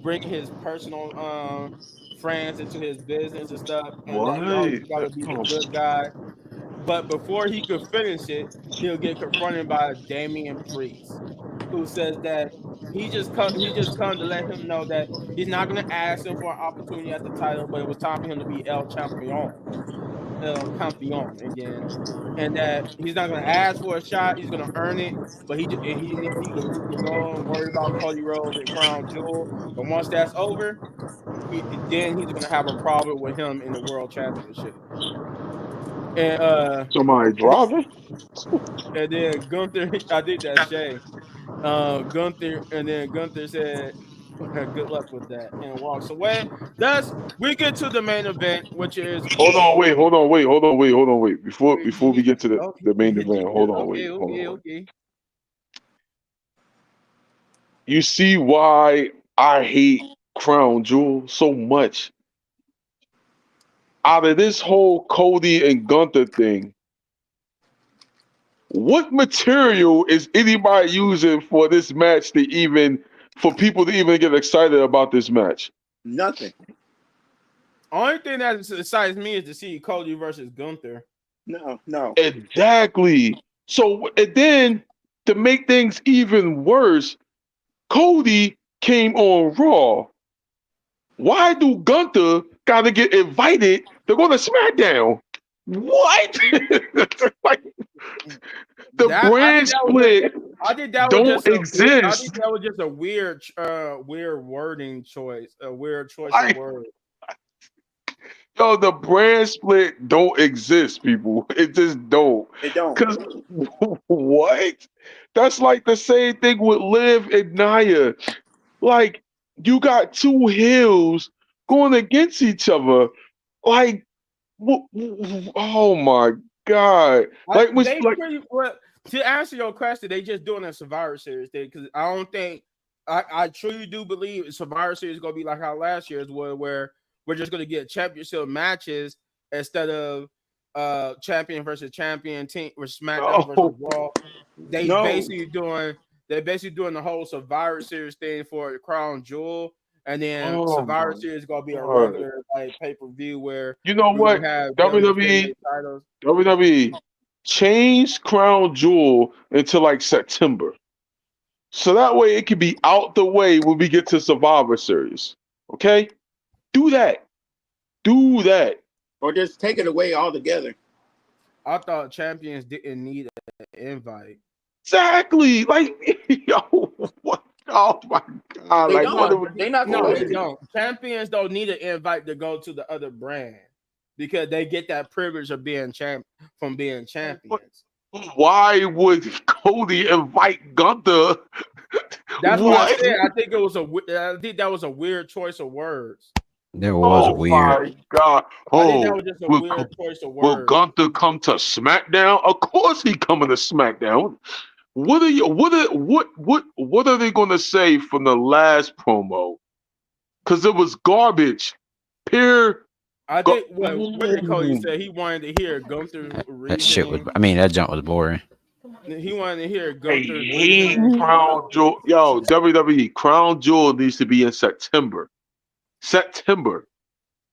bringing his personal friends into his business and stuff, and that he always What? got to be the Oh, good guy. But before he could finish it, he'll get confronted by Damian Priest, who says that he just come to let him know that he's not going to ask him for an opportunity at the title, but it was time for him to be El Champion. El Campeon again, and that he's not going to ask for a shot. He's going to earn it, but he can go and worry about Cody Rhodes and Crown Jewel. But once that's over, then he's going to have a problem with him in the World Championship. And somebody driving? and then Gunther, I think that's Shay. Gunther, and then Gunther said. Good luck with that. And walks away. Thus, we get to the main event, which is Hold on, wait. Before we get to the main event, hold on, wait. Okay. You see why I hate Crown Jewel so much? Out of this whole Cody and Gunther thing, what material is anybody using for this match to even for people to even get excited about this match? Nothing. Only thing that excites me is to see Cody versus Gunther. No. Exactly. So and then to make things even worse, Cody came on Raw. Why do Gunther gotta get invited to go to SmackDown? What? Like the brand split I think that don't was exist. just a weird wording choice, a weird choice I- of words. Yo, the brand split don't exist, people. It just don't. It don't. Cause what? That's like the same thing with Liv and Nia. Like you got two heels going against each other. Like, oh my god! Like, To answer your question, they just doing a Survivor Series thing because I don't think I truly do believe Survivor Series is gonna be like how last year's was, where we're just gonna get championship matches instead of champion versus champion team with SmackDown versus Raw. They're basically doing the whole Survivor Series thing for the Crown Jewel. And then Survivor Series is gonna be a regular like pay-per-view where you know what? have WWE titles. WWE change Crown Jewel into like September. So that way it can be out the way when we get to Survivor Series. Okay? Do that. Or just take it away altogether. I thought champions didn't need an invite. Exactly. Like, yo, what? Oh my god! They not they don't. Champions don't need an invite to go to the other brand because they get that privilege of being from being champions. Why would Cody invite Gunther? That's what I said. I think that was a weird choice of words. That was weird. Oh my god! I think that was just a weird choice of words. Will Gunther come to SmackDown? Of course he coming to SmackDown. What are they gonna say from the last promo? Because it was garbage. I think what did Cody say? He wanted to hear Gunther's reasoning. That shit was. I mean, that jump was boring. He wanted to hear Gunther's reasoning. Crown Jewel, yo, WWE Crown Jewel needs to be in September.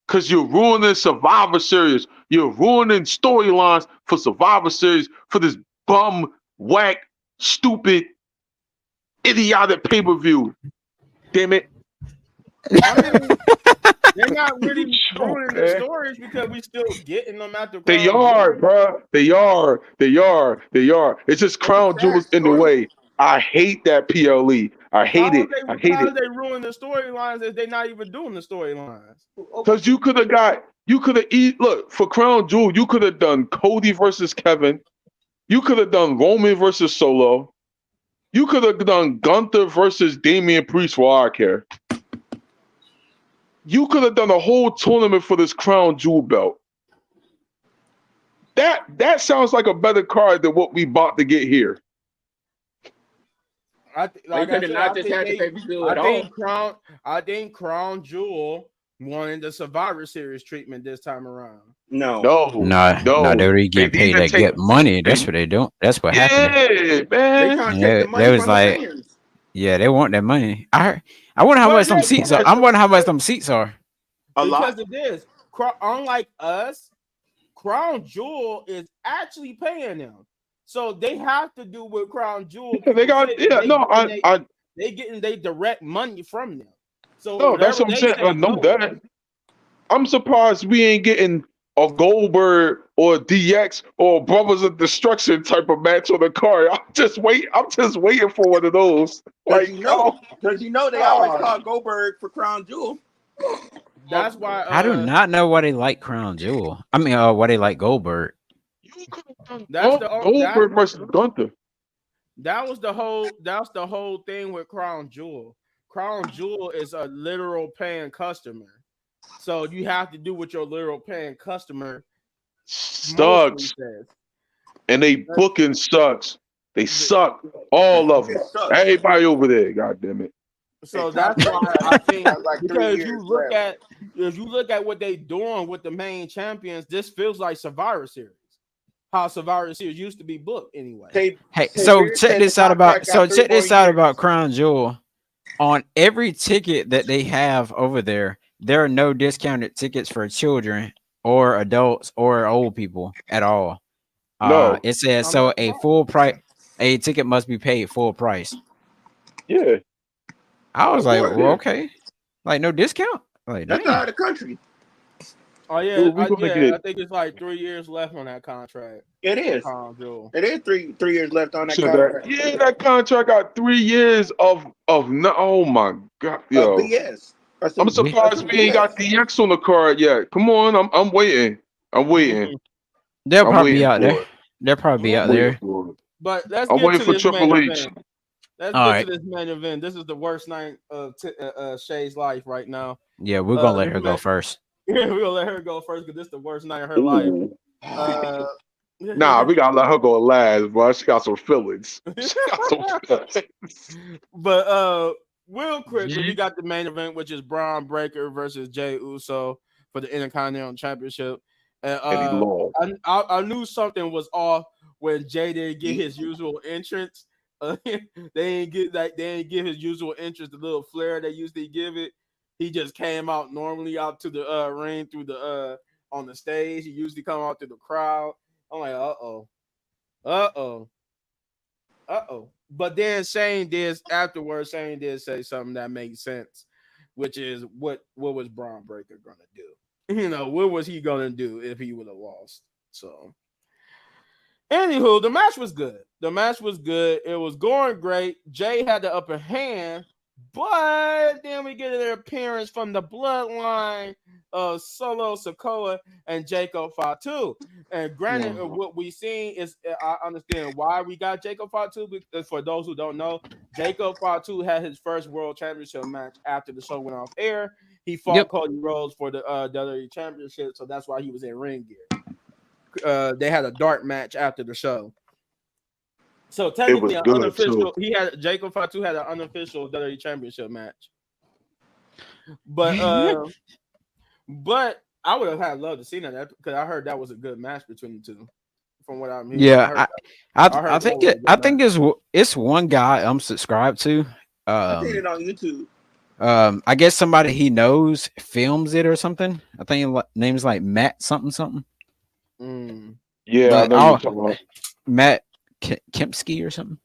Because you're ruining Survivor Series. You're ruining storylines for Survivor Series for this bum, whack, stupid, idiotic pay-per-view. Damn it. I mean, they're not really ruining the stories because we still getting them out the Crown They are, bro. They are. It's just Crown Jewel's in the way. I hate that PLE. I hate it. How they ruin the storylines if they're not even doing the storylines? Because you could have look, for Crown Jewel, you could have done Cody versus Kevin. You could have done Roman versus Solo. You could have done Gunther versus Damian Priest for all I care. You could have done a whole tournament for this Crown Jewel belt. That sounds like a better card than what we about to get here. I think Crown Jewel wanted the Survivor Series treatment this time around. No, they were getting paid to get money. That's what they do. That's what happened. Man. They was like, yeah, they want that money. I wonder how much some seats are. I wonder how much some seats are. Because of this, unlike us, Crown Jewel is actually paying them. So they have to do with Crown Jewel. They getting they direct money from them. So no, that's what I'm saying. I know that. I'm surprised we ain't getting a Goldberg or a DX or Brothers of Destruction type of match on the card. I'm just waiting for one of those. Because they always call Goldberg for Crown Jewel. That's why I do not know why they like Crown Jewel. I mean, why they like Goldberg. Goldberg versus Gunther. That's the whole thing with Crown Jewel. Crown Jewel is a literal paying customer, so you have to do what your literal paying customer mostly Sucks. says. And they booking sucks. They suck. All of them. It sucks. Everybody over there. God damn it. So And that's Tom why I think has like 3 because years you look left. at what they doing with the main champions, this feels like Survivor Series. How Survivor Series used to be booked anyway. Hey, Say so Beard check said the this out about contract got 3 more years. Crown Jewel. On every ticket that they have over there, there are no discounted tickets for children or adults or old people at all. No. It says I'm so not a surprised. full price, a ticket must be paid full price. Yeah. I was Of like, course. well, okay, like no discount. Like, That's dang. out of the country. Oh yeah, Dude, we gonna I get. think it's like 3 years left on that contract. It is. Crown Jewel. It is three years left on that So that contract. yeah, that contract got 3 years of no. Oh my god, yo! BS. Or I'm some, or surprised some we ain't got BS. DX on the card yet. Come on, I'm waiting. I'm waiting. They'll I'm probably be waiting out there. for it. They'll probably be I'm out waiting there. for it. But let's I'm get waiting to for this main Triple H. event. Let's All get right. to this main event. This is the worst night of Shay's life right now. Yeah, we're gonna let this her go man- first. Yeah, we're gonna let her go first because this is the worst night of her life. Ooh. Uh, Nah, we gotta let her go last, bro. She got some feelings. She got some feelings. but real quickly, Yeah. we got the main event, which is Braun Breaker versus Jey Uso for the Intercontinental Championship. And And he lost. I knew something was off when Jay didn't get his usual entrance. They didn't give his usual entrance, the little flair they usually give it. He just came out normally out to the ring through the on the stage. He usually come out through the crowd. I'm like, uh-oh. But then Shane did afterwards. Shane did say something that made sense, which is what was Braun Breaker gonna do? You know, what was he gonna do if he would have lost? So, anywho, the match was good. It was going great. Jay had the upper hand, but then we get an appearance from the bloodline of Solo Sikoa and Jacob Fatu. And granted, what we seen is I understand why we got Jacob Fatu. Because for those who don't know, Jacob Fatu had his first World Championship match after the show went off air. He fought Cody Rhodes for the WWE Championship, so that's why he was in ring gear. They had a dark match after the show. So technically, Jacob Fatu had an unofficial WWE Championship match. But I would have had loved to see that because I heard that was a good match between the two. From what I'm hearing, Yeah, I think it's one guy I'm subscribed to. I seen it on YouTube. I guess somebody he knows films it or something. I think his name's like Matt something. Yeah, But I know you're talking about Matt Kempsky or something.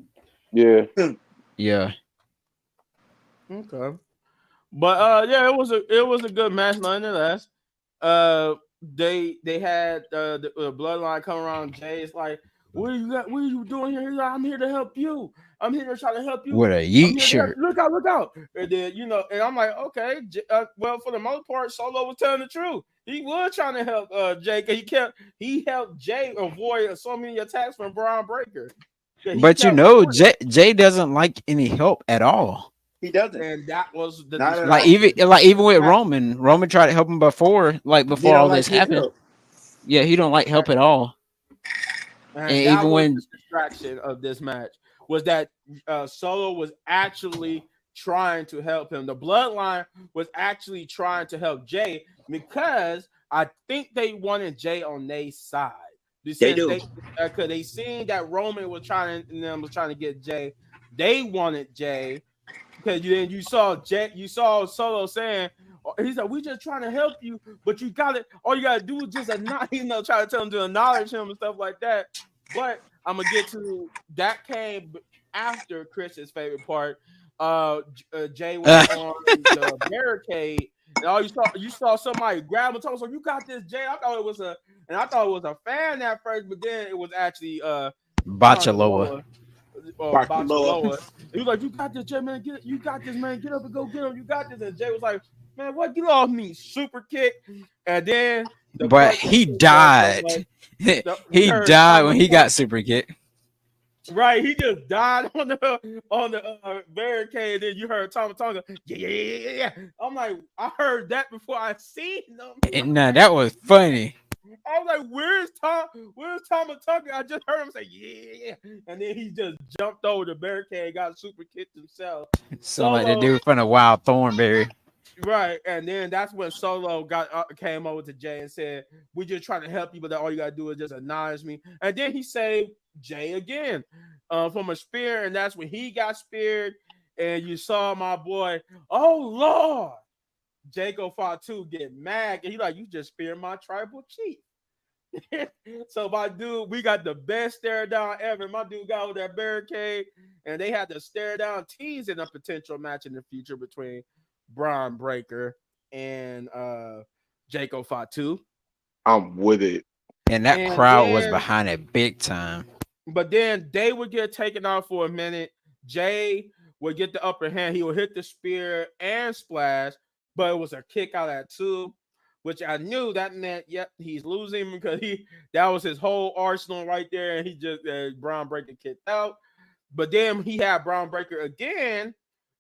Yeah. Yeah. Okay. But yeah, it was a good match nonetheless. They had the bloodline come around. Jay is like, what are you doing here? He's like, I'm here to help you. I'm here to try to help you. With a yeet shirt. Look out. And then, and I'm like, okay. Well, for the most part, Solo was telling the truth. He was trying to help Jay because he helped Jay avoid so many attacks from Braun Breaker. But Jay doesn't like any help at all. He doesn't. And that was the like even with Roman tried to help him before all this happened. Yeah, he don't like help at all. And even when the distraction of this match was that Solo was actually trying to help him. The bloodline was actually trying to help Jay because I think they wanted Jay on their side. They do because they seen that Roman was trying to get Jay. They wanted Jay because then you saw Solo saying, he's like, we just trying to help you, but you got it. All you gotta do is just try to tell him to acknowledge him and stuff like that. But I'm gonna get to that came after Chris's favorite part. Jay was on the barricade, and all you saw somebody grab him. So you got this, Jay. I thought it was a fan at first, but then it was actually Bachaloa. He was like, "You got this, Jay, man. You got this, man. Get up and go get him. You got this." And Jay was like, "Man, what? Get off me!" Super kick, and then. But he died. He died when he got super kicked. Right, he just died on the barricade. Then you heard Tama Tonga, yeah. I'm like, I heard that before I seen them. And now that was funny. I was like, Where's Tama Tonga? I just heard him say, yeah, and then he just jumped over the barricade, got super kicked himself. So like the Solo, dude from the Wild Thornberry. right, and then that's when Solo came over to Jay and said, "We just trying to help you, but all you gotta do is just acknowledge me." And then he saved Jay again from a spear, and that's when he got speared. And you saw my boy, oh Lord, Jacob Fatu get mad, and he like, "You just speared my tribal chief." So my dude, we got the best stare down ever. My dude got over that barricade, and they had to stare down, teasing a potential match in the future between Braun Breaker and Jacob Fatu. I'm with it. And that And crowd was then, behind it big time. but then they would get taken off for a minute. Jay would get the upper hand. He would hit the spear and splash, but it was a kick out at 2, which I knew that meant, yep, he's losing because that was his whole arsenal right there, and he just Braun Breaker kicked out. But then he had Braun Breaker again,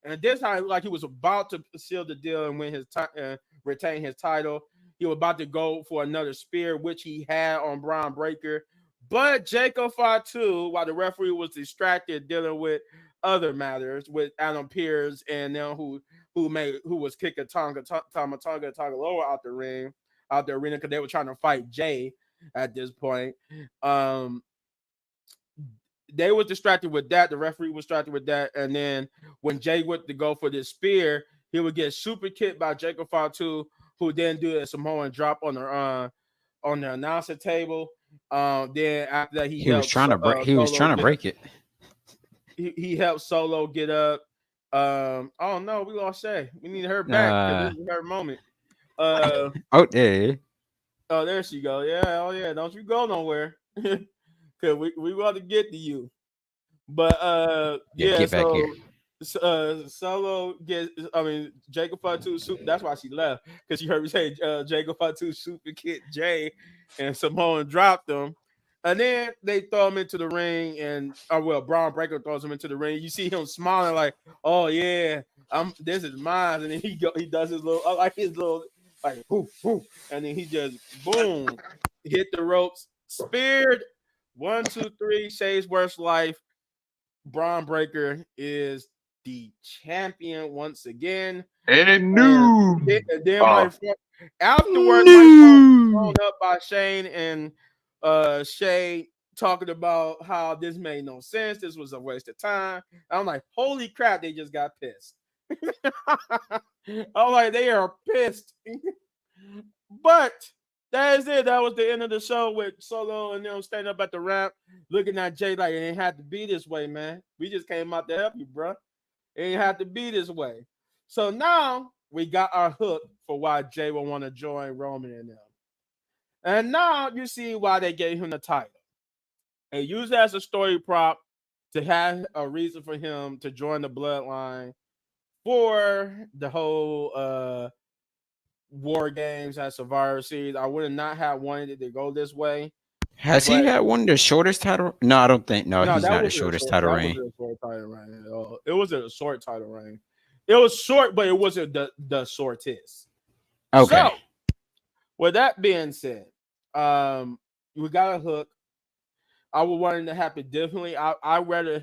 and this time like he was about to seal the deal and win retain his title. He was about to go for another spear, which he had on Braun Breaker. But Jacob Fatu, while the referee was distracted dealing with other matters with Adam Pearce and them who was kicking Tonga Tagaloa out the ring, out the arena because they were trying to fight Jay at this point. They was distracted with that. The referee was distracted with that, and then when Jay went to go for this spear, he would get super kicked by Jacob Fatu, who then do a Samoan drop on the announcer table. Then after that, He was trying to break. He was trying to break it. He helped Solo get up. Oh no, we lost Shay. We need her back because this is her moment. Oh yeah. Oh, there she go. Yeah, oh yeah. Don't you go nowhere. Cause we want to get to you. But yeah, Get back here. Solo gets, I mean, Jacob Fatu, that's why she left, because she heard me say Jacob Fatu super kicked Jay, and Samoan dropped him. And then they throw him into the ring, and Braun Breaker throws him into the ring. You see him smiling like, "Oh yeah, this is mine." And then he does his little, like, whoo, whoo, and then he just boom, hit the ropes, speared. 1, 2, 3, Shay's worst life. Braun Breaker is the champion once again. And new. And then afterwards, my phone was blown up by Shane and Shay talking about how this made no sense. This was a waste of time. I'm like, holy crap, they just got pissed. I'm like, they are pissed. But that is it. That was the end of the show with Solo and them standing up at the ramp, looking at Jay like, it ain't had to be this way, man. We just came out to help you, bro. It ain't had to be this way. So now we got our hook for why Jay will want to join Roman and them. And now you see why they gave him the title. And used it as a story prop to have a reason for him to join the bloodline for the whole War Games at Survivor Series. I would have not have wanted it to go this way. Has he had one of the shortest title? No, I don't think. No, he's not the shortest title reign. It wasn't a short title reign. It was short, but it wasn't the shortest. Okay. So, with that being said, we got a hook. I would want it to happen differently. I wanted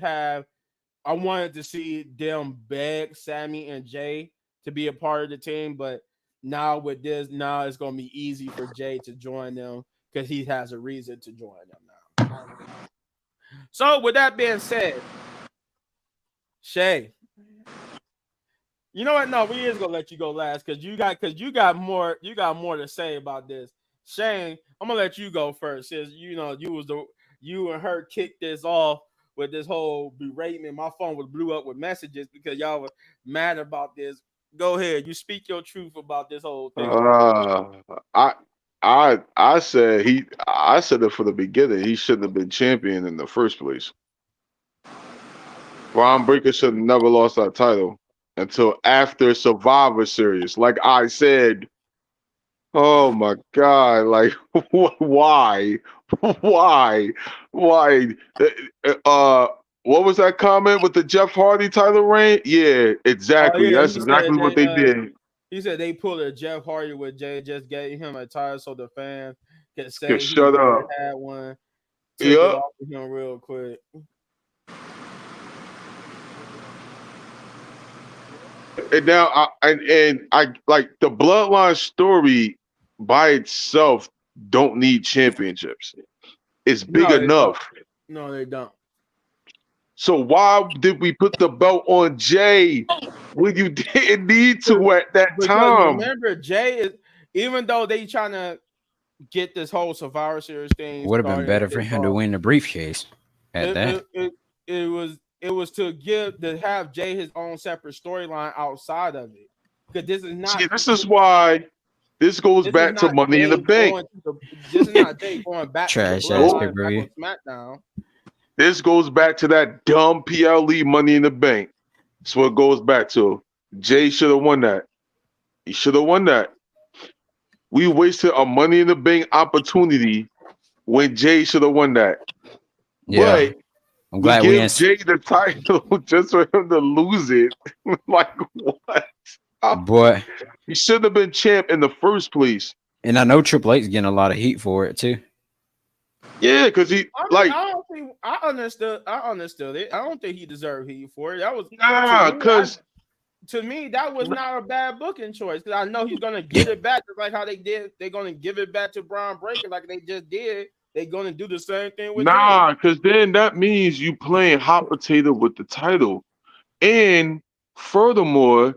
to see them beg Sammy and Jay to be a part of the team, but now with this, now it's gonna be easy for Jay to join them because he has a reason to join them now. So with that being said, Shay, you know what? No, we is gonna let you go last because you got more to say about this. Shane, I'm gonna let you go first. Since you and her kicked this off with this whole beratement. My phone was blew up with messages because y'all were mad about this. Go ahead, you speak your truth about this whole thing. I said it from the beginning. He shouldn't have been champion in the first place. Braun Breaker should have never lost that title until after Survivor Series. Like I said, oh my God, like why? Why? Why? What was that comment with the Jeff Hardy title reign? Yeah, Oh exactly. yeah, That's he said exactly what they did. he said they pulled a Jeff Hardy with Jay, just gave him a title so the fans could say Just he shut never up. had one. Took it Yep. off of him real quick. And now I like the bloodline story by itself don't need championships. It's big No, they don't. enough. No, they don't. So why did we put the belt on Jay when you didn't need to at that Because time? remember, Jay is, even though they trying to get this whole Survivor Series thing Would have been started and better for kicked him to off, win the briefcase at it that. it, it, it was to have Jay his own separate storyline outside of it. Because See, this is why this goes this is back to not Money in the Jay Bank. going to the this is not Jay going back to the Trash ass Nope. pay bloodline per back view. on SmackDown. This goes back to that dumb PLE Money in the Bank. That's what it goes back to. Jay should have won that. He should have won that. We wasted a Money in the Bank opportunity when Jay should have won that. Yeah, But I'm we glad we give didn't. Jay the title just for him to lose it. Like what? Boy, He shouldn't have been champ in the first place. and I know Triple H's getting a lot of heat for it too. Yeah, because he I mean, like I don't think I understood. I understood it. I don't think he deserved heat for it. That was nah, because to me that was not a bad booking choice because I know he's gonna get it back just like how they did. They're gonna give it back to Braun Breaker like they just did. They're gonna do the same thing with Jay. nah, because then that means you playing hot potato with the title. And furthermore,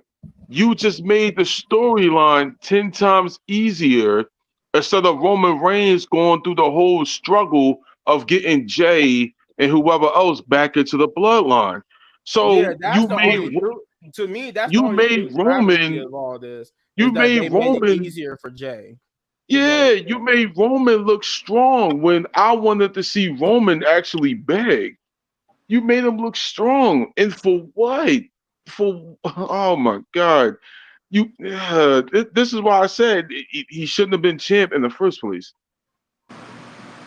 you just made the storyline 10 times easier instead of Roman Reigns going through the whole struggle of getting Jay and whoever else back into the bloodline. Yeah, So that's the only truth. To me, that's the you only made true travesty Roman of all this is you that made they made it Roman easier for Jay to go. yeah, you made Roman look strong when I wanted to see Roman actually beg. You made him look strong. And for what? For oh my god. This is why I said he shouldn't have been champ in the first place.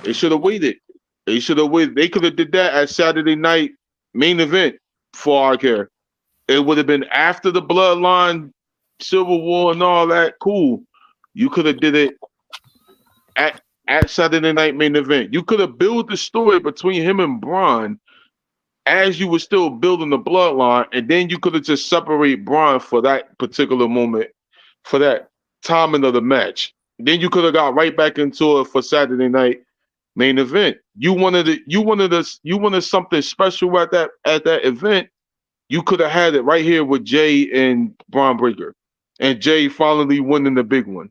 They should have waited. They should have waited. They could have did that at Saturday night main event for our care. It would have been after the bloodline civil war and all that. Cool. You could have did it at Saturday night main event. You could have built the story between him and Braun as you were still building the bloodline, and then you could have just separate Braun for that particular moment, for that timing of the match. Then you could have got right back into it for Saturday night main event. You wanted something special at that event. You could have had it right here with Jay and Braun Breaker, and Jay finally winning the big one.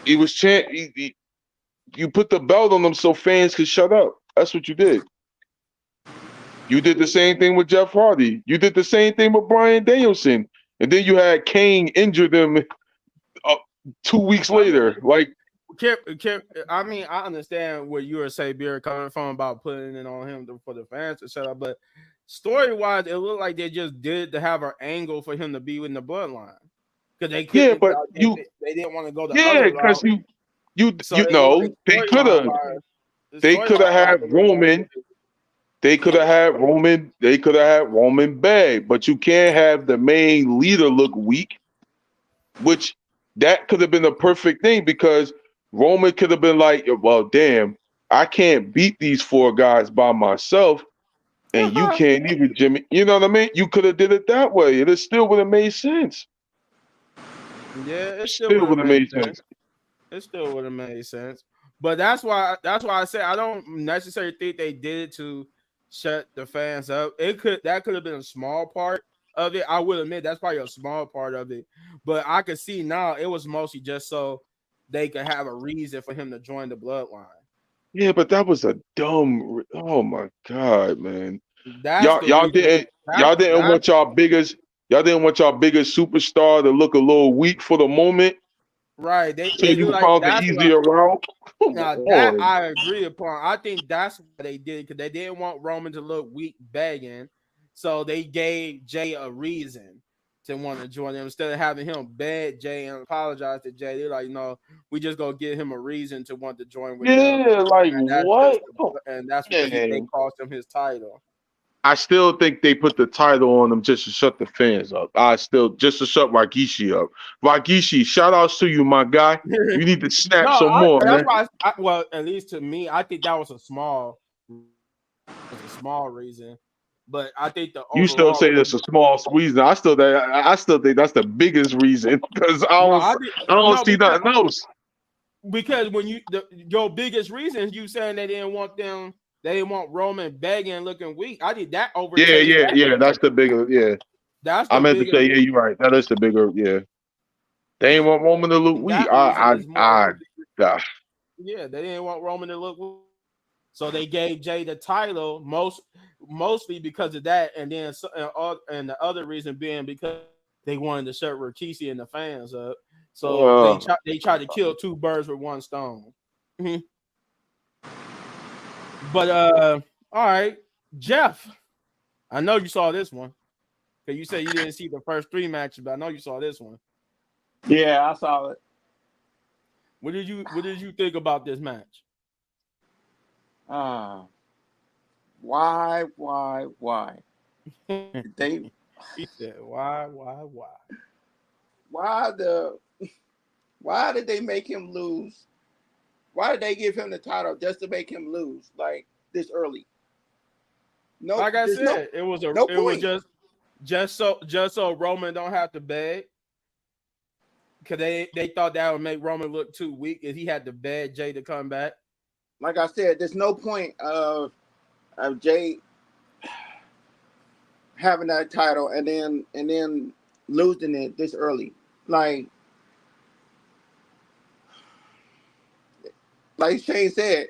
He was champ. You put the belt on him so fans could shut up. That's what you did. You did the same thing with Jeff Hardy. You did the same thing with Bryan Danielson. And then you had Kane injure them 2 weeks I mean, later. Like, I mean, I understand where you were saying Beer coming from about putting it on him for the fans to shut up, but story wise, it looked like they just did to have an angle for him to be in the bloodline because they yeah, couldn't. but They didn't want to go the yeah, other because route, so you it looked like know, they could have had it looked like Roman. They could have had Roman. They could have had Roman bag, but you can't have the main leader look weak. Which that could have been a perfect thing because Roman could have been like, well, damn, I can't beat these four guys by myself, and you can't even Jimmy. You know what I mean? You could have did it that way, and it still would have made sense. yeah, it still Still would have would have made made sense. sense. It still would have made sense. But that's why I said I don't necessarily think they did it to shut the fans up. That could have been a small part of it. I will admit that's probably a small part of it. But I could see now it was mostly just so they could have a reason for him to join the bloodline. Yeah, but that was a dumb. Oh my god, man! That's the reason. Y'all didn't That's want y'all didn't want y'all biggest superstar to look a little weak for the moment, right. so you found the easier route. Come Now that on. I agree upon. I think that's why they did because they didn't want Roman to look weak begging, so they gave Jay a reason. to want to join them instead of having him beg Jay and apologize to Jay. They're like, no, we just gonna give him a reason to want to join with them, Yeah, like and that's just what? Oh, and that's because they man. cost him his title. I still think they put the title on him just to shut the fans up. I still just to shut Rikishi up. Rikishi, shout outs to you, my guy. You need to No, snap some more, that's man. why. Well, at least to me, I think that was a small reason, but I think the You still overall say that's a small reason. I still think that's the biggest reason because no, I did I don't no see nothing else. because when your biggest reason is you saying they didn't want Roman begging and looking weak. I think that Yeah, overtakes yeah, that. yeah. That's the bigger. Yeah, That's I the meant to biggest say. Yeah, you're right. That is the bigger. Yeah, they ain't want Roman to look weak. that reason is more Gosh. yeah, they didn't want Roman to look weak. So they gave Jay the title mostly because of that, and then and the other reason being because they wanted to shut Rikishi and the fans up. So Uh, they tried to kill two birds with one stone. Mhm. But all right, Jeff, I know you saw this one because you said you didn't see the first three matches, but I know you saw this one. Yeah, I saw it. What did you think about this match? Uh, why? They He said, "Why, why the why did they make him lose? Why did they give him the title just to make him lose like this early? No, Like I there's said, it was no point. just so Roman don't have to beg because they thought that would make Roman look too weak if he had to beg Jay to come back. Like I said, there's no point of Jay having that title and then losing it this early. Like Shane said,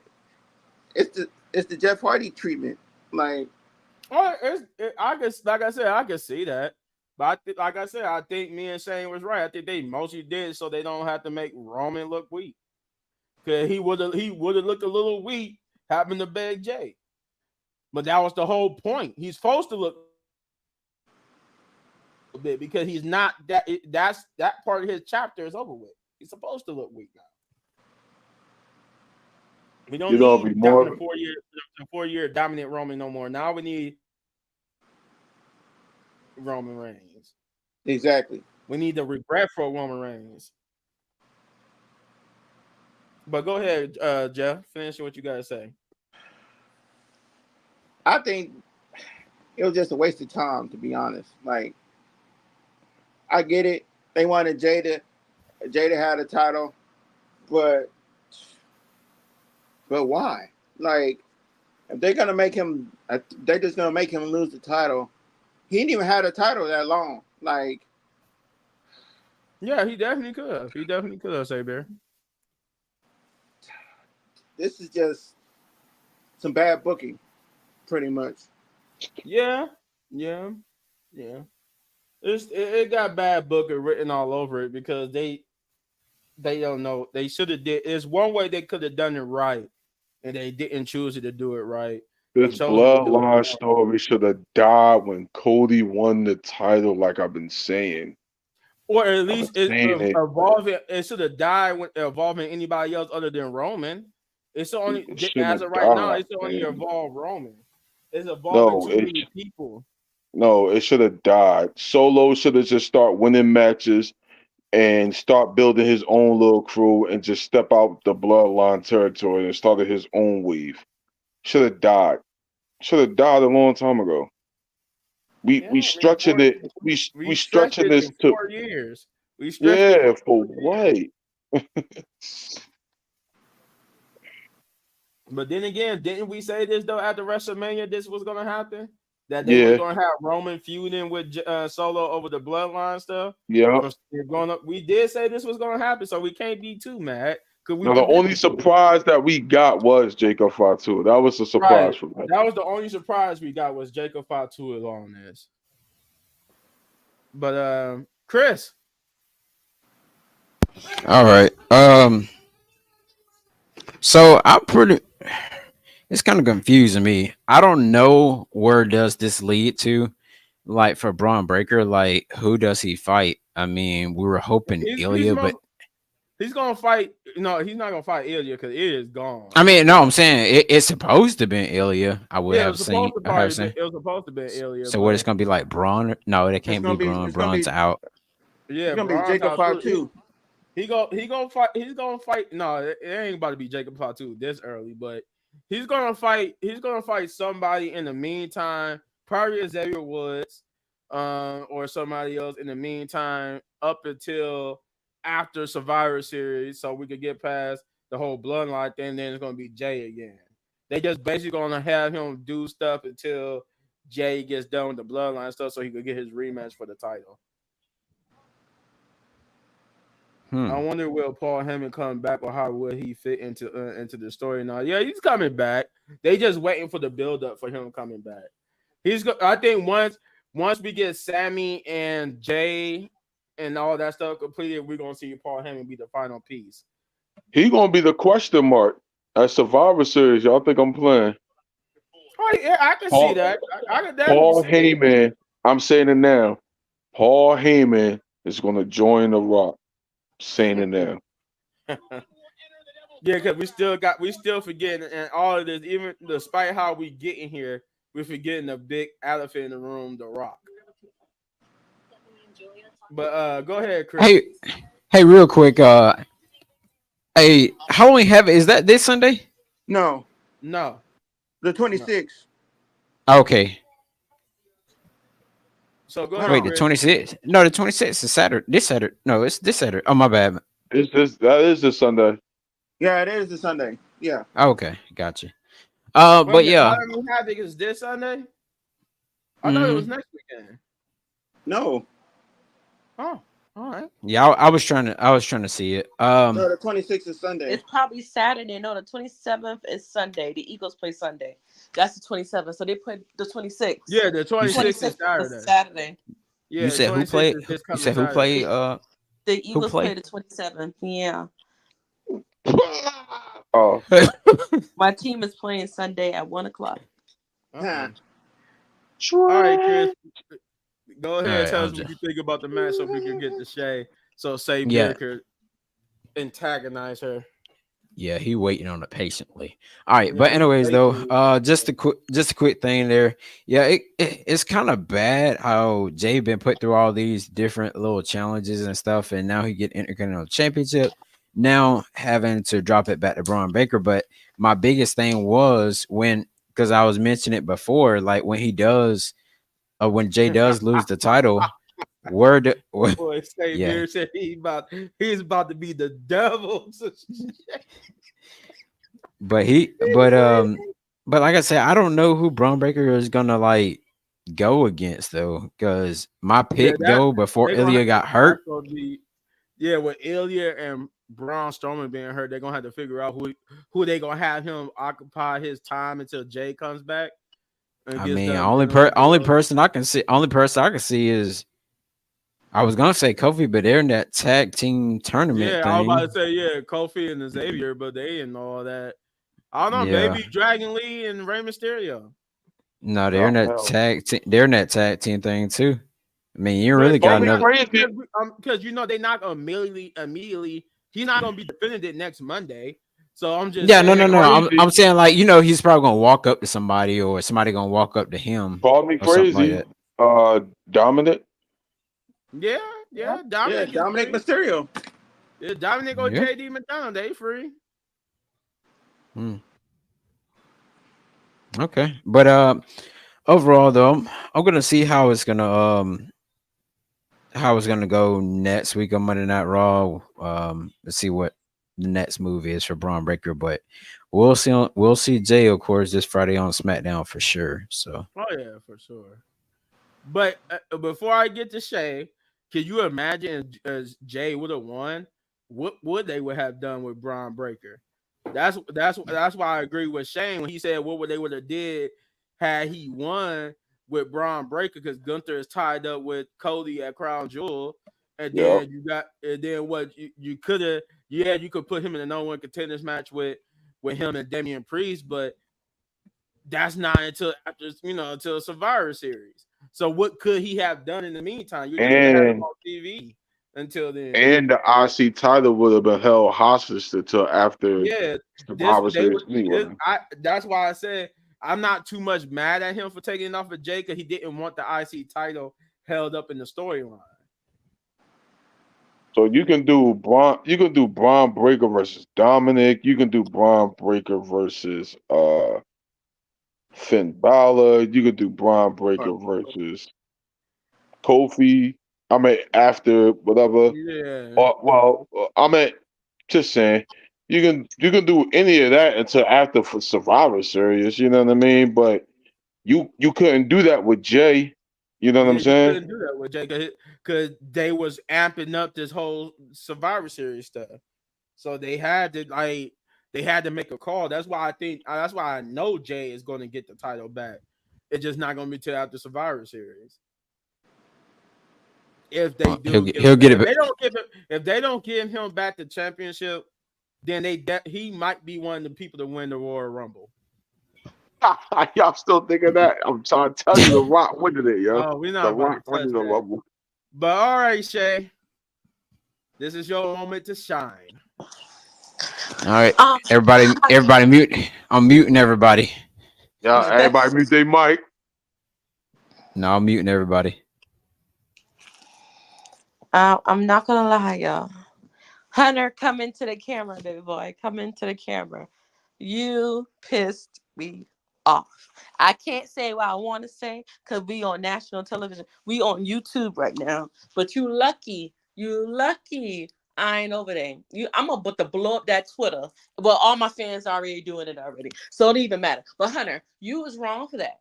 it's the Jeff Hardy treatment. Like Oh, I guess like I said, I can see that. But like I said, I think me and Shane was right. I think they mostly did so they don't have to make Roman look weak. Cause he would have looked a little weak having to beg Jay. But that was the whole point. He's supposed to look a bit because he's not that's that part of his chapter is over with. He's supposed to look weak now. We don't you know, be need dominant more. 4 year dominant Roman no more. Now we need Roman Reigns. exactly. We need the regretful Roman Reigns. But go ahead, Jeff. Finish what you gotta say. I think it was just a waste of time, to be honest. Like I get it. They wanted Jada had a title, but why? Like if they're gonna make him, they're just gonna make him lose the title. He didn't even have a title that long. Like Yeah, he definitely could have. He definitely could have, say Bear. this is just some bad booking, pretty much. Yeah, yeah, yeah. It got bad booker written all over it because they don't know. They should have did. It's one way they could have done it right, and they didn't choose to do it right. They This chose to do it bloodline wrong. story should have died when Cody won the title, like I've been saying. Or at I've been least it saying it. evolving. It should have died when evolving anybody else other than Roman. It's only It should as have of right now. died, It's only man. evolved Roman. It's evolving No, too many people. no, it should have died. Solo should have just start winning matches and start building his own little crew and just step out the bloodline territory and started his own wave. Should have died. Should have died a long time ago. Yeah, We I mean, stretching it. We we stretched stretching it this to to 4 years. We stretched it yeah for for 4 years. what? But then again, didn't we say this though after WrestleMania? This was gonna happen. That they was Yeah, gonna have Roman feuding with Solo over the bloodline stuff. yeah. From going up, we did say this was gonna happen, so we can't be too mad because we Now the only predicted it. surprise that we got was Jacob Fatu. That was a surprise Right. for me. That was the only surprise we got was Jacob Fatu on this. But Chris, All right. So I'm pretty. It's kind of confusing me. I don't know where does this lead to. like for Braun Breaker, like who does he fight? I mean, we were hoping He's Ilya, but most he's gonna fight. No, he's not gonna fight Ilya because Ilya is gone. I mean, no, I'm saying it's supposed to be Ilya. I would Yeah, have seen. I have seen. it was supposed to be Ilya, So what? It's but gonna be like Braun? No, it It's can't be gonna be Braun. it's gonna Braun's be out. yeah, it's gonna be Braun's Jacob out too. Fatu. He gonna fight. He's gonna fight. No, it ain't about to be Jacob Fatu this early, but he's gonna fight. He's gonna fight somebody in the meantime. Probably Xavier Woods, or somebody else in the meantime, up until after Survivor Series, so we could get past the whole bloodline thing. Then it's gonna be Jay again. They just basically gonna have him do stuff until Jay gets done with the bloodline stuff, so he could get his rematch for the title. I wonder will Paul Heyman come back or how will he fit into the story now? Yeah, he's coming back. They just waiting for the build up for him coming back. I think once we get Sammy and Jay and all that stuff completed, we're gonna see Paul Heyman be the final piece. He gonna be the question mark at Survivor Series. Y'all think I'm playing? Oh yeah, I can see Paul, that. I can definitely Paul see it. Heyman. I'm saying it now. Paul Heyman is gonna join The Rock. Saying it now. Yeah, because we still forgetting and all of this, even despite how we get in here, we're forgetting the big elephant in the room, the Rock. But go ahead, Chris. Hey, hey, real quick. Hey, Halloween Havoc is that this Sunday? No, No, the no. 26th. Okay. So go Hold ahead, Wait, the on. Chris. 26th? No, the 26th is Saturday. This Saturday. No, it's this Saturday. Oh, my bad. That is this Sunday. Yeah, it is the Sunday. Yeah. Okay, gotcha. Wait a But minute, yeah. Halloween Havoc is this Sunday? I thought it was Hmm. next weekend. No, Oh, all right. Yeah, I was trying to see it. no, the 26th is Sunday. It's probably Saturday. No, the 27th is Sunday. The Eagles play Sunday. That's the 27th. So they play the 26th. Yeah, the You said 26th is 26th is Saturday. Saturday. you Yeah, the said who 26th played? is this You coming said who Saturday. played? The Who Eagles play played? the 27th. Yeah. Oh, My team is playing Sunday at 1 o'clock. Huh. All right, Chris. Go All ahead and right, tell us I'm what just you think about the match so we can get to Shay. So Say yeah. Beer could antagonize her. Yeah, he waiting on it patiently. All right, Yeah, but he's anyways though, patiently. just a quick thing there. Yeah, it's kind of bad how Jay been put through all these different little challenges and stuff, and now he get Intercontinental Championship. Now having to drop it back to Braun Baker. But my biggest thing was because I was mentioning it before, like when Jay does lose the title, Boy, Say yeah. Beer said he's about to be the devil. But but like I said, I don't know who Braun Breaker is gonna like go against though, because my Yeah, pick though before they're gonna Ilya got that's hurt. gonna be yeah, with Ilya and Braun Strowman being hurt, they're gonna have to figure out who they gonna have him occupy his time until Jay comes back and I gets mean, done dealing with only person I can see is I was gonna say Kofi, but they're in that tag team tournament Yeah, I was about to thing. say yeah, Kofi and Xavier, but they and all that. I don't know, Yeah, maybe Dragon Lee and Rey Mysterio. no, they're in oh that hell. tag team. They're in that tag team thing too. I mean, you Yeah, really Call got me another. crazy. because they're not gonna immediately. He's not gonna be defending it next Monday. So I'm just Yeah, no, Call me no, saying, no. I'm crazy. saying like he's probably gonna walk up to somebody or somebody gonna walk up to him Call me or something like crazy. that. Dominant. yeah, Yeah, yeah, Dominic is Dominic free. Mysterio. Yeah, Dominic or Yeah. JD McDonald, they free. Hmm. Okay, but overall though, I'm gonna see how it's gonna go next week on Monday Night Raw. Let's see what the next move is for Braun Breaker, but we'll see Jay of course this Friday on SmackDown for sure. So Oh yeah, for sure. But before I get to Shay, can you imagine as Jay would have won? What would they would have done with Braun Breaker? That's why I agree with Shane when he said what would they would have did had he won with Braun Breaker because Gunther is tied up with Cody at Crown Jewel, and Yep. then what you could have you could put him in a no one contenders match with him and Damian Priest, but that's not until after until Survivor Series. So what could he have done in the meantime? You just would have had him And on TV until then. the IC title would have been held hostage until after Yeah, this Survivor they Series would. 3 This, wasn't. I. That's why I said I'm not too much mad at him for taking it off of Jay because he didn't want the IC title held up in the storyline. So you can do Braun Breaker versus Dominic. You can do Braun Breaker versus Finn Balor. You can do Braun Breaker versus Kofi. I mean, after whatever. Yeah. Or well, I mean, just saying, you can do any of that until after for Survivor Series. You know what I mean? But you couldn't do that with Jay. You know what I'm Yeah, you saying? couldn't do that with Jay because they was amping up this whole Survivor Series stuff. So they had to make a call. That's why I know Jay is going to get the title back. It's just not going to be till after Survivor Series. If they do give He'll him, get if it. they don't give him, if they don't give him back the championship, then he might be one of the people to win the Royal Rumble. Y'all still thinking that? I'm trying to tell you, The Rock winning it, yo. Oh, we're The not about Rock to touch winning the that. Rumble. But all right, Shay, this is your moment to shine. All right, everybody mute. I'm muting everybody. Yeah, everybody mute their mic. No, I'm muting everybody. I'm not gonna lie, y'all. Hunter, come into the camera, baby boy. Come into the camera. You pissed me off. I can't say what I want to say because we on national television. We on YouTube right now. But you lucky. You lucky. I ain't over there. I'm about to blow up that Twitter. Well, all my fans are already doing it already. So it don't even matter. But Hunter, you was wrong for that.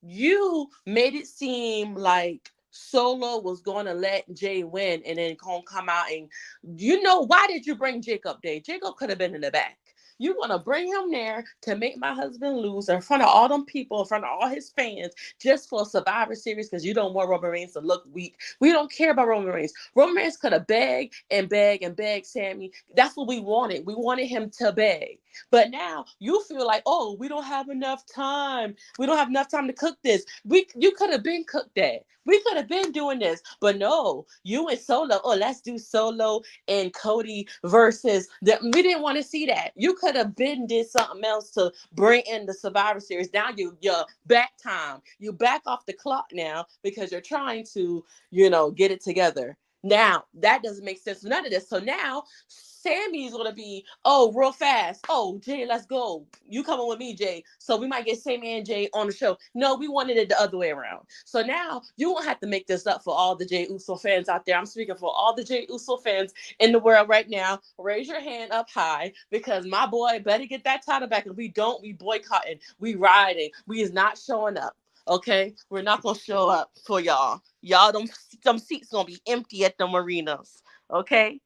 You made it seem like Solo was going to let Jay win and then gonna come out and why did you bring Jacob there? Jacob could have been in the back. You want to bring him there to make my husband lose in front of all them people, in front of all his fans, just for a Survivor Series because you don't want Roman Reigns to look weak. We don't care about Roman Reigns. Roman Reigns could have begged and begged and begged Sammy. That's what we wanted. We wanted him to beg. But now you feel like, oh, we don't have enough time. We don't have enough time to cook this. You could have been cooked that. We could have been doing this. But no, you and Solo, oh, let's do Solo and Cody versus that. We didn't want to see that. You could have been did something else to bring in the Survivor Series. Now you're back time. You back off the clock now because you're trying to, get it together. Now that doesn't make sense for none of this. So now Sammy's gonna be, oh, real fast. Oh, Jay, let's go. You coming with me, Jay. So we might get Sammy and Jay on the show. No, we wanted it the other way around. So now you won't have to make this up for all the Jay Uso fans out there. I'm speaking for all the Jay Uso fans in the world right now. Raise your hand up high because my boy better get that title back. If we don't, we boycotting, we riding, we is not showing up. Okay, we're not gonna show up for y'all. Y'all, them seats gonna be empty at the arenas. Okay.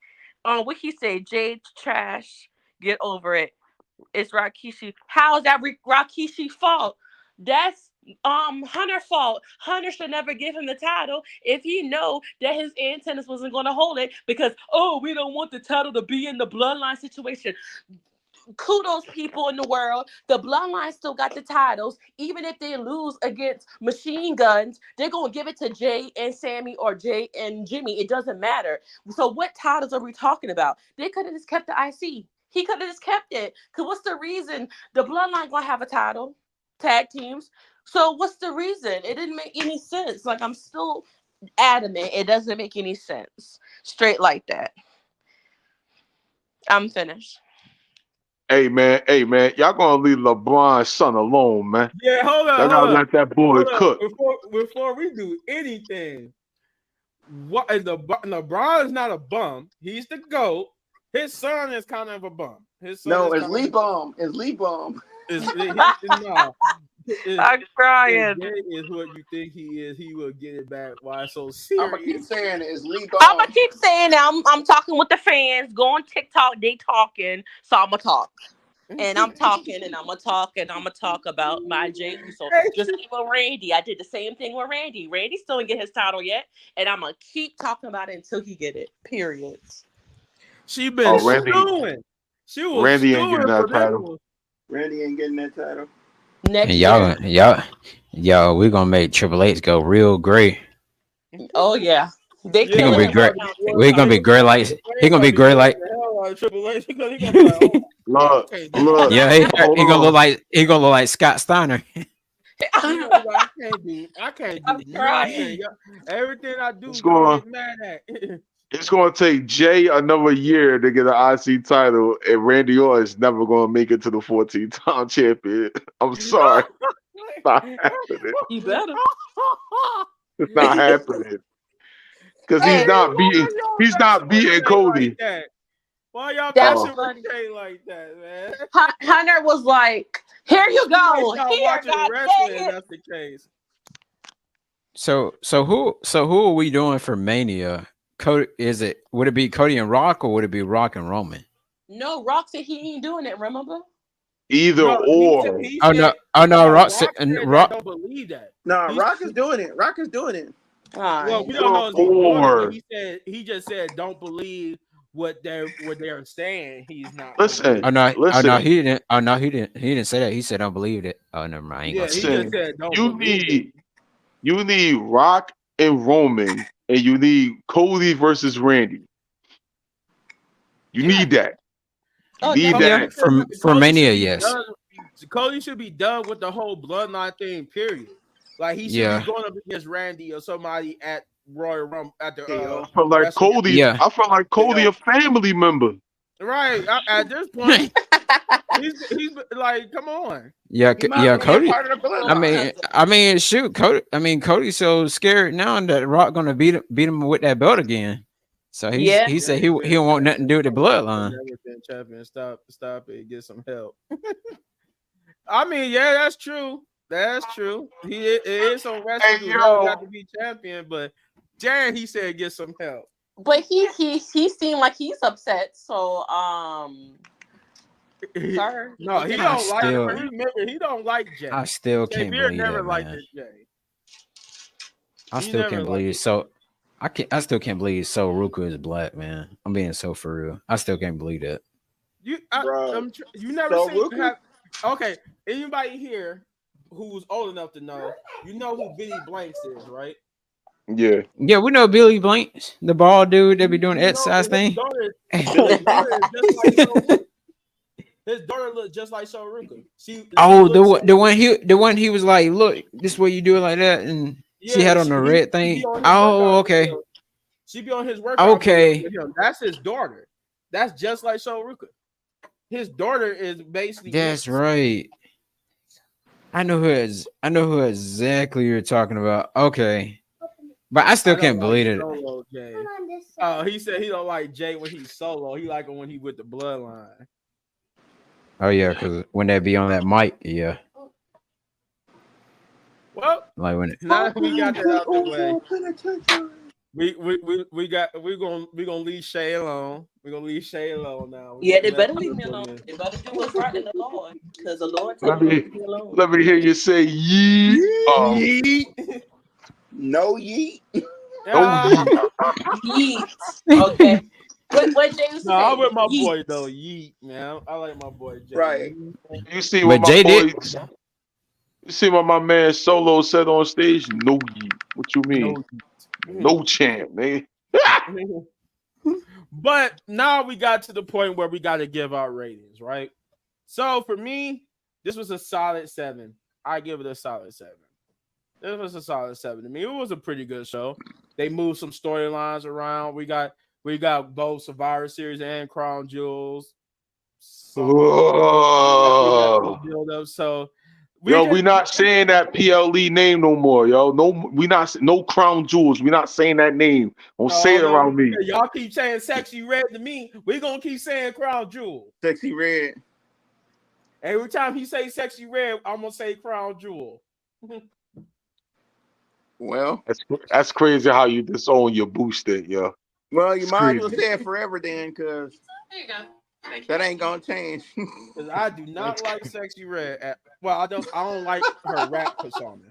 What he say? Jade trash. Get over it. It's Rikishi. How is that Rikishi fault? That's Hunter fault. Hunter should never give him the title if he know that his antennas wasn't going to hold it because we don't want the title to be in the bloodline situation. Kudos, people in the world. The bloodline still got the titles. Even if they lose against machine guns, they're going to give it to Jay and Sammy or Jay and Jimmy. It doesn't matter. So what titles are we talking about? They could have just kept the IC. He could have just kept it. Because what's the reason the bloodline going to have a title? Tag teams. So what's the reason? It didn't make any sense. Like, I'm still adamant. It doesn't make any sense. Straight like that. I'm finished. Hey man, y'all gonna leave LeBron's son alone, man. Yeah, hold Y'all up, gotta let that boy hold up. cook. Before we do anything, what is LeBron is not a bum. He's the GOAT. His son is kind of a bum. His son No, is it's Lee Bomb. It's Lee Bomb. no. I'm crying. If Jay is what you think he is, he will get it back. Why so I'm gonna keep serious? saying it. It's Lee Bomb. I'm gonna keep saying that. I'm talking with the fans. Go on TikTok. They talking, so I'm gonna talk. And I'm talking, and I'm gonna talk, and I'm gonna talk about my Jay Uso. Just like with Randy, I did the same thing with Randy. Randy still didn't get his title yet, and I'm gonna keep talking about it until he get it. Period. She been Randy stewing. She was ain't getting stewing for that this title. one. Randy ain't getting that title. next And year. we're gonna make Triple H go real gray. Oh yeah, they He gonna killing be him right great. now Well, too. He gonna be gray like he gonna be gray like the hell out of Triple H because he gonna be like, oh, I Look, can't do look, yeah. hold He gonna look on. like Scott Steiner. He gonna be like, I can't do I'm nothing. crying. Everything I do, It's y'all going get mad at. it's going to take Jay another year to get an IC title, and Randy Orton is never going to make it to the 14-time champion. I'm sorry, it's not happening. You better. It's not happening because Hey, he's not why beating. y'all He's messing not with beating Jay like Cody. that? Why y'all That's Oh, messing with funny. Jay like that, man? Hunter was like, "Here you He might go. start Here, watching God wrestling dang if it." that's the case. So who are we doing for Mania? Cody, would it be Cody and Rock or would it be Rock and Roman? No, Rock said he ain't doing it. Remember? either No, or. Oh no, no, Rock Rock and said that Rock. don't believe that. Nah, He's Rock is doing it. Rock is doing it. All well, right. we don't Either know if he's doing it, but or. he just said don't believe what they're saying. He's not gonna Listen, believe. Oh no, listen, he didn't. Oh no, he didn't say that. He said I believed it. Oh never mind. I ain't gonna Yeah, say he that. just listen. said don't You believe it. need Rock and Roman, and you need Cody versus Randy. You Yeah. need that. You Oh, need Yeah, that. definitely. for Cody should Mania, be yes. done. Cody should be done with the whole bloodline thing. Period. Like he should be Yeah, going up against Randy or somebody at Royal Rumble at the KO. I feel like WrestleMania. yeah. I felt like Cody KO. a family member. Right at this point, he's like, come on. He might as Yeah. well be a Cody. part of the Well, bloodline. Shoot, Cody. Cody's so scared now that Rock gonna beat him with that belt again. So yeah. he Yeah, said he don't want nothing to do with the bloodline. never been champion. Stop it. Get some help. I mean, yeah, that's true. That's true. It is some wrestlers Hey who never got yo, to be champion, but Jan, he said get some help. But he seemed like he's upset. So sir, No, you he can I don't like. still Remember, he don't like Jay. I still Jay can't Beard believe never that, liked man. Jay. I He still never can't liked believe it. so. I still can't believe So Ruka is black, man. I'm being so for real. I still can't believe that. Bro. You never So seen Ruka? okay. Anybody here who's old enough to know, you know who Billy Blanks is, right? yeah. Yeah, we know Billy Blanks, the bald dude that be doing the You know exercise thing. Billy his daughter Blanks. is just like So Ruka. His daughter looked just like So Ruka. She Oh, looks the one he was like, look, this way you do it like that, and she yeah. had on the red She be thing. on his Oh, workout okay, video. She be on his workout videos okay, with him. That's his daughter. That's just like So Ruka. His daughter is basically that's mixed. right. I know who exactly you're talking about. Okay, but I still I don't can't like believe it. Solo Jay. Oh, he said he don't like Jay when he's solo. He like him when he with the bloodline. Oh yeah, because when they be on that mic, yeah, Well, like when it. now that we got that out the way, Penetration. we're gonna leave Shay alone. We're gonna leave Shay alone now. We yeah, get they messed better leave with me alone. women. They better do what's right in the Lord, because the Lord Let told me to me leave me alone. let me hear you say yeet. Yeet. No yeet. No Ah, yeet. Yeet. Okay. What Jay used to no, I'm say? with my Yeet. boy though. Yeet, man. I like my boy Jay. Right. You see what But my Jay did. boy you see what my man Solo said on stage? No yeet. What you mean? No. No champ, man. But now we got to the point where we got to give our ratings, right? So for me, this was a solid 7. I give it a solid 7. This was a solid 7 to me. It was a pretty good show. They moved some storylines around. We got both Survivor Series and Crown Jewels. We got some Oh. build up. So we Yo, we just not saying that PLE name no more, yo. No, we not no crown jewels. We not saying that name. Don't say oh it no, around me. y'all keep saying sexy red to me. We gonna keep saying Crown Jewel. Sexy red. Every time he say sexy red, I'm gonna say Crown Jewel. Well, That's crazy how you disown your booster, yo. you It's might as well crazy. say it forever then, because There you go. that ain't gonna change. Because I do not like sexy red. I don't like her rap persona.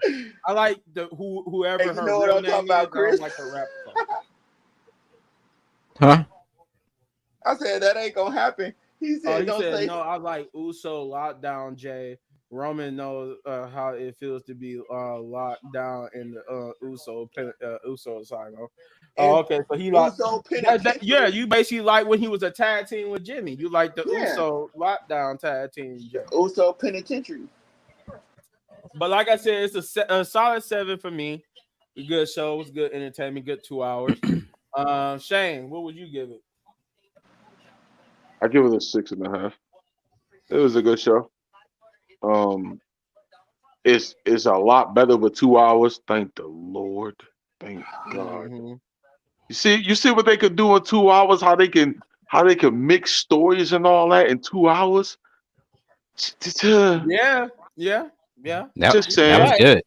I like whoever Hey, you her know what real I'm talking name is. about, I don't Chris? like her rap persona. Huh? I said that ain't gonna happen. He Oh, said, he "Don't said say." no. I like Uso, Lockdown J, Roman knows how it feels to be locked down in the Uso saga. Oh, And okay. So he like Uso yeah. Penitentiary. You basically like when he was a tag team with Jimmy. You like the Yeah, Uso lockdown tag team the joint. Uso Penitentiary. But like I said, it's a solid 7 for me. Good show, it was good entertainment, good 2 hours. Shane, what would you give it? I give it a 6.5. It was a good show. Um, it's a lot better with 2 hours. Thank the Lord. Thank God. Mm-hmm. You see what they could do in 2 hours. How they can mix stories and all that in 2 hours. Just Yeah, yeah, yeah. That was saying.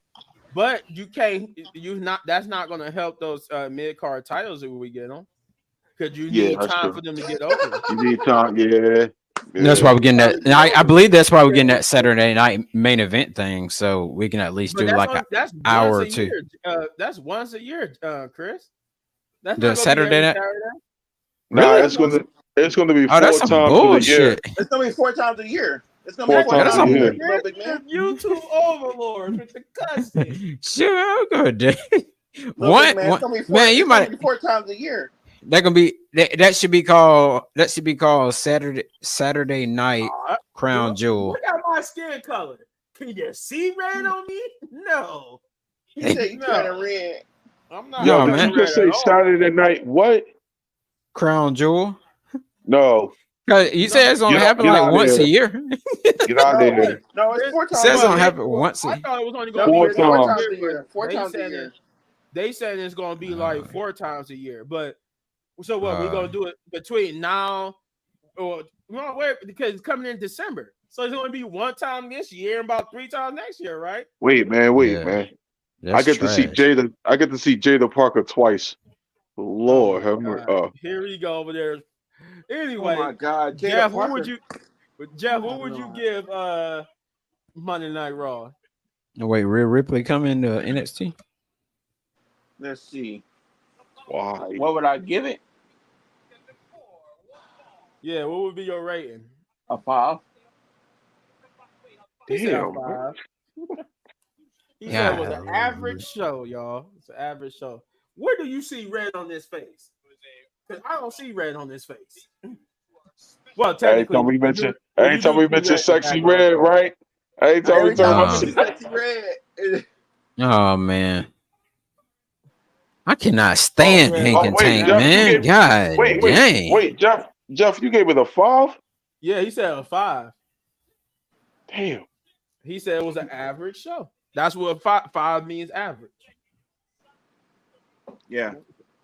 But good. you can't you not that's not gonna help those mid card titles that we get on because you Yeah, need that's time for true. them to get over. You need time. Yeah, And that's yeah. why we're getting Time that. to And get I over. believe that's why we're getting that Saturday night main event thing, so we can at least But do like an that's hour once or a two. year. That's once a year, Chris. That's The not gonna be Saturday every night, Saturday. Nah, really? That's it's once. gonna be Oh, that's four some times of the year. bullshit. It's gonna be 4 times a year. It's gonna be Four That's four Yeah, times that's a times a not year. year, some. little Chris. big man. You two overlords with the cussing. Sure, I'll go there. Little big One, man. It's one, gonna be four. man, you It's gonna might. be 4 times a year. That gonna be that should be called Saturday night crown jewel. Look at my skin color. Can you see red on me? No, He Hey, said you turning no. red. I'm not Yo, no did turning you man, just red at say all. Saturday night? What? crown jewel. No, 'Cause you No, said it's gonna happen get like out of once a here. year. Get out of No, Chris, here. no, it's Chris, 4 times Says a it's well, gonna year. happen once a I year. thought it was only No, going to be Four Chris, four once a times. times year, a but year. Four they times a said it. year. They said it's going to be like 4 times a year. But so what? We're Uh, going to do it between now or no, wait, because it's coming in December. So it's going to be one time this year and about 3 times next year, right? Wait, man. Wait, yeah, man. I that's get to see trash. Jada. I get to see Jada Parker twice. Oh Lord, my have mercy. God! Here we go over there. Oh Anyway, my God, Jada Jeff, what would Parker. you? Jeff, Oh what would you Lord. give Monday Night Raw? No, wait, Rhea Ripley coming to NXT? Let's see. Why? What would I give it? Yeah, what would be your rating? A 5. He said a Damn, bro. 5. He said it was Yeah, an average show, y'all. It's an average show. Where do you see red on this face? Because I don't see red on this face. Well, technically, you do, but you Anytime do we see mention red in the sexy background. red, right? Anytime we Every talk time you about no. mention Sexy Red, Oh man, I cannot Oh, stand red oh Hank on and this wait, Tank, Jeff, you average. man. gave God dang. Jeff, you gave it a 5? Yeah, he said a 5. Damn. He said it was an average show. That's what five means average. yeah,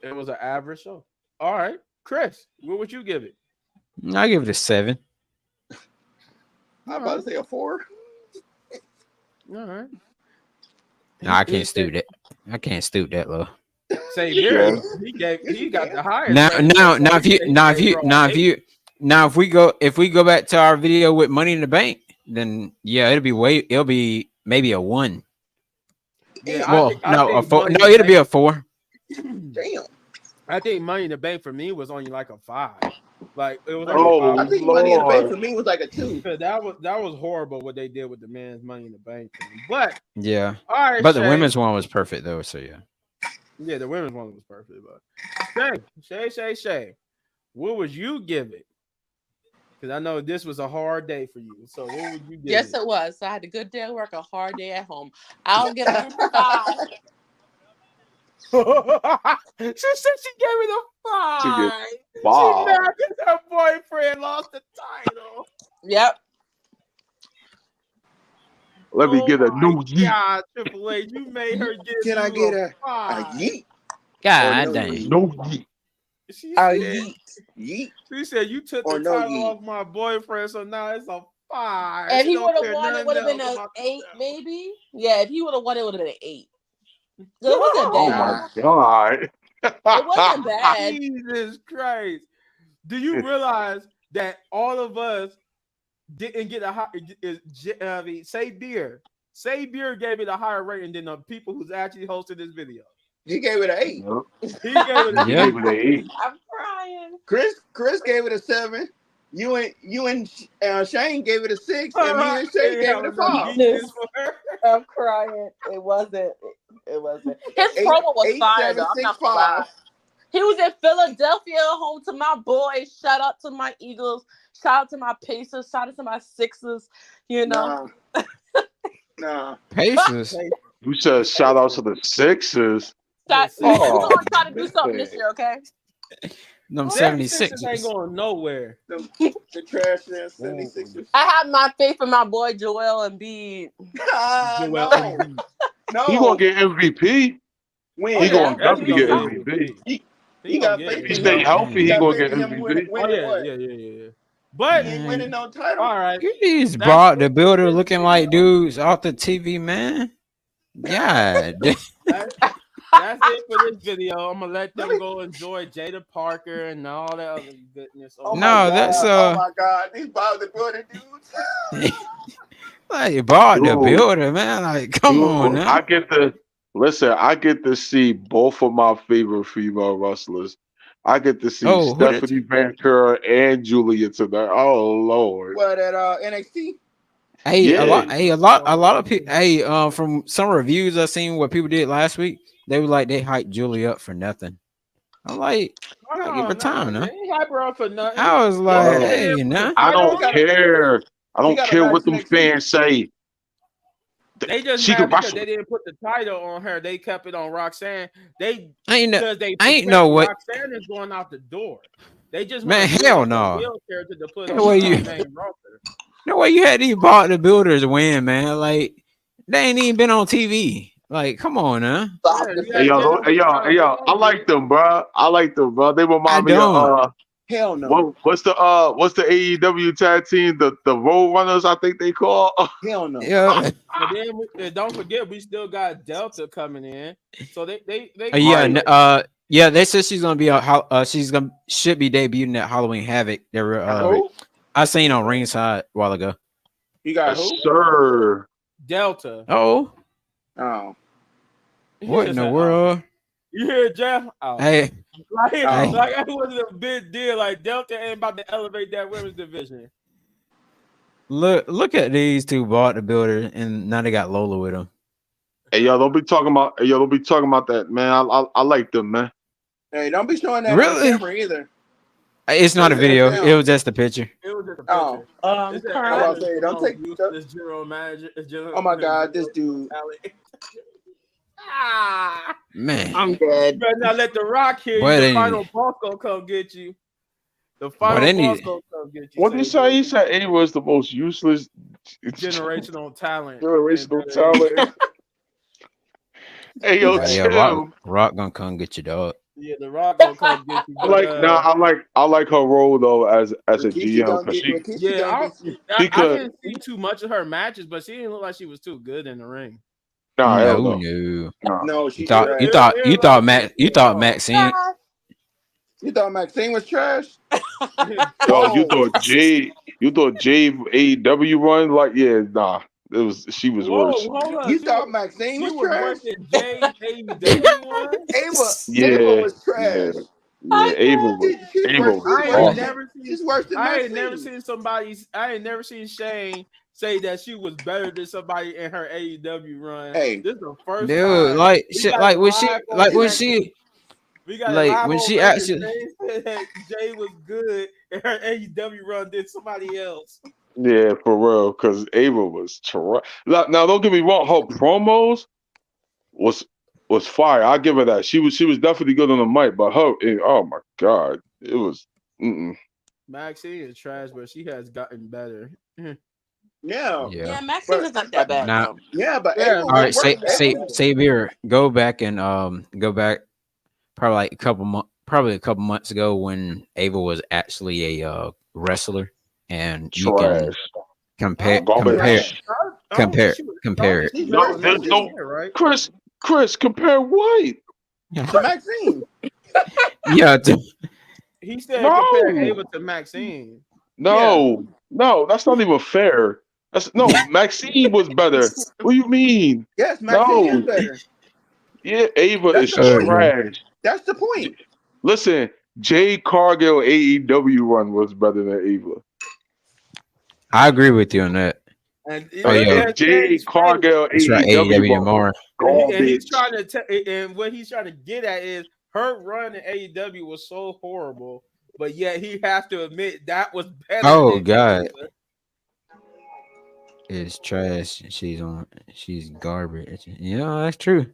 It was an average show. All right, Chris, what would you give it? I give it a 7. I'm about to say a 4. All right. No, I He can't said stoop that. I can't stoop that low. same Yeah. here. Yes, He you got can. the highest Now, rating so now, far. now, if He you, said now, if he gave you, Raw now, an if 8. you, now, if we go back to our video with Money in the Bank, then yeah, it'll be maybe a 1. Yeah, Well, I no, a think 4. Money in No, the it'll be Bank. a 4. Damn. I think Money in the Bank for me was only like a 5. Like it was like a Money. 5 Oh I for think me. Money in the Bank Lord. for me was like a 2. That was horrible what they did with the man's Money in the Bank for me. But Yeah, all right, but the Shay. women's one was perfect though. So yeah, Yeah, the women's one was perfect, but Shay, what would you give it? Because I know this was a hard day for you. So what would you give Yes, it? it was. So I had a good day at work, a hard day at home. I'll give it a 5. She said she gave it a She get 5. She 5. mad because her boyfriend lost the title. Yep. Let me Oh get a my new Yeet. God, Triple H, you made her give Can I you get a a 5. yeet or God no dang. yeet? No Yeet. She A said, yeet she said you took or the no title yeet? off my boyfriend, so now it's a 5. If She he don't would have care won, it nothing would have been else an about the 8, belt. maybe. Yeah, if he would have won, it would have been an 8. So it wasn't Oh my bad. God. It wasn't bad. Jesus Christ. Do you realize that all of us didn't get a high? I mean, Say Beer gave it a higher rating than the people who's actually hosted this video. He gave it an 8. Yep. He gave it an He Yeah. 8. gave it an 8. I'm crying. Chris gave it a 7. You and Shane gave it a 6, and me and Shane gave it a 5. I'm crying. It wasn't. It wasn't. His promo was fire though. I'm not gonna lie. He was in Philadelphia, home to my boys. Shout out to my Eagles. Shout out to my Pacers. Shout out to my Sixers. You know. Nah. Pacers. You said shout out to the Sixers. We're Oh, gonna try to do something this year, okay? Them 76 ain't going nowhere. The trash ass 76ers. I have my faith in my boy Joel Embiid. No. He gonna get MVP. When? He gonna definitely get MVP. He got if he stay healthy, he gonna get MVP. Yeah. But he ain't winning no title. All right. He's brought the builder looking like dudes off the TV, man. Yeah. That's it for this video. I'm gonna let them go enjoy Jada Parker and all that other goodness. Oh my God, these Bob the Builder dudes. Like Bob the Builder, man. Like, come on, man. I get to see both of my favorite female wrestlers. I get to see Stephanie Ventura and Julia tonight. Oh Lord. What at NXT? A lot of people. From some reviews I seen what people did last week, they were like they hyped Julia up for nothing. I'm like, give her time, They ain't hype her up for nothing. I was like, hey, nah. I don't care. I don't care what them fans say. They just mad because they didn't put the title on her. They kept it on Roxanne. Roxanne is going out the door. They just hell no. No way you had these bought the builders win, man. Like they ain't even been on TV. Like, come on, huh? Hey, y'all. I like them, bro. They remind me of hell no. What's the AEW tag team? The Road Runners, I think they call. Hell no. Yeah. And then don't forget we still got Delta coming in. So they they said she's gonna be should be debuting at Halloween Havoc. They were I seen on ringside a while ago. You got who? Sir. Delta. Oh. What in the world? You hear Jeff? Oh. Hey. Like it wasn't a big deal. Like Delta ain't about to elevate that women's division. Look at these two bought the builder, and now they got Lola with them. Hey, y'all don't be talking about that, man. I like them, man. Hey, don't be showing that really? on camera either. It's not a video. It was just a picture. It was just a picture. Don't take this general manager. Oh my God, this dude. Man, I'm dead. You better not let the Rock hear you. The final boss gonna come get you. The final boss gonna come get you. What did he say? He said Ava was the most useless generational talent. Hey, Rock gonna come get you, dog. Yeah, the Rock gonna come get you. I like her role though as a GM. I didn't see too much of her matches, but she didn't look like she was too good in the ring. No. You thought Maxine. You thought Maxine was trash? You thought Jade AEW run? Like, yeah, nah. She was worse. You thought Maxine was trash? Jade AEW run? Ava was trash. Yeah, Ava was she's worse than Maxine. I ain't never seen Shane say that she was better than somebody in her AEW run. Hey, this is the first time. When she actually said that Jay was good in her AEW run than somebody else. Yeah, for real, because Ava was trash. Now, don't get me wrong, her promos was fire. I'll give her that. She was definitely good on the mic, but oh my God, it was. Maxine is trash, but she has gotten better. Yeah, Maxine is not that bad. All right, Xavier, go back probably like a couple months ago when Ava was actually a wrestler, and you can compare it. No, Chris, compare what? To Maxine. Yeah. He said compare Ava to Maxine. No, that's not even fair. Maxine was better. What do you mean? Yes, Maxine is better. Yeah, Ava is trash. That's the point. Listen, Jade Cargill AEW run was better than Ava. I agree with you on that. And Oh, look yeah. at Jade James' face. Cargill That's right. AEW AEW run was more. And he's garbage. trying to and what he's trying to get at is her run in AEW was so horrible, but yet he has to admit that was better Oh than God, Ava. it's trash. She's garbage. Yeah, that's true.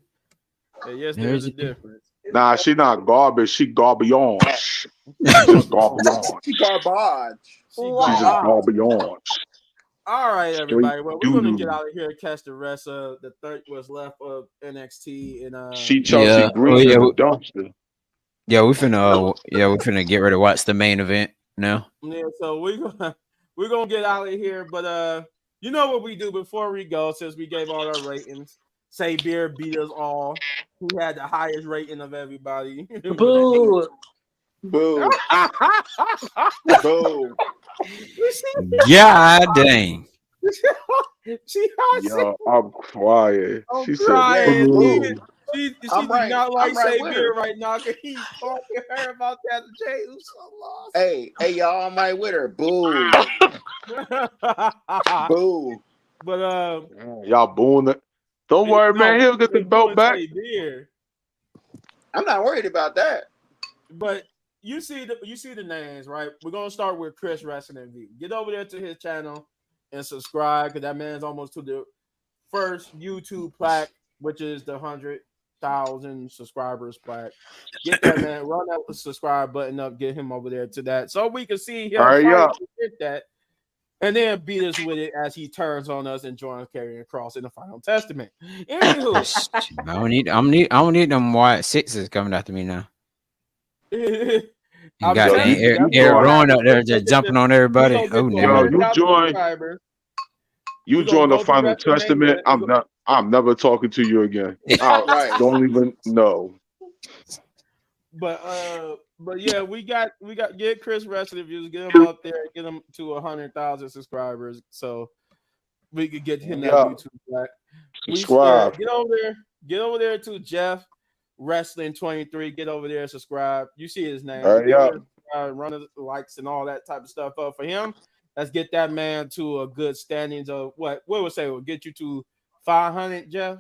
And yes, there is There's a difference. Nah, she not garbage. She garbage. She's just garbage. She garbage. She She's just Wow. garbage. All right, Straight everybody. Well, we're gonna get doo-doo. out of here and catch the rest of the third was left of NXT and She Chelsea yeah. Oh Green yeah. in the dumpster. We finna get ready to watch the main event now. yeah, so we're gonna get out of here. But you know what we do before we go, since we gave all our ratings. Say Beer beat us all. He had the highest rating of everybody. Boo. Boo. Boo. God dang. she Yo, I'm crying. I'm She said, crying. boo. She I'm did right. not like I'm right Say with Beer her. right now because he's talking to her about that. Jay Uso lost. Hey, y'all, I'm right with her. Boo. Boo. But Y'all booing it. Don't worry, man. He'll get the belt back. Say Beer. I'm not worried about that. But you see the names, right? We're gonna start with Chris Wrestling V. Get over there to his channel and subscribe because that man's almost to the first YouTube plaque, which is the 100,000 subscribers plaque. Get that man, run that subscribe button up, get him over there to that, so we can see him Hurry fight up. to get that, and then beat us with it as he turns on us and joins Karrion Kross in the Final Testament. Anywho, I don't need them white sixes coming after me now. I'm Goddamn telling you, that's Eric what Rowan happens. up there just jumping on everybody. We gonna get Oh to Yo, no. 100,000 subscribers. You We gonna join the go to Final WrestleMania. Testament. I'm never talking to you again. I Right. don't even know. But yeah, we got get Chris Wrestling views, get him up there, get him to 100,000 subscribers, so we could get him that Yeah. YouTube back. Subscribe. Get over there to Jeff Wrestling 23. Get over there, subscribe. You see his name. Hurry Get over up. there, run the likes and all that type of stuff up for him. Let's get that man to a good standings of what would say will get you to 500, Jeff.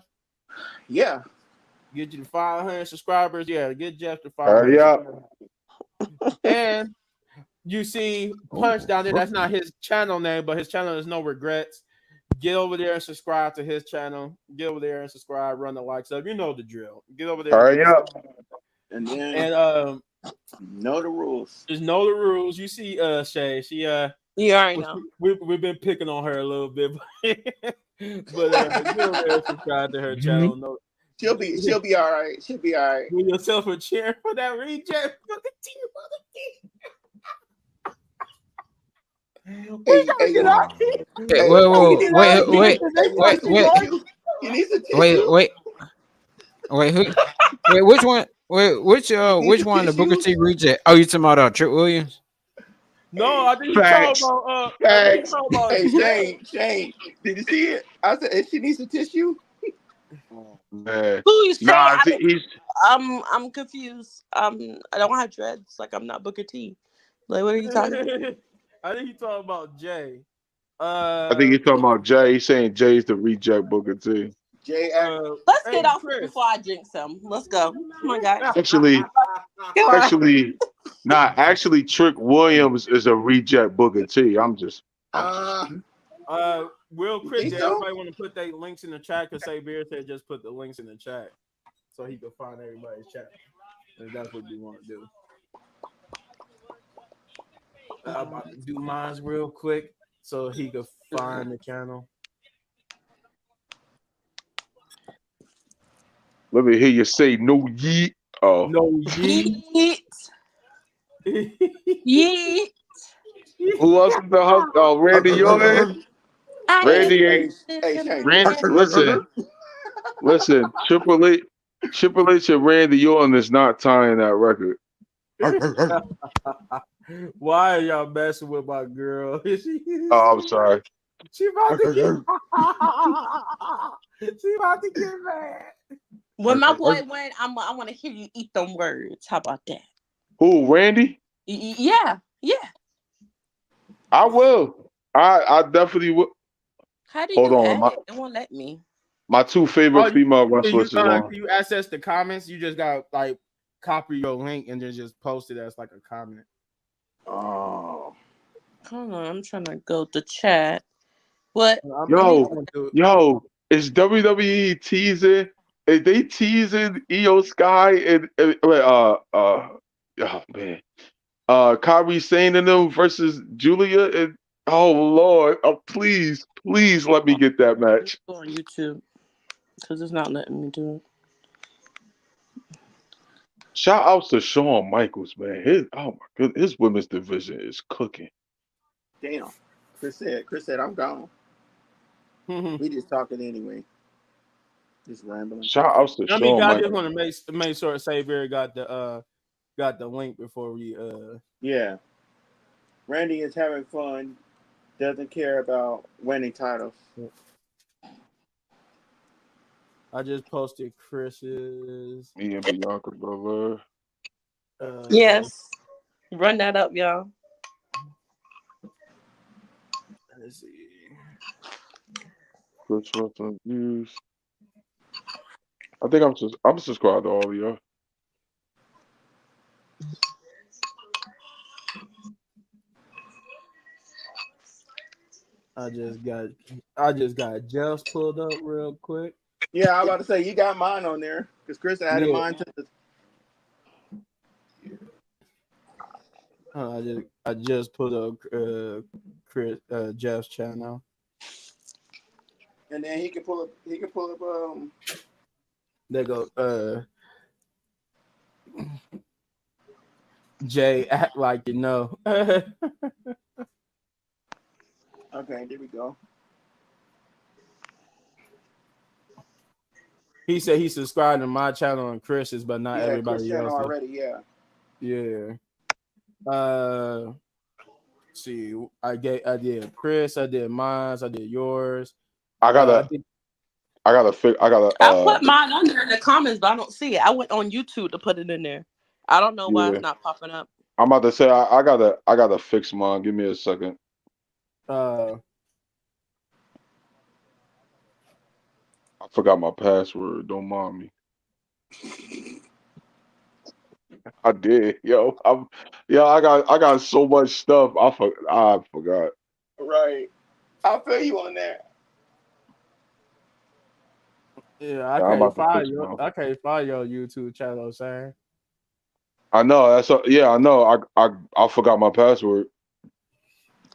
Yeah. Get you to 500 subscribers. Yeah, get Jeff to 500. Hurry up. And you see Punch down there. That's not his channel name, but his channel is No Regrets. Get over there and subscribe to his channel. Get over there and subscribe. Run the likes up. You know the drill. Get over there. Hurry up. And then know the rules. Just know the rules. You see, Shay. She You already know. We've been picking on her a little bit, but get over there and subscribe to her channel. No, She'll be all right. She'll be all right. give yourself a cheer for that reject. Hey, Wait, which one? Which one? The Booker T reject? Oh, you talking about Trick Williams? No, I think Facts. you talking about Facts. Hey, Shane, did you see it? I said she needs a tissue. Man. Who you say? Nah, I'm confused. I don't have dreads. Like I'm not Booker T. Like what are you talking about? I think you talking about Jay. I think he's talking about Jay. He's saying Jay's the reject Booker T. Jay, Let's get off Chris. before I jinx him. Let's go. Come on, guys. Actually, Trick Williams is a reject Booker T. I'm just Will Chris, think did so? everybody want to put their links in the chat? Because Say Beer said just put the links in the chat so he could find everybody's chat. And that's what we want to do. I'm about to do mine real quick so he could find the channel. let me hear you say no yeet. Oh, No yeet. Yeet. who else is the host? Oh, Randy Orton. Randy ain't. Randy, listen. Triple H and Randy Orton is not tying that record. Why are y'all messing with my girl? Oh, I'm sorry. She about to get mad. When my boy went, I want to hear you eat them words. How about that? Who, Randy? Yeah. I will. I definitely will. How do Hold you on. add it? It won't let me. My two favorite Oh, female can you wrestlers is on. can you access the comments? You just got like copy your link and then just post it as like a comment. Oh, Hold on, I'm trying to go to chat. What? I'm Yo, gonna do it. yo, is WWE teasing? Is they teasing Io Sky and oh man, Kyrie Sane and them versus Julia and oh Lord, please let me get that match. Go on YouTube because it's not letting me do it. Shout outs to Shawn Michaels, man. His oh my goodness, his women's division is cooking. damn. Chris said, I'm gone. We just talking anyway. Just rambling. Shout outs to I mean, Shawn I just Michaels. want to make sure Xavier got the link before we Yeah. Randy is having fun. Doesn't care about winning titles. I just posted Chris's Me and Bianca, brother. Yes. Run that up, y'all. let's see. Chris Wrestling Views. I think I'm subscribed to all of y'all. I just got Jeff's pulled up real quick. Yeah, I was about to say you got mine on there because Chris added Yeah. mine to the. I just put up Chris Jeff's channel. And then he can pull up. They go Jay act like you know. Okay, there we go. He said he subscribed to my channel and Chris's, but not Yeah, Chris everybody channel else. already. Yeah. Yeah. See, I did Chris, I did mine, I did yours. I gotta I put mine under in the comments, but I don't see it. I went on YouTube to put it in there. I don't know why yeah. it's not popping up. I'm about to say I gotta fix mine. Give me a second. Uh I forgot my password. Don't mind me. I did, yo. I got so much stuff. I forgot. Right. I feel you on that. yeah, I Yeah, I'm can't about to find fix mine. your YouTube channel, sir. I know. I know. I forgot my password.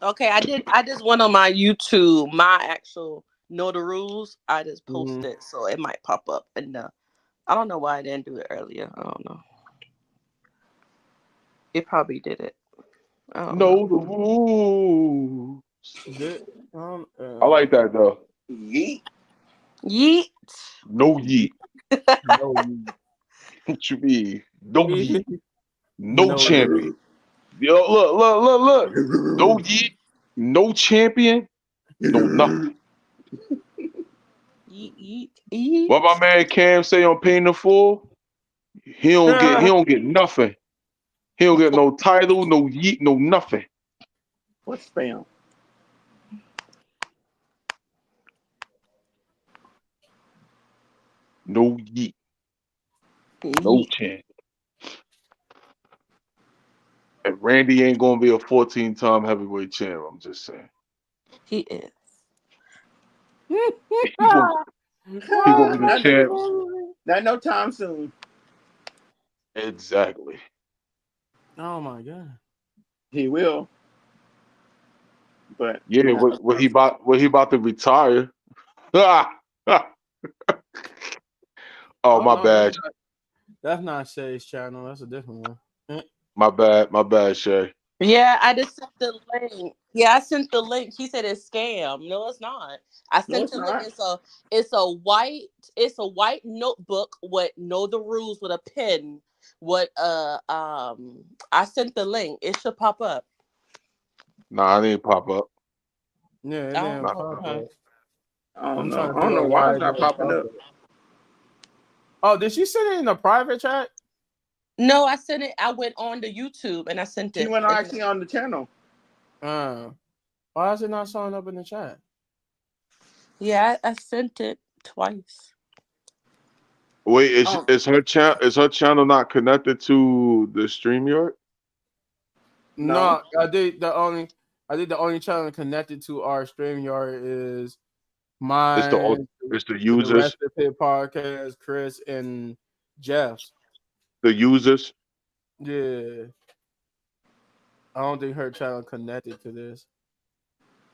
Okay, I just went on my YouTube, my actual know the rules. I just Mm-hmm. posted, so it might pop up. And I don't know why I didn't do it earlier. I don't know. It probably did it. I don't know. Know the rules. I Uh, like that though. Yeet. Yeet. No yeet. no, you, What you mean? No yeet. No no, champion. Yo, look. No yeet. No champion. No nothing. Yeet. Yeet. What my man Cam say on Pain the Fool? He don't get nothing. He don't get no title, no yeet, no nothing. What's spam? No yeet. No chance. And Randy ain't gonna be a 14-time heavyweight champ. I'm just saying. He is. He gonna be the champ. Not no time soon. Exactly. Oh my god. He will. But Yeah, what he about to retire? Oh, Oh my no, bad. that's not Shay's channel. That's a different one. My bad, Shay. Yeah, I just sent the link. Yeah, I sent the link. He said it's scam. No, it's not. I no, sent it's the link. not. It's a white notebook with know the rules with a pen. What I sent the link. It should pop up. Nah, I didn't pop up. Yeah, it I didn't don't Nah. know. pop Okay. up. I don't I'm know. trying to I don't figure know out why why it's it not didn't popping pop up. up. Oh, did she send it in the private chat? No, I sent it. I went on to YouTube and I sent She it. went actually on the channel. Why is it not showing up in the chat? Yeah, I sent it twice. Wait, Um, is her channel not connected to the StreamYard? No, I think the only channel connected to our StreamYard is It's the mine, it's the the users, Rest of It podcast, Chris and Jeff's. the users. Yeah, I don't think her channel connected to this.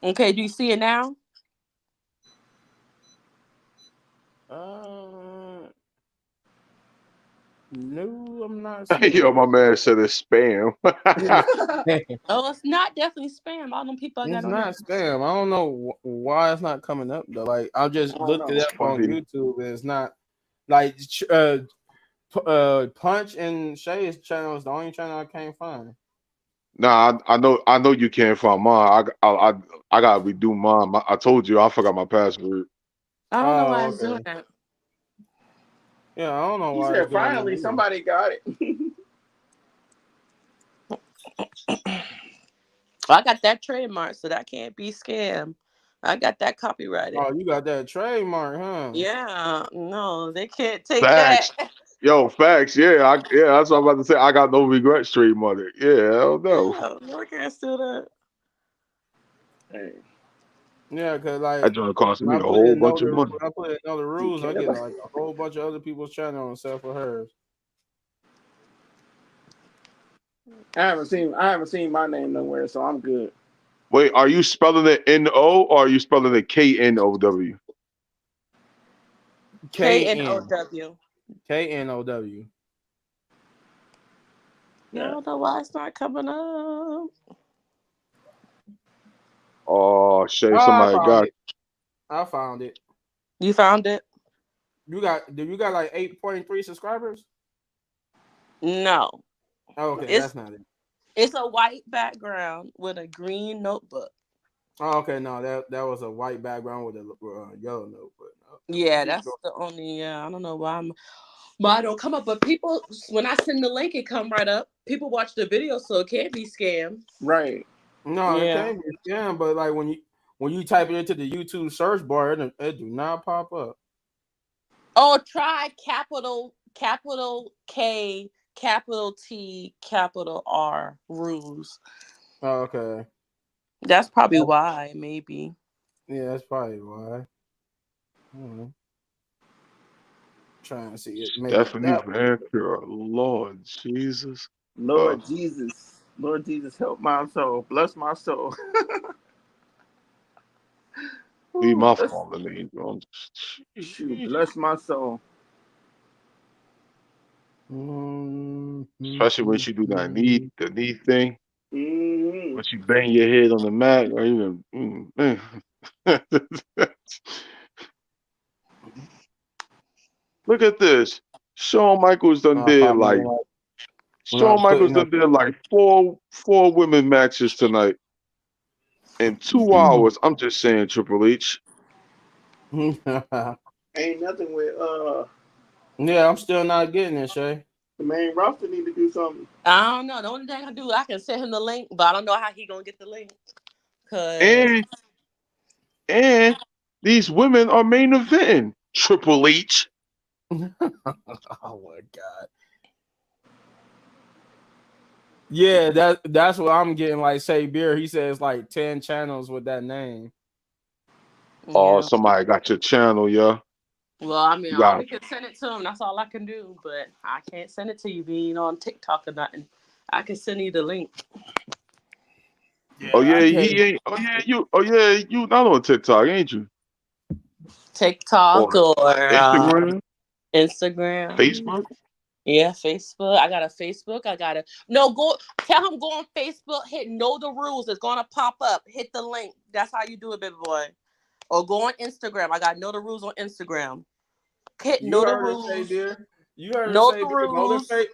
Okay, do you see it now? No, I'm not Yo, seeing my man said it's spam. it. Oh, it's not definitely spam. All them people I got It's on there. not spam. I don't know why it's not coming up though. Like I just I don't looked know. it up on Funny. YouTube and it's not like Punch and Shay's channel is the only channel I can't find. Nah, I know you can't find mine. I gotta redo mine. I told you I forgot my password. I don't know why Oh, it's doing okay. that. Yeah, I don't know He why said it's doing that finally either. somebody got it. I got that trademark, so that can't be scam. I got that copyrighted. Oh, you got that trademark, huh? Yeah, no, they can't take Facts. that. Yo, facts. Yeah, that's what I'm about to say. I got no regrets stream on it. Yeah, hell no. Yeah, no, can't steal that. Hey, Yeah, cause That like joint cost when me I a put whole in bunch of other money. do you rules, I care get about? like a whole bunch of other people's channels except for hers. I haven't seen my name nowhere, so I'm good. Wait, are you spelling it N-O or are you spelling it K-N-O-W? KNOW. KNOW. I don't know why it's not coming up. Oh, Shay, Oh, I somebody found got it. I found it. You found it? You got like 8.3 subscribers? No. Oh, okay, It's that's not it. it's a white background with a green notebook. Oh, okay, no, that was a white background with a yellow note. But Yeah, keep that's the only. I don't know why I don't come up, but people when I send the link, it come right up. People watch the video, so it can't be scam. Right. No, it Yeah. can't be scam, but like when you type it into the YouTube search bar, it do not pop up. Oh, try capital K, capital T, capital R rules. Oh, okay, That's probably why, maybe. yeah, that's probably why. Trying to see it. Maybe Stephanie that. Vancouver. Lord Jesus. Lord Jesus. Lord Jesus, help my soul. Bless my soul. Leave Ooh, my bless, fallen angel. shoot, bless my soul. Especially when she do that the knee thing. Mm-hmm. When she bang your head on the mat, or even look at this. Shawn Michaels done did Pop me like in, like when I Shawn Michaels putting done up. did like four women matches tonight in 2 hours. I'm just saying, Triple H. Ain't nothing with Yeah, I'm still not getting it, Shay. the main roster need to do something. I don't know. The only thing I do, I can send him the link, but I don't know how he gonna get the link. Cause And these women are main eventing. Triple H. Oh my god. Yeah, that's what I'm getting. Like Say Beer, he says like 10 channels with that name. Oh, yeah. somebody got your channel, yeah. Well, I mean, You I got only can send it to him. That's all I can do. But I can't send it to you being on TikTok or nothing. I can send you the link. Oh Yeah, yeah, I can't. you not on TikTok, ain't you? TikTok Or or Instagram, Instagram. Facebook? Yeah, Facebook. I got a Facebook. No, go tell him go on Facebook, hit know the rules. It's gonna pop up. Hit the link. That's how you do it, baby boy. Or go on Instagram. I got know the rules on Instagram. Hit You know the heard her say, rules. Beer. You heard her Know say, the Beer. rules. Motivate.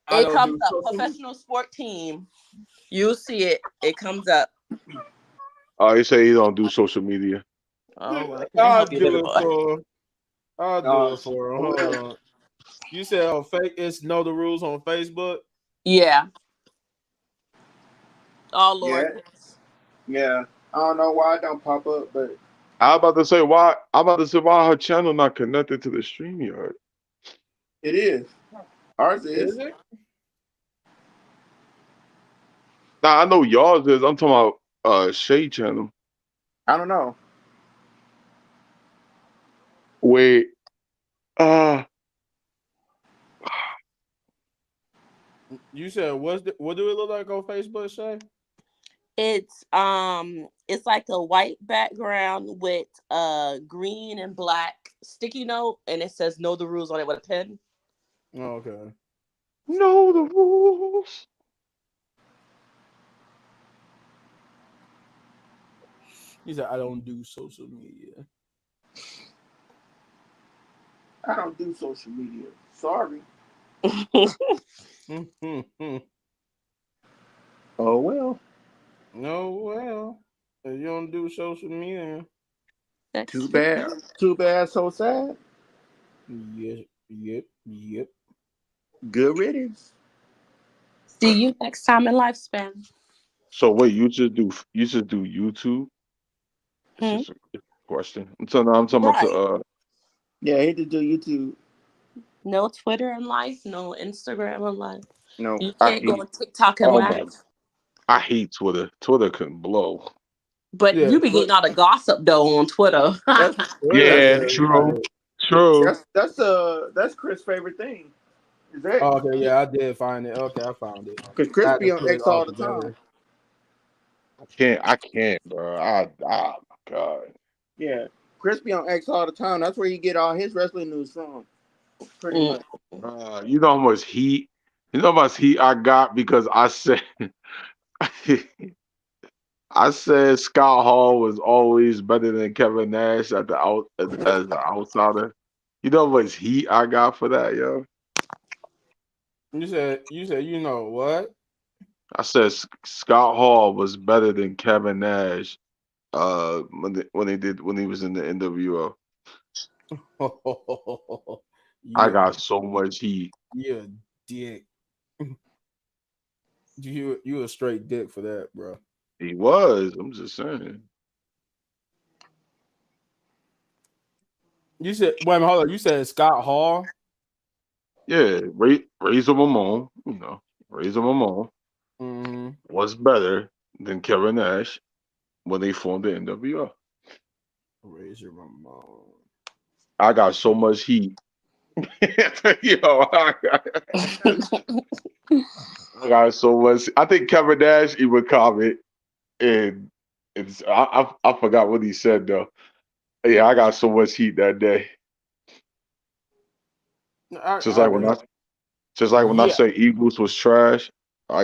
I It don't comes do up. social media. Professional sport team. You'll see it. It comes up. Oh, he say he don't do social media. Oh, well, I can't I'll help you, baby do it boy. for him. I'll do it for him. Hold on. You said on fake. It's Know the Rules on Facebook. Yeah. Oh Yeah, Lord. yeah. I don't know why it don't pop up, but I'm about to say why. I'm about to say why her channel not connected to the StreamYard. it is. Ours Is is. it? Now I know y'all's is. I'm talking about Shay channel. I don't know. Wait, uh, You said what do it look like on Facebook, Shay? It's like a white background with green and black sticky note, and it says "Know the Rules" on it with a pen. Oh, okay. know the rules. He said I don't do social media. I don't do social media. Sorry. Oh well. No, well, if you don't do social media. Too bad. Too bad. So sad. Yep. Good riddance. See you next time in lifespan. So wait, you just do YouTube? It's Hmm? just a question. I'm talking about the Right. Yeah, I hate to do YouTube. No Twitter in life, no Instagram in life. No. You I can't go hate on TikTok in oh my life. I hate Twitter. Twitter can blow. But Yeah, you be getting all the gossip though on Twitter. That's Twitter, that's Yeah, yeah, you got true. it. True. that's Chris' favorite thing. Is that Oh, okay, yeah, I did find it. Okay, I found it. because I Chris had to be on put it X all all the time. together. I can't, bro. Oh my god. Yeah, Chris be on X all the time. That's where he get all his wrestling news from. Pretty Mm. much. You know how much heat? You know how much heat I got because I said I said Scott Hall was always better than Kevin Nash at the out as an outsider. You know how much heat I got for that, yo? You said you know what? I said Scott Hall was better than Kevin Nash when he was in the NWO. I you got so much heat. you a dick. You a straight dick for that, bro. He was. I'm just saying. You said wait a minute, hold on. You said Scott Hall. Yeah, Razor Ramon, Razor Ramon Mm-hmm. was better than Kevin Nash when they formed the NWO. Razor Ramon. I got so much heat. Yo, I got so much. I think Kevin Nash even comment, and I forgot what he said though. Yeah, I got so much heat that day. Just like when Okay. I just like when I Yeah. say Eagles was trash. I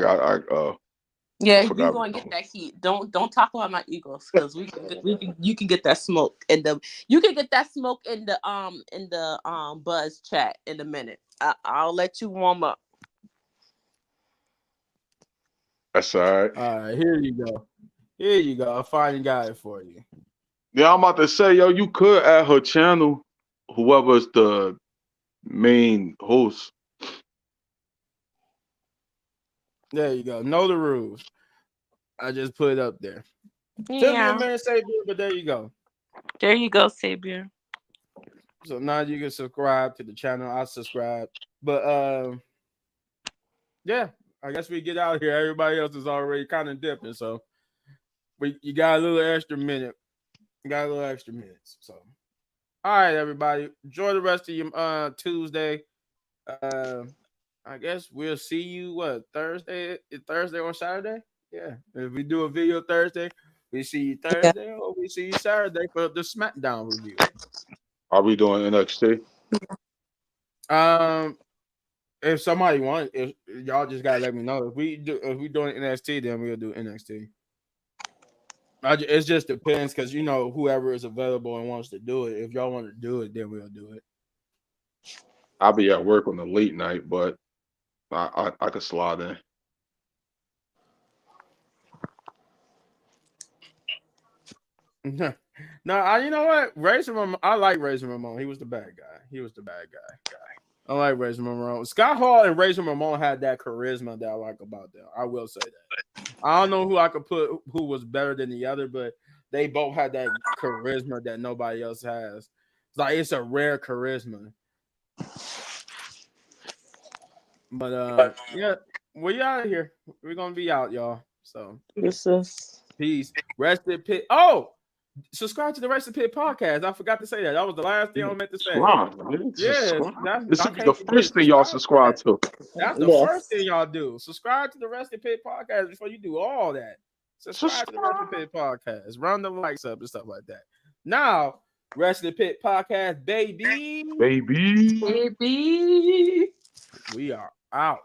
Yeah, you forgot. gonna get that heat. Don't talk about my Eagles because you can get that smoke in the Buzz chat in a minute. I'll let you warm up. That's all right. All right, here you go. Here you go. I finally got it for you. Yeah, I'm about to say, yo, you could add her channel, whoever's the main host. There you go. Know the rules. I just put it up there. Took me a Yeah, minute to say it, but there you go. there you go, Savior. So now you can subscribe to the channel. I subscribe. But yeah, I guess we get out of here. Everybody else is already kind of dipping. So you got a little extra minute. You got a little extra minutes. So all right, everybody. Enjoy the rest of your Tuesday. Uh I guess we'll see you Thursday or Saturday? Yeah. If we do a video Thursday, we see you Yeah. Thursday or we see you Saturday for the SmackDown review. Are we doing NXT? Um if somebody wants, if y'all just gotta let me know. If we doing NXT, then we'll do NXT. It just depends because whoever is available and wants to do it. If y'all want to do it, then we'll do it. I'll be at work on the late night, but I could slide in. No, you know what? I like Razor Ramon. He was the bad guy. I like Razor Ramon. Scott Hall and Razor Ramon had that charisma that I like about them. I will say that. I don't know who I could put who was better than the other, but they both had that charisma that nobody else has. It's like it's a rare charisma. But yeah, we out of here. We're gonna be out, y'all. So This is peace. Rest in Pit. Oh, subscribe to the Rest in Pit podcast. I forgot to say that. That was the last thing I meant to say. Subscribe, man. Yes, Subscribe. This I should be can't the forget. first thing y'all subscribe to. That's the first thing y'all do. Subscribe to the Rest in Pit podcast before you do all that. Subscribe to the Rest in Pit podcast. Run the likes up and stuff like that. Now, Rest in Pit podcast, baby. Baby. baby. We are out.